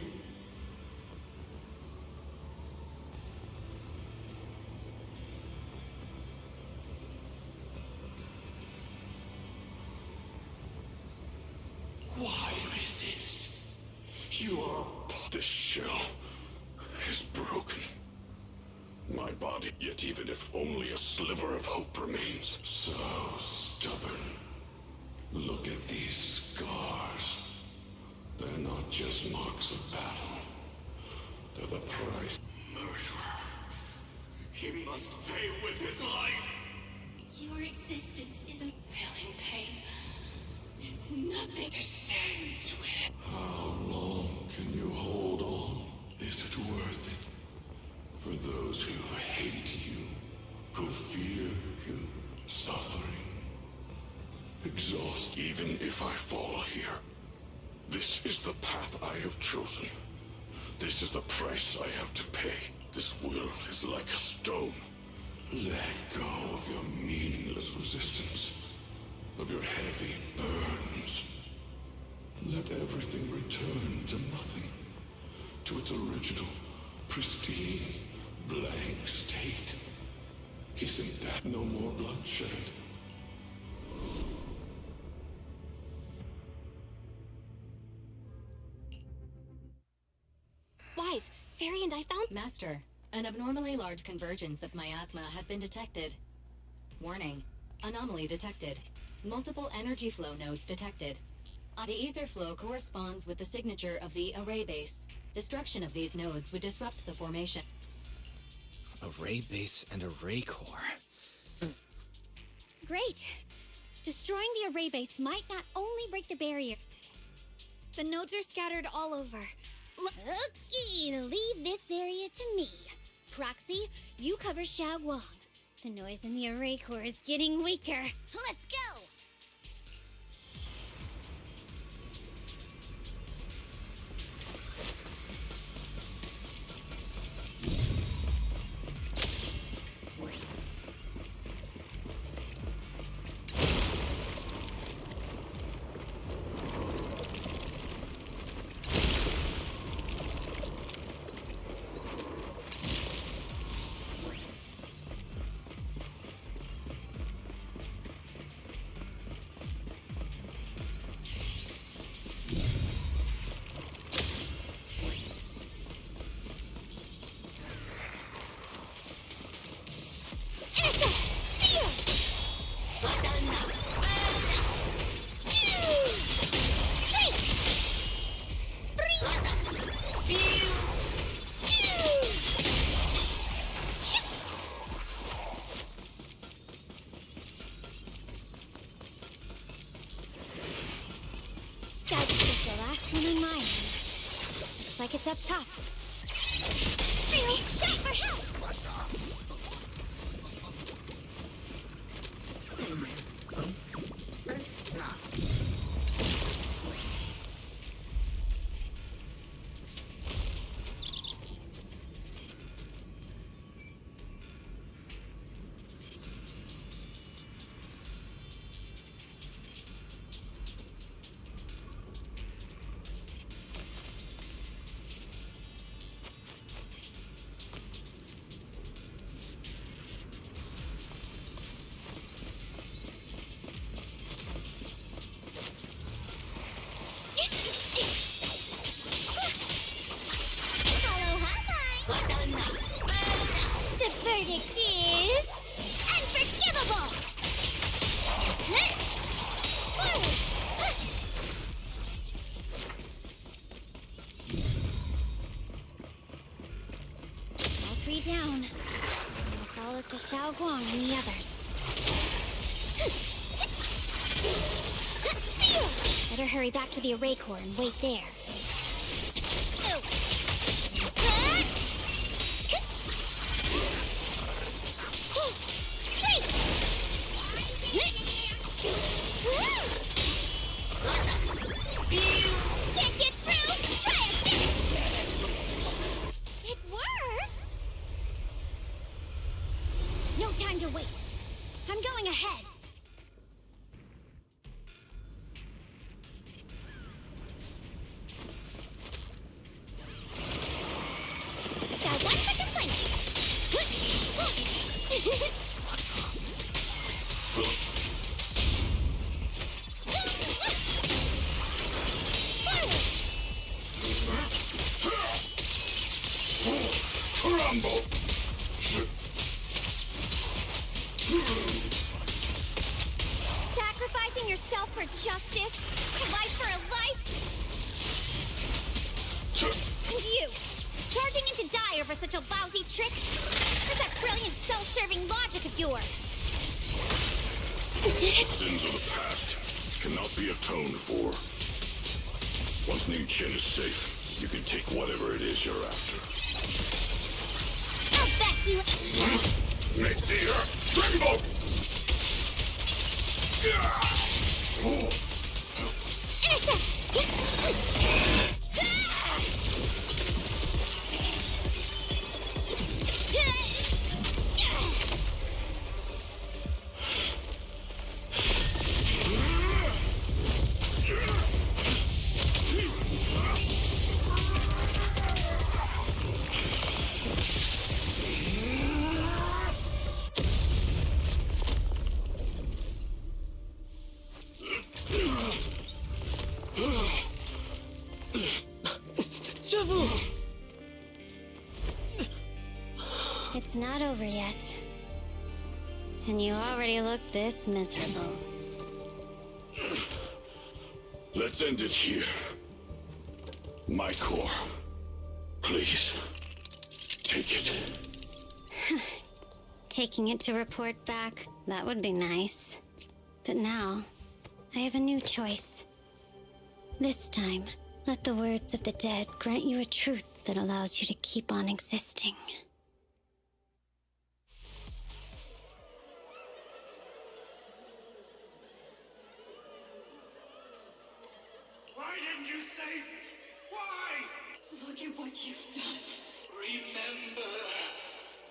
Why resist? You are... This shell is broken. My body, yet even if only a sliver of hope remains, so stubborn. Look at these scars. They're not just marks of battle. They're the price. Murderer. He must pay with his life. Your existence isn't feeling pain. It's nothing. Descend to it. How long can you hold on? Is it worth it? For those who hate you, who fear you, suffering. Exhaust, even if I fall here. This is the path I have chosen. This is the price I have to pay. This will is like a stone. Let go of your meaningless resistance, of your heavy burdens. Let everything return to nothing, to its original, pristine, blank state. Isn't that no more bloodshed? Wise, Fairy and I found... Master, an abnormally large convergence of miasma has been detected. Warning, anomaly detected. Multiple energy flow nodes detected. The ether flow corresponds with the signature of the array base. Destruction of these nodes would disrupt the formation. Array base and array core. Great. Destroying the array base might not only break the barrier. The nodes are scattered all over. Okay, leave this area to me. Proxy, you cover Xiaoguang. The noise in the array core is getting weaker. Let's go! That is the last one on my end. Looks like it's up top. Real, shout for help! The verdict is unforgivable. All three down. It's all up to Xiao Guang and the others. Better hurry back to the array core and wait there. Can't get through? Try it! It worked! No time to waste. I'm going ahead. Got one for complaint. Rumble! Sacrificing yourself for justice? A life for a life? And you, charging in to die over such a lousy trick? Where's that brilliant self-serving logic of yours? Sins of the past cannot be atoned for. Once Ning Chen is safe, you can take whatever it is you're after. I'll back you. Make the tremble! It's not over yet. And you already look this miserable. Let's end it here. My core. Please. Take it. Taking it to report back, that would be nice. But now, I have a new choice. This time, let the words of the dead grant you a truth that allows you to keep on existing. Why didn't you save me? Why? Look at what you've done.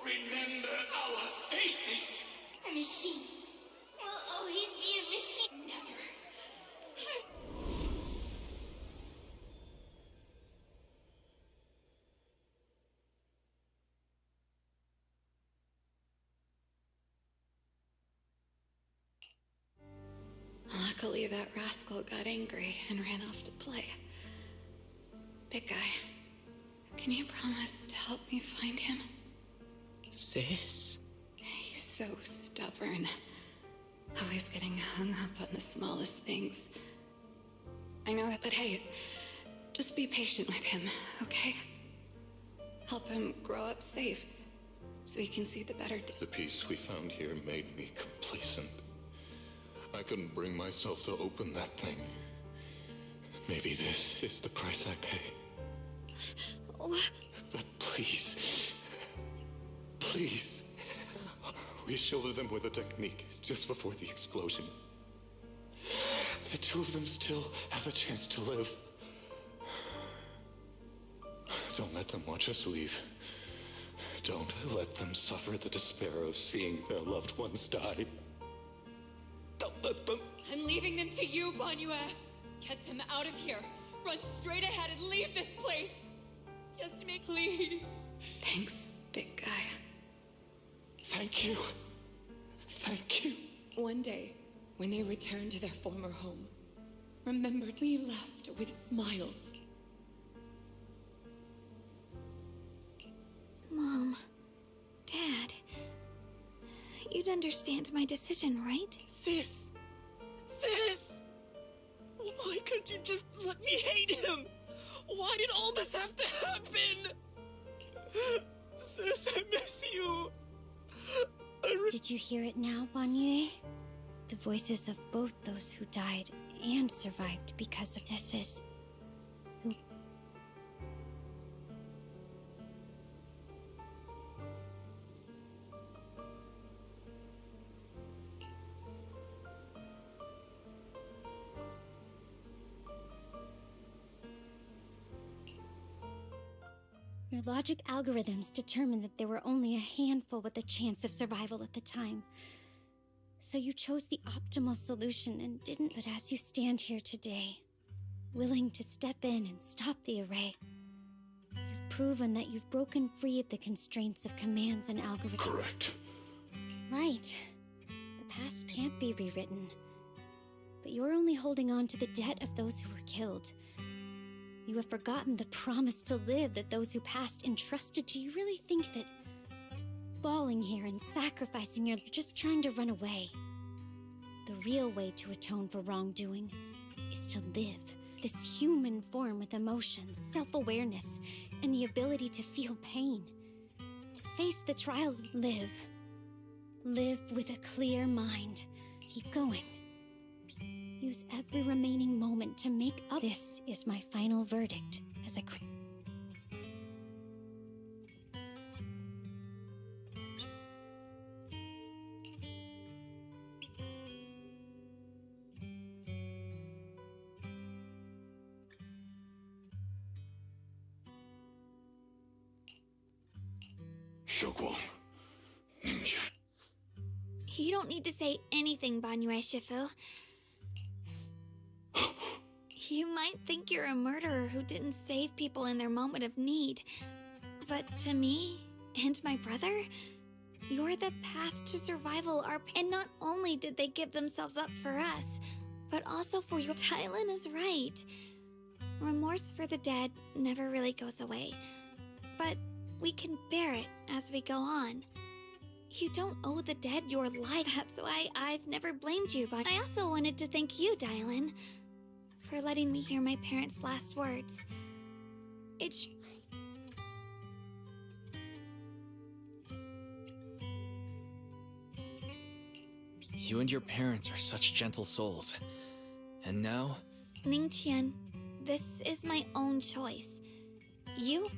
Remember our faces. A machine will always be a machine. Never. Luckily, that rascal got angry and ran off to play. Big guy, can you promise to help me find him? Sis? He's so stubborn. Always getting hung up on the smallest things. I know, but hey, Just be patient with him, okay? Help him grow up safe, so he can see the better days. The peace we found here made me complacent. I couldn't bring myself to open that thing. Maybe this is the price I pay. But please, please, we shielded them with a technique just before the explosion. The two of them still have a chance to live. Don't let them watch us leave. Don't let them suffer the despair of seeing their loved ones die. Don't let them. I'm leaving them to you, Banyue. Get them out of here. Run straight ahead and leave this place. Just me, please. Thanks, big guy. Thank you. Thank you. One day, when they return to their former home, remember we left with smiles. Mom, Dad, you'd understand my decision, right? Sis! Sis! Why couldn't you just let me hate him? Why did all this have to happen? Sis, I miss you. Did you hear it now, Banyue? The voices of both those who died and survived because of this is... Your logic algorithms determined that there were only a handful with a chance of survival at the time. So you chose the optimal solution and didn't. But as you stand here today, willing to step in and stop the array, you've proven that you've broken free of the constraints of commands and algorithms. Correct. Right. The past can't be rewritten. But you're only holding on to the debt of those who were killed. You have forgotten the promise to live that those who passed entrusted to you. Really think that falling here and sacrificing you're just trying to run away. The real way to atone for wrongdoing is to live this human form with emotions, self-awareness, and the ability to feel pain. To face the trials, live. Live with a clear mind. Keep going. Use every remaining moment to make up. This is my final verdict as a Xiaoguang, ninja. You don't need to say anything, Banyue Shifu. You might think you're a murderer who didn't save people in their moment of need. But to me, and my brother, you're the path to survival. And not only did they give themselves up for us, but also for your... Dialyn is right. Remorse for the dead never really goes away. But we can bear it as we go on. You don't owe the dead your life. That's why I've never blamed you, but I also wanted to thank you, Dialyn, for letting me hear my parents' last words. It's... You and your parents are such gentle souls. And now... Ningqian, this is my own choice. You...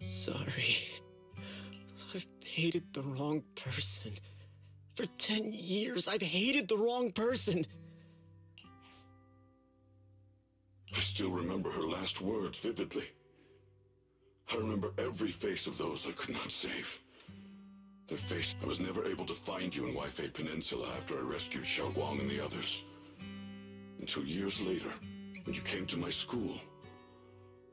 Sorry. I've hated the wrong person. For 10 years, I've hated the wrong person. I still remember her last words vividly. I remember every face of those I could not save. Their face. I was never able to find you in Waifei Peninsula after I rescued Xiaoguang and the others. Until years later, when you came to my school.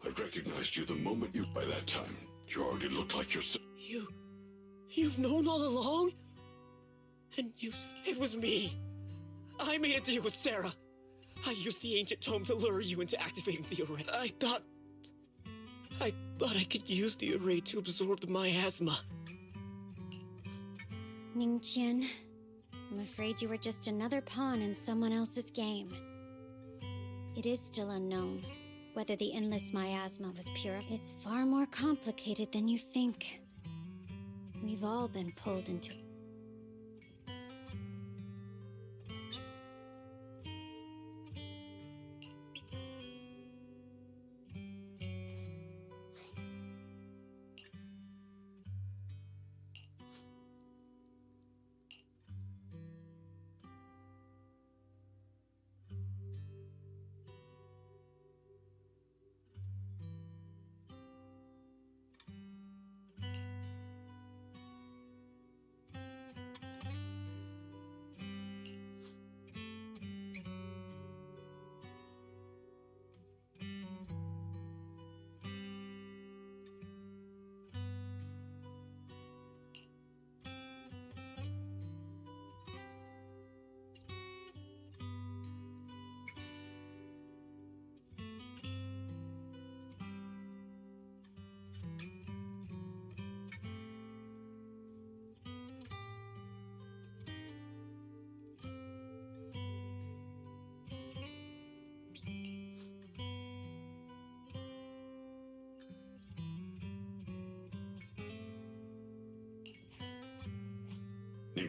I recognized you the moment you... By that time, you already looked like yourself. You've known all along? And it was me. I made a deal with Sarah. I used the ancient tome to lure you into activating the array. I thought I could use the array to absorb the miasma. Ningqian, I'm afraid you were just another pawn in someone else's game. It is still unknown whether the endless miasma was pure. It's far more complicated than you think. We've all been pulled into it.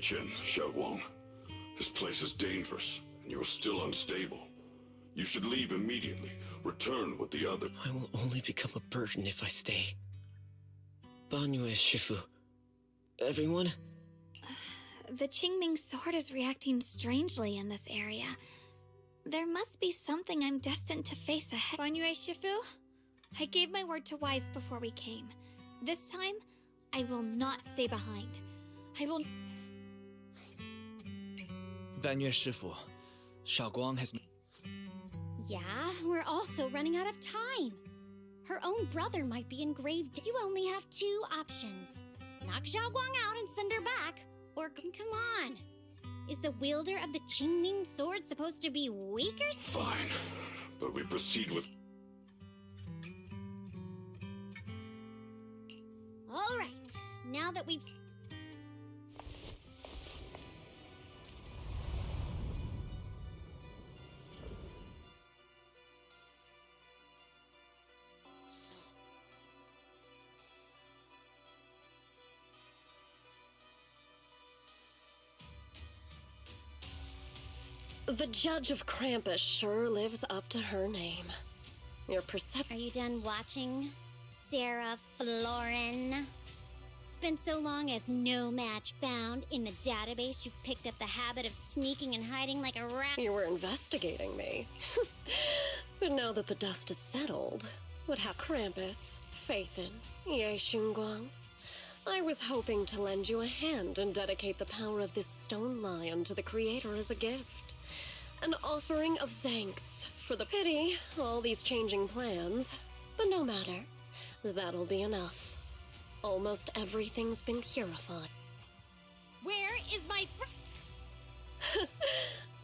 Chen, Xiaoguang. This place is dangerous, and you are still unstable. You should leave immediately. Return with the other. I will only become a burden if I stay. Banyue, Shifu. Everyone? The Qingming sword is reacting strangely in this area. There must be something I'm destined to face ahead. Banyue Shifu, I gave my word to Wise before we came. This time, I will not stay behind. I will... Banyue Shifu, Xiaoguang has... Yeah, we're also running out of time. Her own brother might be in grave danger. You only have two options. Knock Xiaoguang out and send her back, or come on. Is the wielder of the Qingming sword supposed to be weaker? Fine, but we proceed with... All right, now that we've... The Judge of Krampus sure lives up to her name. Your Are you done watching, Sarah Florin? Spent so long as no match found in the database, you picked up the habit of sneaking and hiding like a rat. You were investigating me. But now that the dust is settled, what have Krampus, Faithin, Ye Xunguang? I was hoping to lend you a hand and dedicate the power of this stone lion to the Creator as a gift. An offering of thanks for the pity, all these changing plans. But no matter, that'll be enough. Almost everything's been purified. Where is my...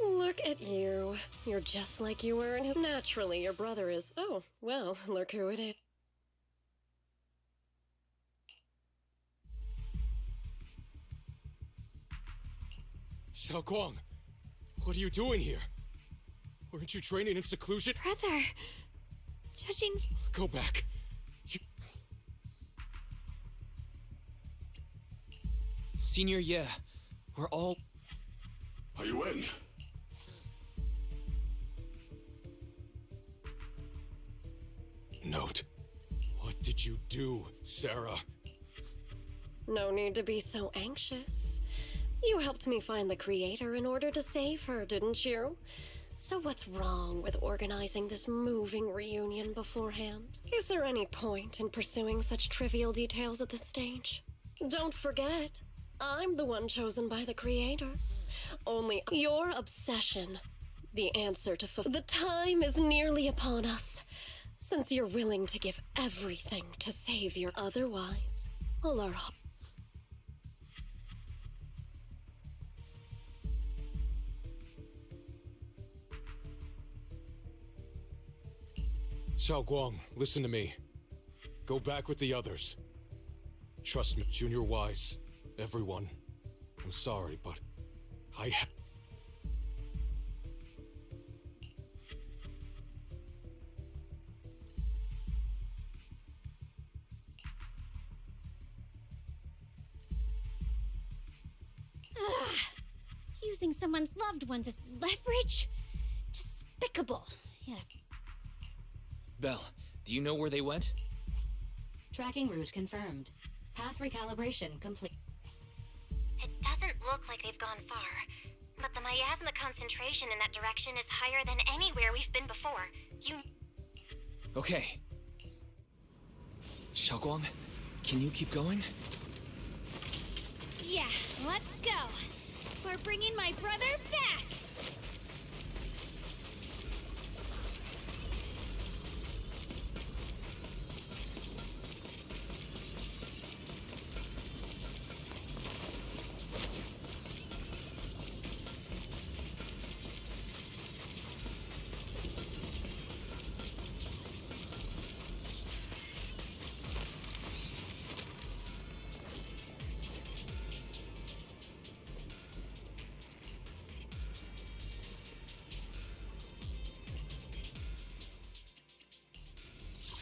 Look at you. You're just like you were in... Naturally, your brother is... Oh, well, look who it is. Xiaoguang, what are you doing here? Weren't you training in seclusion? Brother, judging... Go back. Senior Ye, we're all... Are you in? Note. What did you do, Sarah? No need to be so anxious. You helped me find the Creator in order to save her, didn't you? So what's wrong with organizing this moving reunion beforehand? Is there any point in pursuing such trivial details at this stage? Don't forget, I'm the one chosen by the Creator. Only your obsession, the answer to the time is nearly upon us. Since you're willing to give everything to save your otherwise, all our... Xiaoguang, listen to me. Go back with the others. Trust me, Junior Wise, everyone. I'm sorry, but Using someone's loved ones as leverage? Despicable. Yet Belle, do you know where they went? Tracking route confirmed. Path recalibration complete. It doesn't look like they've gone far, but the miasma concentration in that direction is higher than anywhere we've been before. Okay. Xiaoguang, can you keep going? Yeah, let's go. We're bringing my brother back.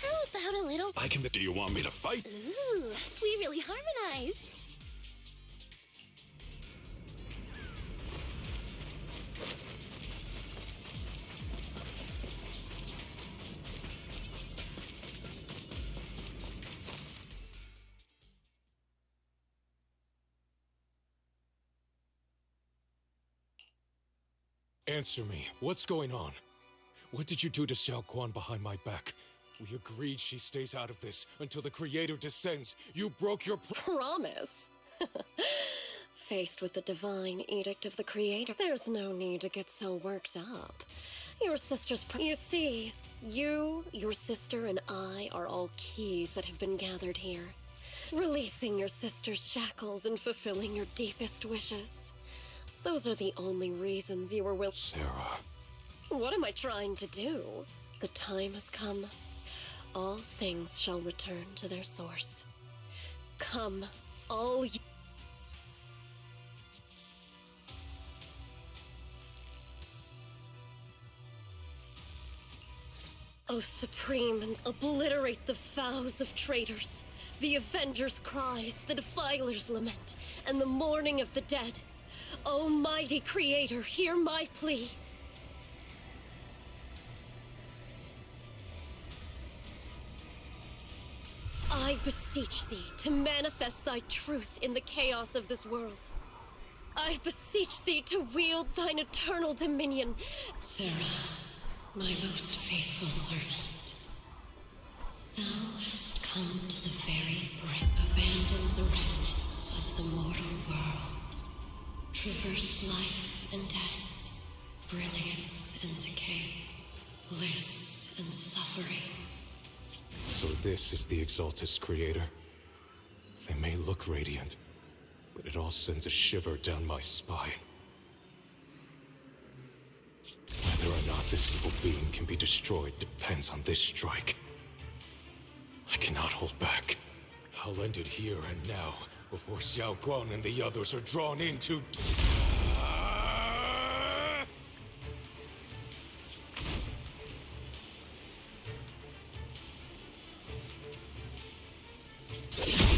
how about a little... I can... Do you want me to fight? Ooh, we really harmonize. Answer me. What's going on? What did you do to Xiao Quan behind my back? We agreed she stays out of this until the Creator descends. You broke your promise. Faced with the divine edict of the Creator, there's no need to get so worked up. Your sister's... You see, you, your sister, and I are all keys that have been gathered here. Releasing your sister's shackles and fulfilling your deepest wishes. Those are the only reasons you were willing... Sarah... What am I trying to do? The time has come. All things shall return to their source. Come, all you... O Supreme, and obliterate the vows of traitors, the Avengers' cries, the Defiler's lament, and the mourning of the dead. O mighty Creator, hear my plea. I beseech thee to manifest thy truth in the chaos of this world. I beseech thee to wield thine eternal dominion. Sarah, my most faithful servant, thou hast come to the very brink. Abandon the remnants of the mortal world. Traverse life and death, brilliance and decay, bliss and suffering. So this is the Exaltus Creator. They may look radiant, but it all sends a shiver down my spine. Whether or not this evil being can be destroyed depends on this strike. I cannot hold back. I'll end it here and now, before Xiao Guan and the others are drawn into...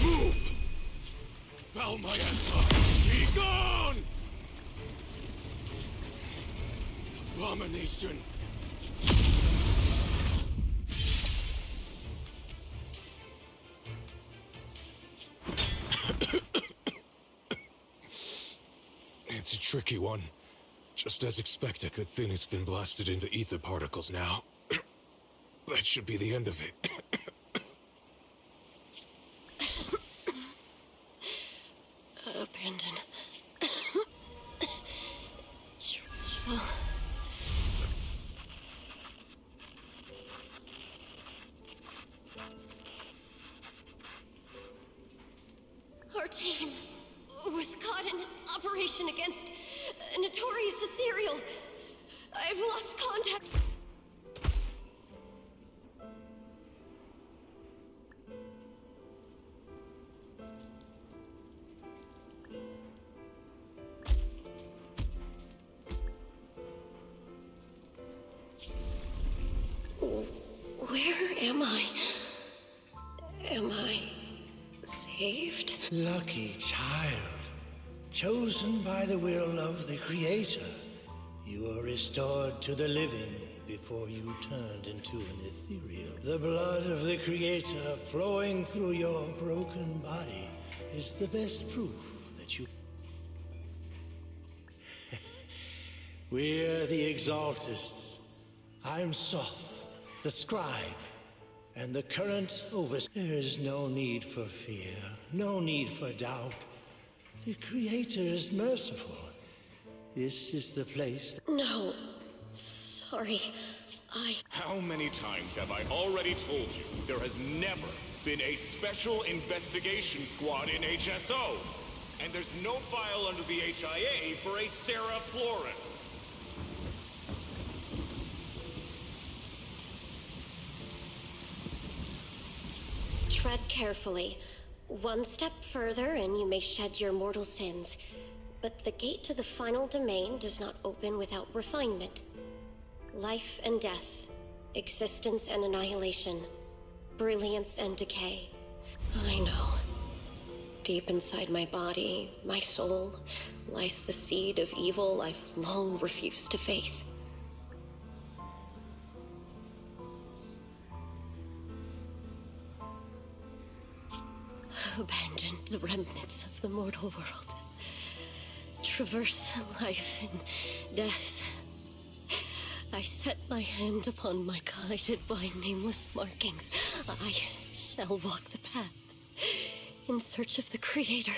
Move! Foul miasma! Be gone! Abomination! It's a tricky one. Just as expected, good thing it's been blasted into ether particles now. That should be the end of it. Abandon. Our team was caught in an operation against a notorious ethereal. I've lost contact. Where am I? Am I saved? Lucky child, chosen by the will of the Creator, you are restored to the living before you turned into an ethereal. The blood of the Creator flowing through your broken body is the best proof that you... We're the Exaltists. I'm Soth, the scribe, and the current overseer. There is no need for fear, no need for doubt. The Creator is merciful. This is the place... No. Sorry. How many times have I already told you there has never been a special investigation squad in HSO? And there's no file under the HIA for a Sarah Florin. Tread carefully. One step further and you may shed your mortal sins. But the gate to the final domain does not open without refinement. Life and death, existence and annihilation, brilliance and decay. I know. Deep inside my body, my soul, lies the seed of evil I've long refused to face. Abandon the remnants of the mortal world. Traverse life and death. I set my hand upon my guided by nameless markings. I shall walk the path in search of the Creator.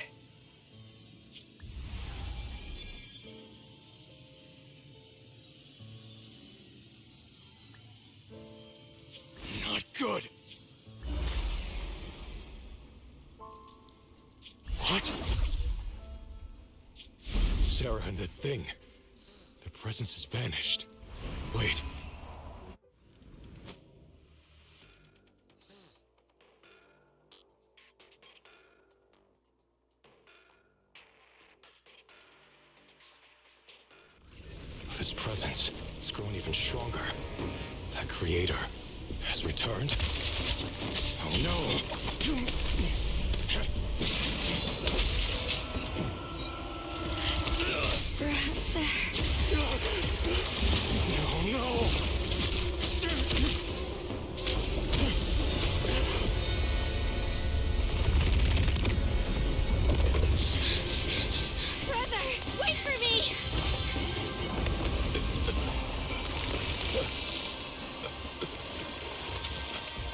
Not good. What? Sarah and the thing. Their presence has vanished. Wait. This presence, it's grown even stronger. That Creator has returned. Oh no! No! Brother, wait for me!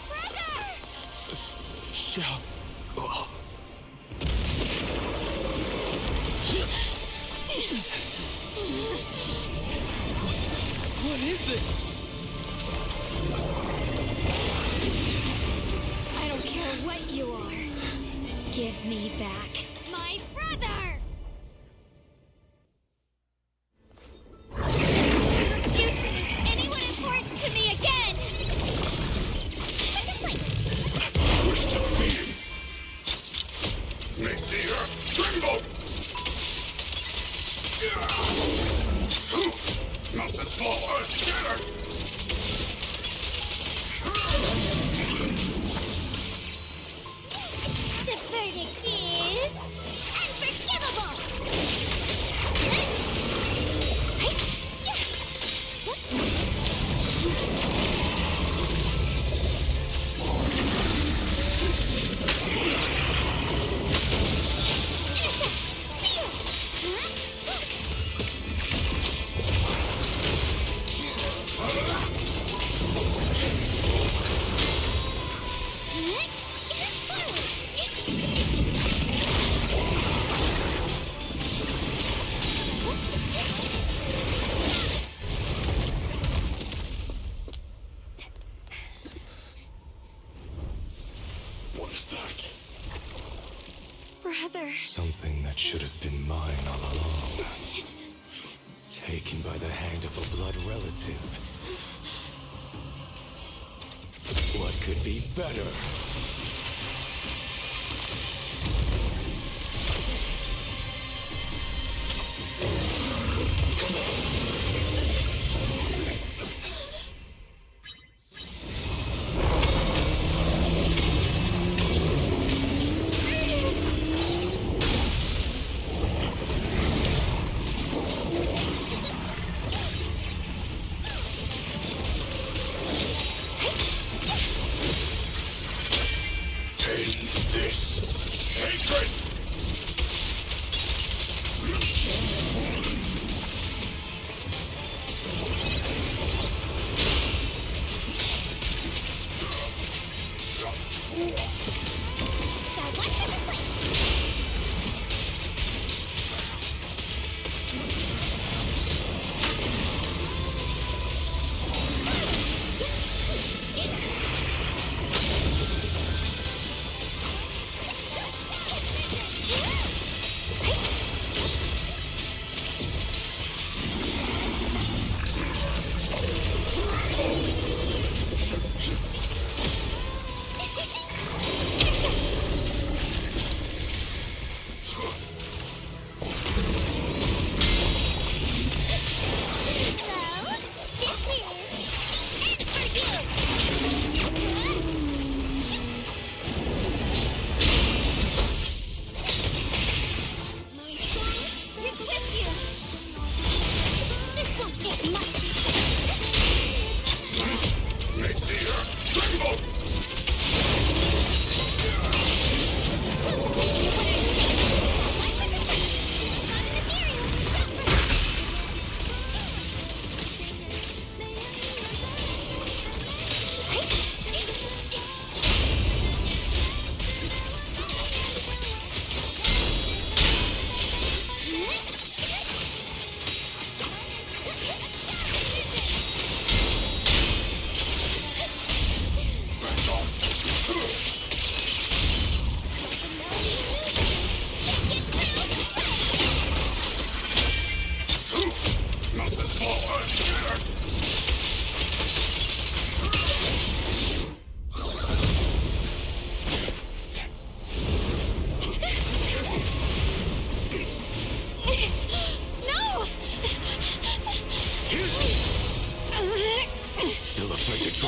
Brother! Shall... What is this? I don't care what you are. Give me back my brother! Refuse to lose anyone important to me again! Push to being. Make the earth tremble! Mountains fall, earth shattered! The verdict is unforgivable! What is that? Brother. Something that should have been mine all along. Taken by the hand of a blood relative. What could be better?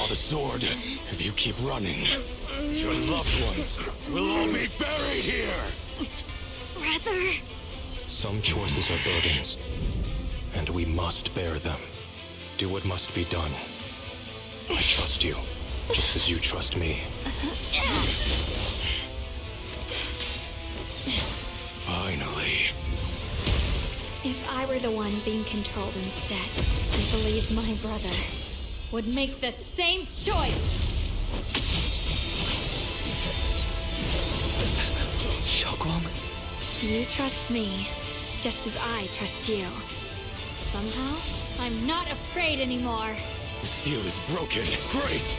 draw the sword, if you keep running, your loved ones will all be buried here! Brother! Some choices are burdens, and we must bear them. Do what must be done. I trust you, just as you trust me. Finally. If I were the one being controlled instead, I believe my brother would make the same choice! Xiaoguang? You trust me, just as I trust you. Somehow, I'm not afraid anymore. The seal is broken. Great!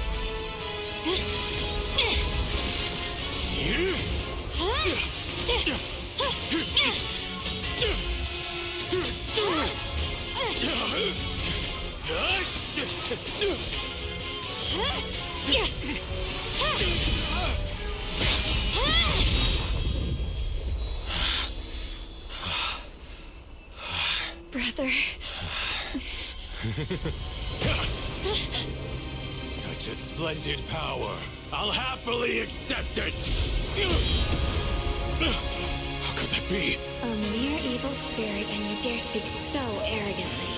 Brother. Such a splendid power. I'll happily accept it. How could that be? A mere evil spirit, and you dare speak so arrogantly.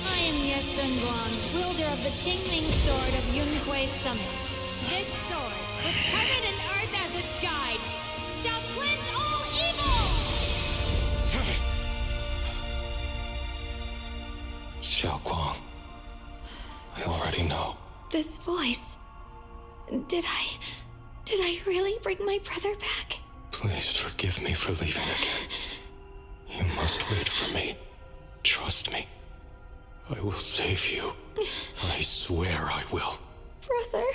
I am Yeshun Guang, wielder of the Qingming Sword of Yunhui Summit. This sword, with heaven and earth as its guide, shall cleanse all evil! Xiaoguang, I already know. This voice... Did I really bring my brother back? Please forgive me for leaving again. You must wait for me. Trust me. I will save you. I swear I will. Brother...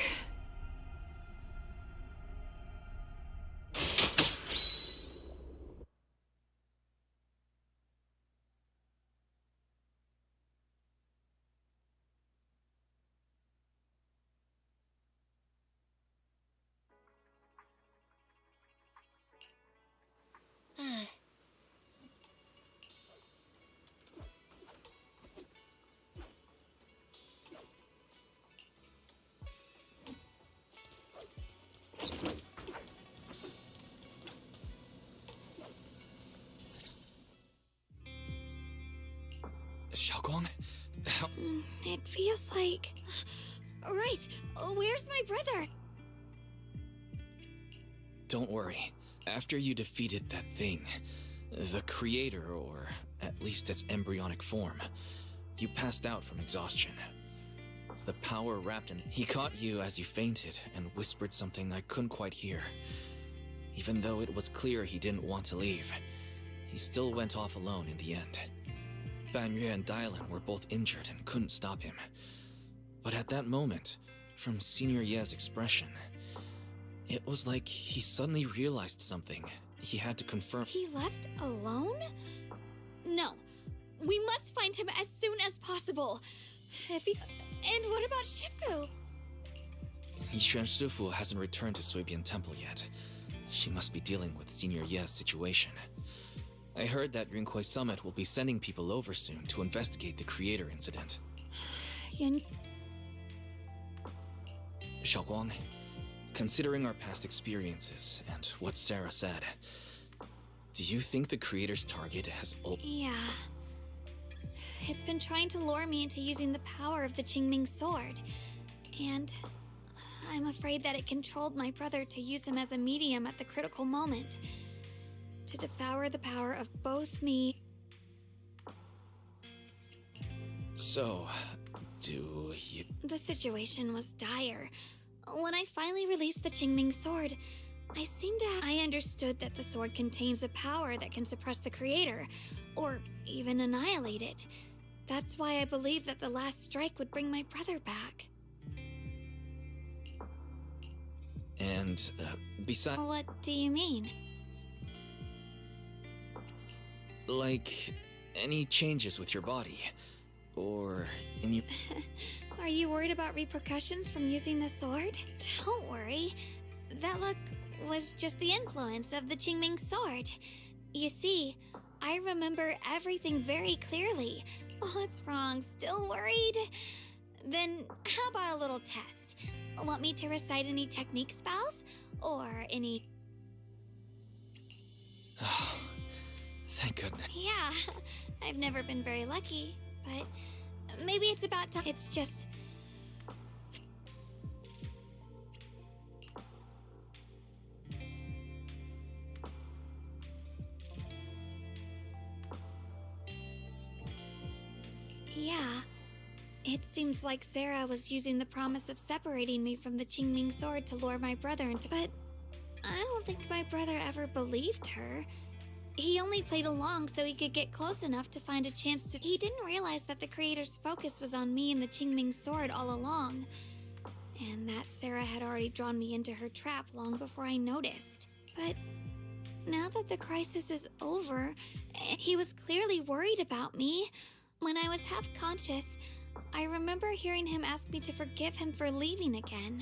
Xiaoguang? It feels like... Right, where's my brother? Don't worry. After you defeated that thing, the creator, or at least its embryonic form, you passed out from exhaustion. The power wrapped in... He caught you as you fainted and whispered something I couldn't quite hear. Even though it was clear he didn't want to leave, he still went off alone in the end. Ban Yue and Dialyn were both injured and couldn't stop him. But at that moment, from Senior Ye's expression, it was like he suddenly realized something. He had to confirm. He left alone? No. We must find him as soon as possible. If he... And what about Shifu? Yixuan Shifu hasn't returned to Suibian Temple yet. She must be dealing with Senior Ye's situation. I heard that Yunhui Summit will be sending people over soon to investigate the creator incident. Xiaoguang, considering our past experiences and what Sarah said, do you think the creator's target has Yeah. It's been trying to lure me into using the power of the Qingming sword. And I'm afraid that it controlled my brother to use him as a medium at the critical moment. To devour the power of both me... So, do you... The situation was dire. When I finally released the Qingming sword, I understood that the sword contains a power that can suppress the creator, or even annihilate it. That's why I believed that the last strike would bring my brother back. And, besides... What do you mean? Like, any changes with your body, or in your... Are you worried about repercussions from using the sword? Don't worry. That look was just the influence of the Qingming sword. You see, I remember everything very clearly. What's wrong? Still worried? Then how about a little test? Want me to recite any technique spells? Or any... Oh, thank goodness. Yeah, I've never been very lucky, but maybe it's about time. It's just... Yeah, it seems like Sarah was using the promise of separating me from the Qingming sword to lure my brother into... But I don't think my brother ever believed her. He only played along so he could get close enough to find a chance to... He didn't realize that the creator's focus was on me and the Qingming sword all along. And that Sarah had already drawn me into her trap long before I noticed. But now that the crisis is over, he was clearly worried about me. When I was half conscious, I remember hearing him ask me to forgive him for leaving again.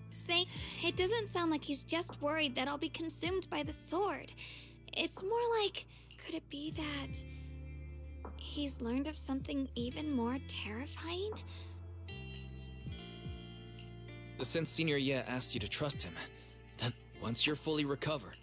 Saying, it doesn't sound like he's just worried that I'll be consumed by the sword. It's more like, could it be that he's learned of something even more terrifying? Since Senior Ye asked you to trust him, then once you're fully recovered,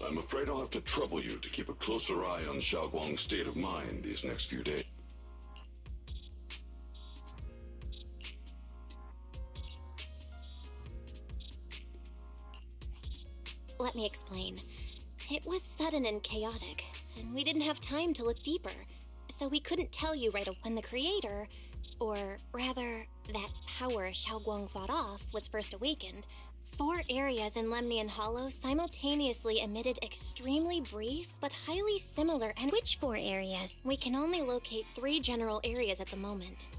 I'm afraid I'll have to trouble you to keep a closer eye on Xiaoguang's state of mind these next few days. Let me explain. It was sudden and chaotic, and we didn't have time to look deeper, so we couldn't tell you right away when the creator, or rather, that power Xiaoguang fought off, was first awakened. 4 areas in Lemnian Hollow simultaneously emitted extremely brief but highly similar and Which 4 areas? we can only locate 3 general areas at the moment.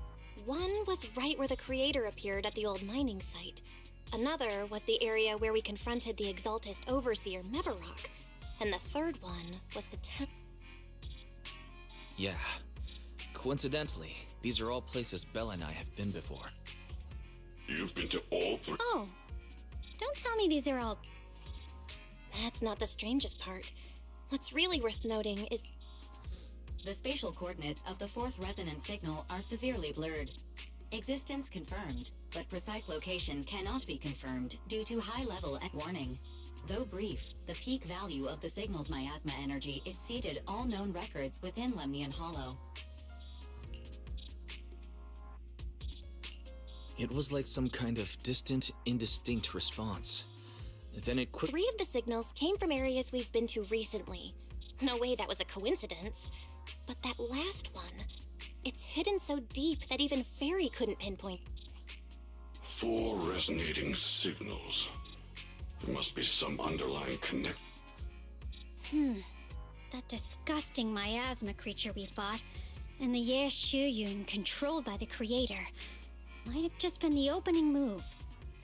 One was right where the creator appeared at the old mining site. Another was the area where we confronted the Exaltist Overseer Mevarok. And the third one was the yeah. Coincidentally, these are all places Bella and I have been before. You've been to all 3? Oh, don't tell me these are all... That's not the strangest part. What's really worth noting is... The spatial coordinates of the 4th resonant signal are severely blurred. Existence confirmed, but precise location cannot be confirmed due to high level and warning. Though brief, the peak value of the signal's miasma energy exceeded all known records within Lemnian Hollow. It was like some kind of distant, indistinct response. Then it 3 of the signals came from areas we've been to recently. No way that was a coincidence. But that last one, it's hidden so deep that even Fairy couldn't pinpoint. 4 resonating signals. There must be some underlying connect. That disgusting miasma creature we fought, and the Ye Shuyun controlled by the creator, might have just been the opening move.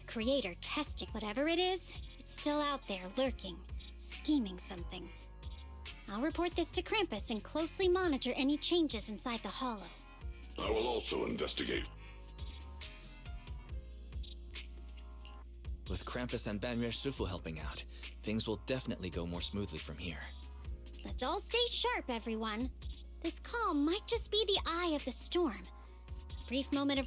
The creator testing whatever it is, it's still out there lurking, scheming something. I'll report this to Krampus and closely monitor any changes inside the hollow. I will also investigate. With Krampus and Banrier Sufu helping out, things will definitely go more smoothly from here. Let's all stay sharp, everyone. This calm might just be the eye of the storm. A brief moment of...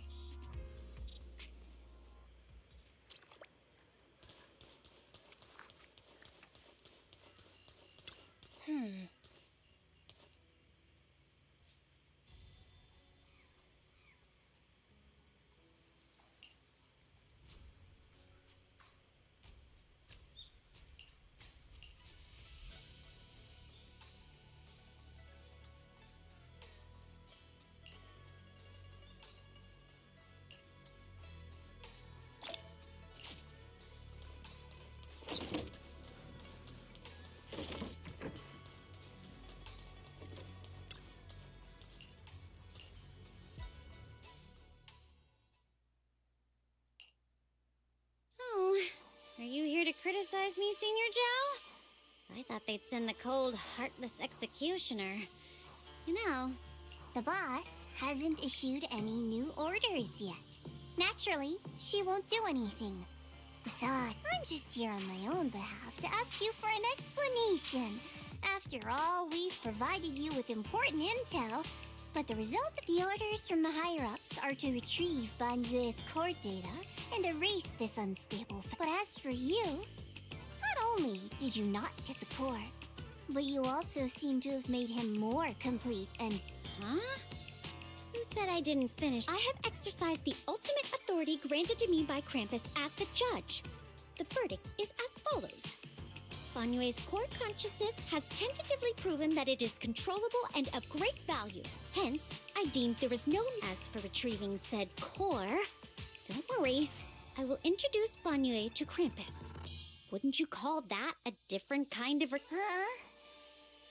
exorcise me, Senior Joe? I thought they'd send the cold, heartless executioner. You know, the boss hasn't issued any new orders yet. Naturally, she won't do anything. Besides, I'm just here on my own behalf to ask you for an explanation. After all, we've provided you with important intel, but the result of the orders from the higher-ups are to retrieve Banyue's core data and erase this unstable But as for you, not only did you not get the core, but you also seem to have made him more complete and... Huh? Who said I didn't finish? I have exercised the ultimate authority granted to me by Krampus as the judge. The verdict is as follows. Banyue's core consciousness has tentatively proven that it is controllable and of great value. Hence, I deemed there was no... As for retrieving said core, don't worry. I will introduce Banyue to Krampus. Wouldn't you call that a different kind of... Huh?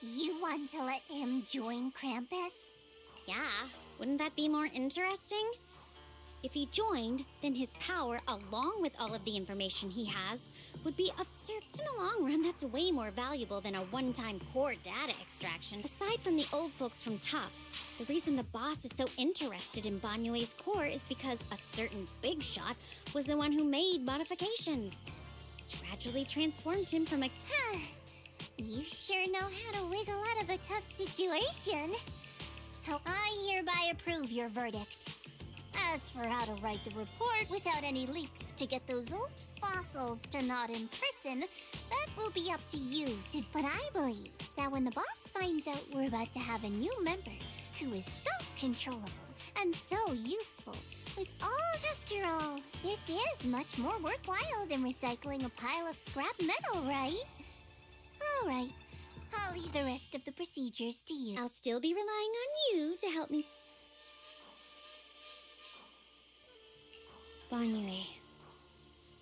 You want to let him join Krampus? Yeah, wouldn't that be more interesting? If he joined, then his power, along with all of the information he has, would be of service. In the long run, that's way more valuable than a one-time core data extraction. Aside from the old folks from TOPS, the reason the boss is so interested in Banyue's core is because a certain big shot was the one who made modifications. Gradually transformed him from a... You sure know how to wiggle out of a tough situation. I hereby approve your verdict. As for how to write the report without any leaks to get those old fossils to not in prison, that will be up to you. But I believe that when the boss finds out we're about to have a new member who is so controllable and so useful, after all, this is much more worthwhile than recycling a pile of scrap metal, right? All right. I'll leave the rest of the procedures to you. I'll still be relying on you to help me. Banyue,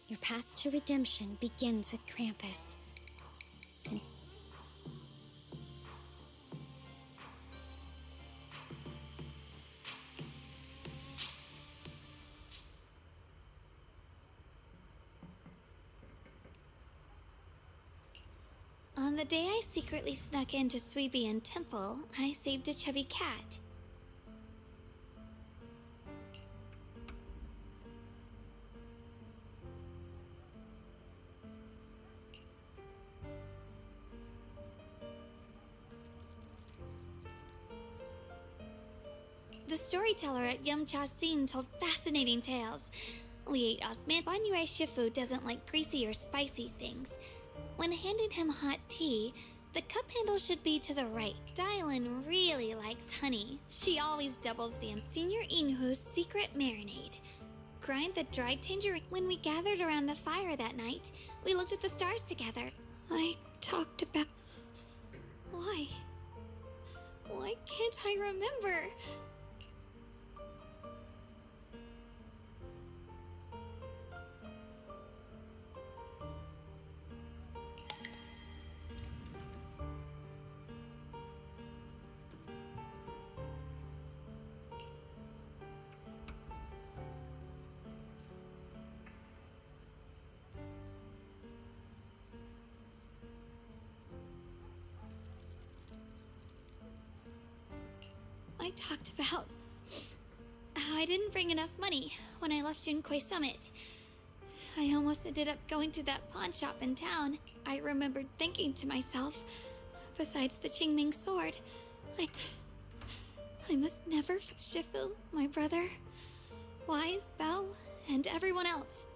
your path to redemption begins with Krampus. On the day I secretly snuck into Suibian Temple, I saved a chubby cat. The storyteller at Yumcha Sin told fascinating tales. We ate osman. Banyue Shifu doesn't like greasy or spicy things. When handing him hot tea, the cup handle should be to the right. Dialyn really likes honey. She always doubles the Senior Inhu's secret marinade. Grind the dried tangerine. When we gathered around the fire that night, we looked at the stars together. I talked about... Why? Why can't I remember? I talked about how I didn't bring enough money when I left Junkoi Summit. I almost ended up going to that pawn shop in town. I remembered thinking to myself, besides the Qingming sword, I must never... Shifu, my brother, Wise, Belle, and everyone else.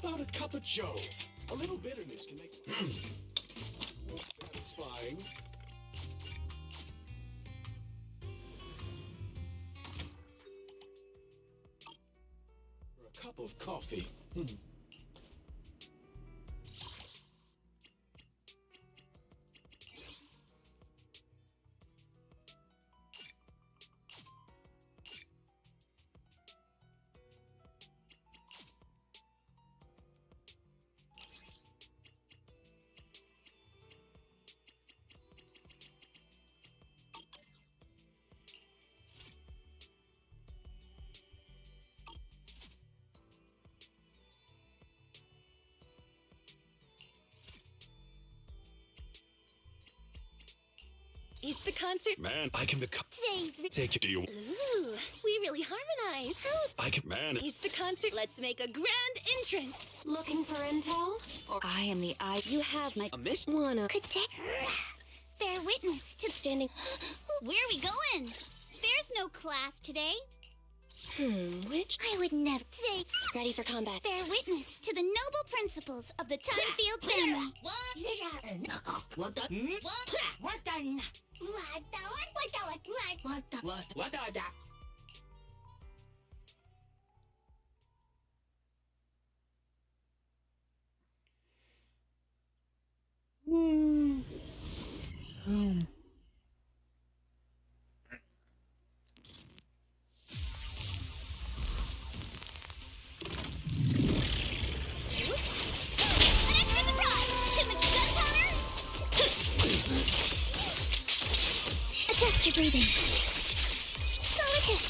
about a cup of joe? A little bitterness can make satisfying. Or a cup of coffee. Is the concert? Man, I can become. Today's Take it to you. Ooh, we really harmonize. I can. Man. Is the concert? Let's make a grand entrance. Looking for intel? I am the eye. You have my mission. Wanna Bear witness to standing. Where are we going? There's no class today. Which? I would never say. Ready for combat. Bear witness to the noble principles of the Timefield family. Adjust your breathing. Solid hit.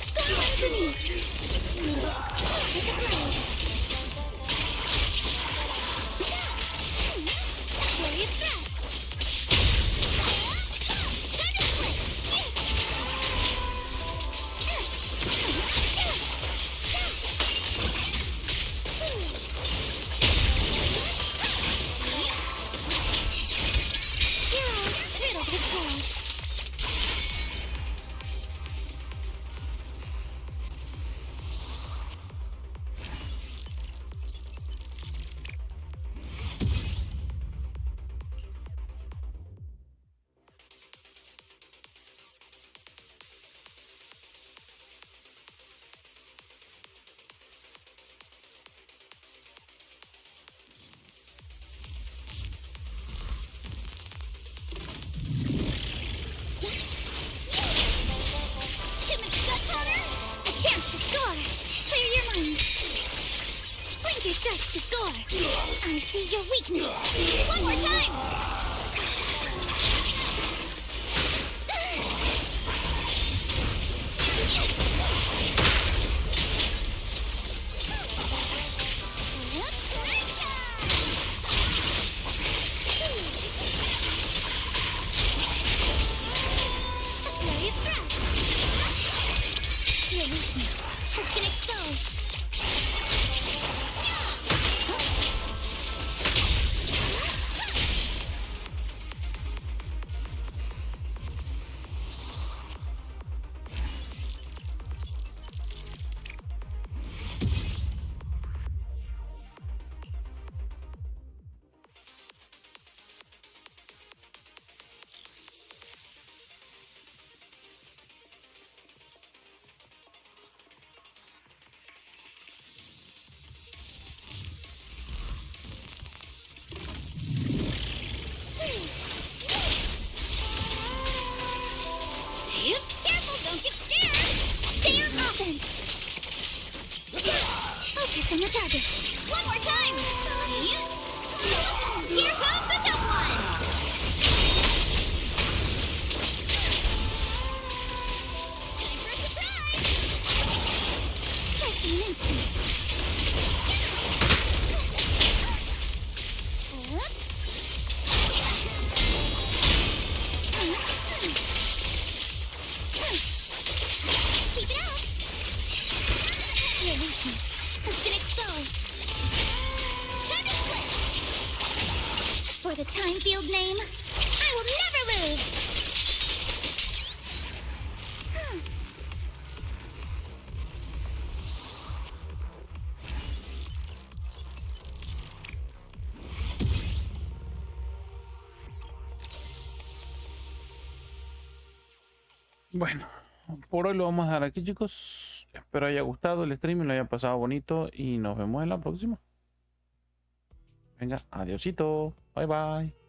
Score runs in you. Hit the blade. Flurry of thrusts. Thunder split. You're all riddled with holes. Strikes to score. I see your weakness. One more time. Your weakness has been exposed. Focus on the target. One more time. Here comes the tough one. Time for a surprise. Strike in an instant. Keep it up. Your weakness has been exposed. Time to split. For the Timefield name, I will never lose. Bueno, por hoy lo vamos a dejar aquí, chicos. Espero haya gustado el stream y lo haya pasado bonito. Y nos vemos en la próxima. Venga, adiosito. Bye bye.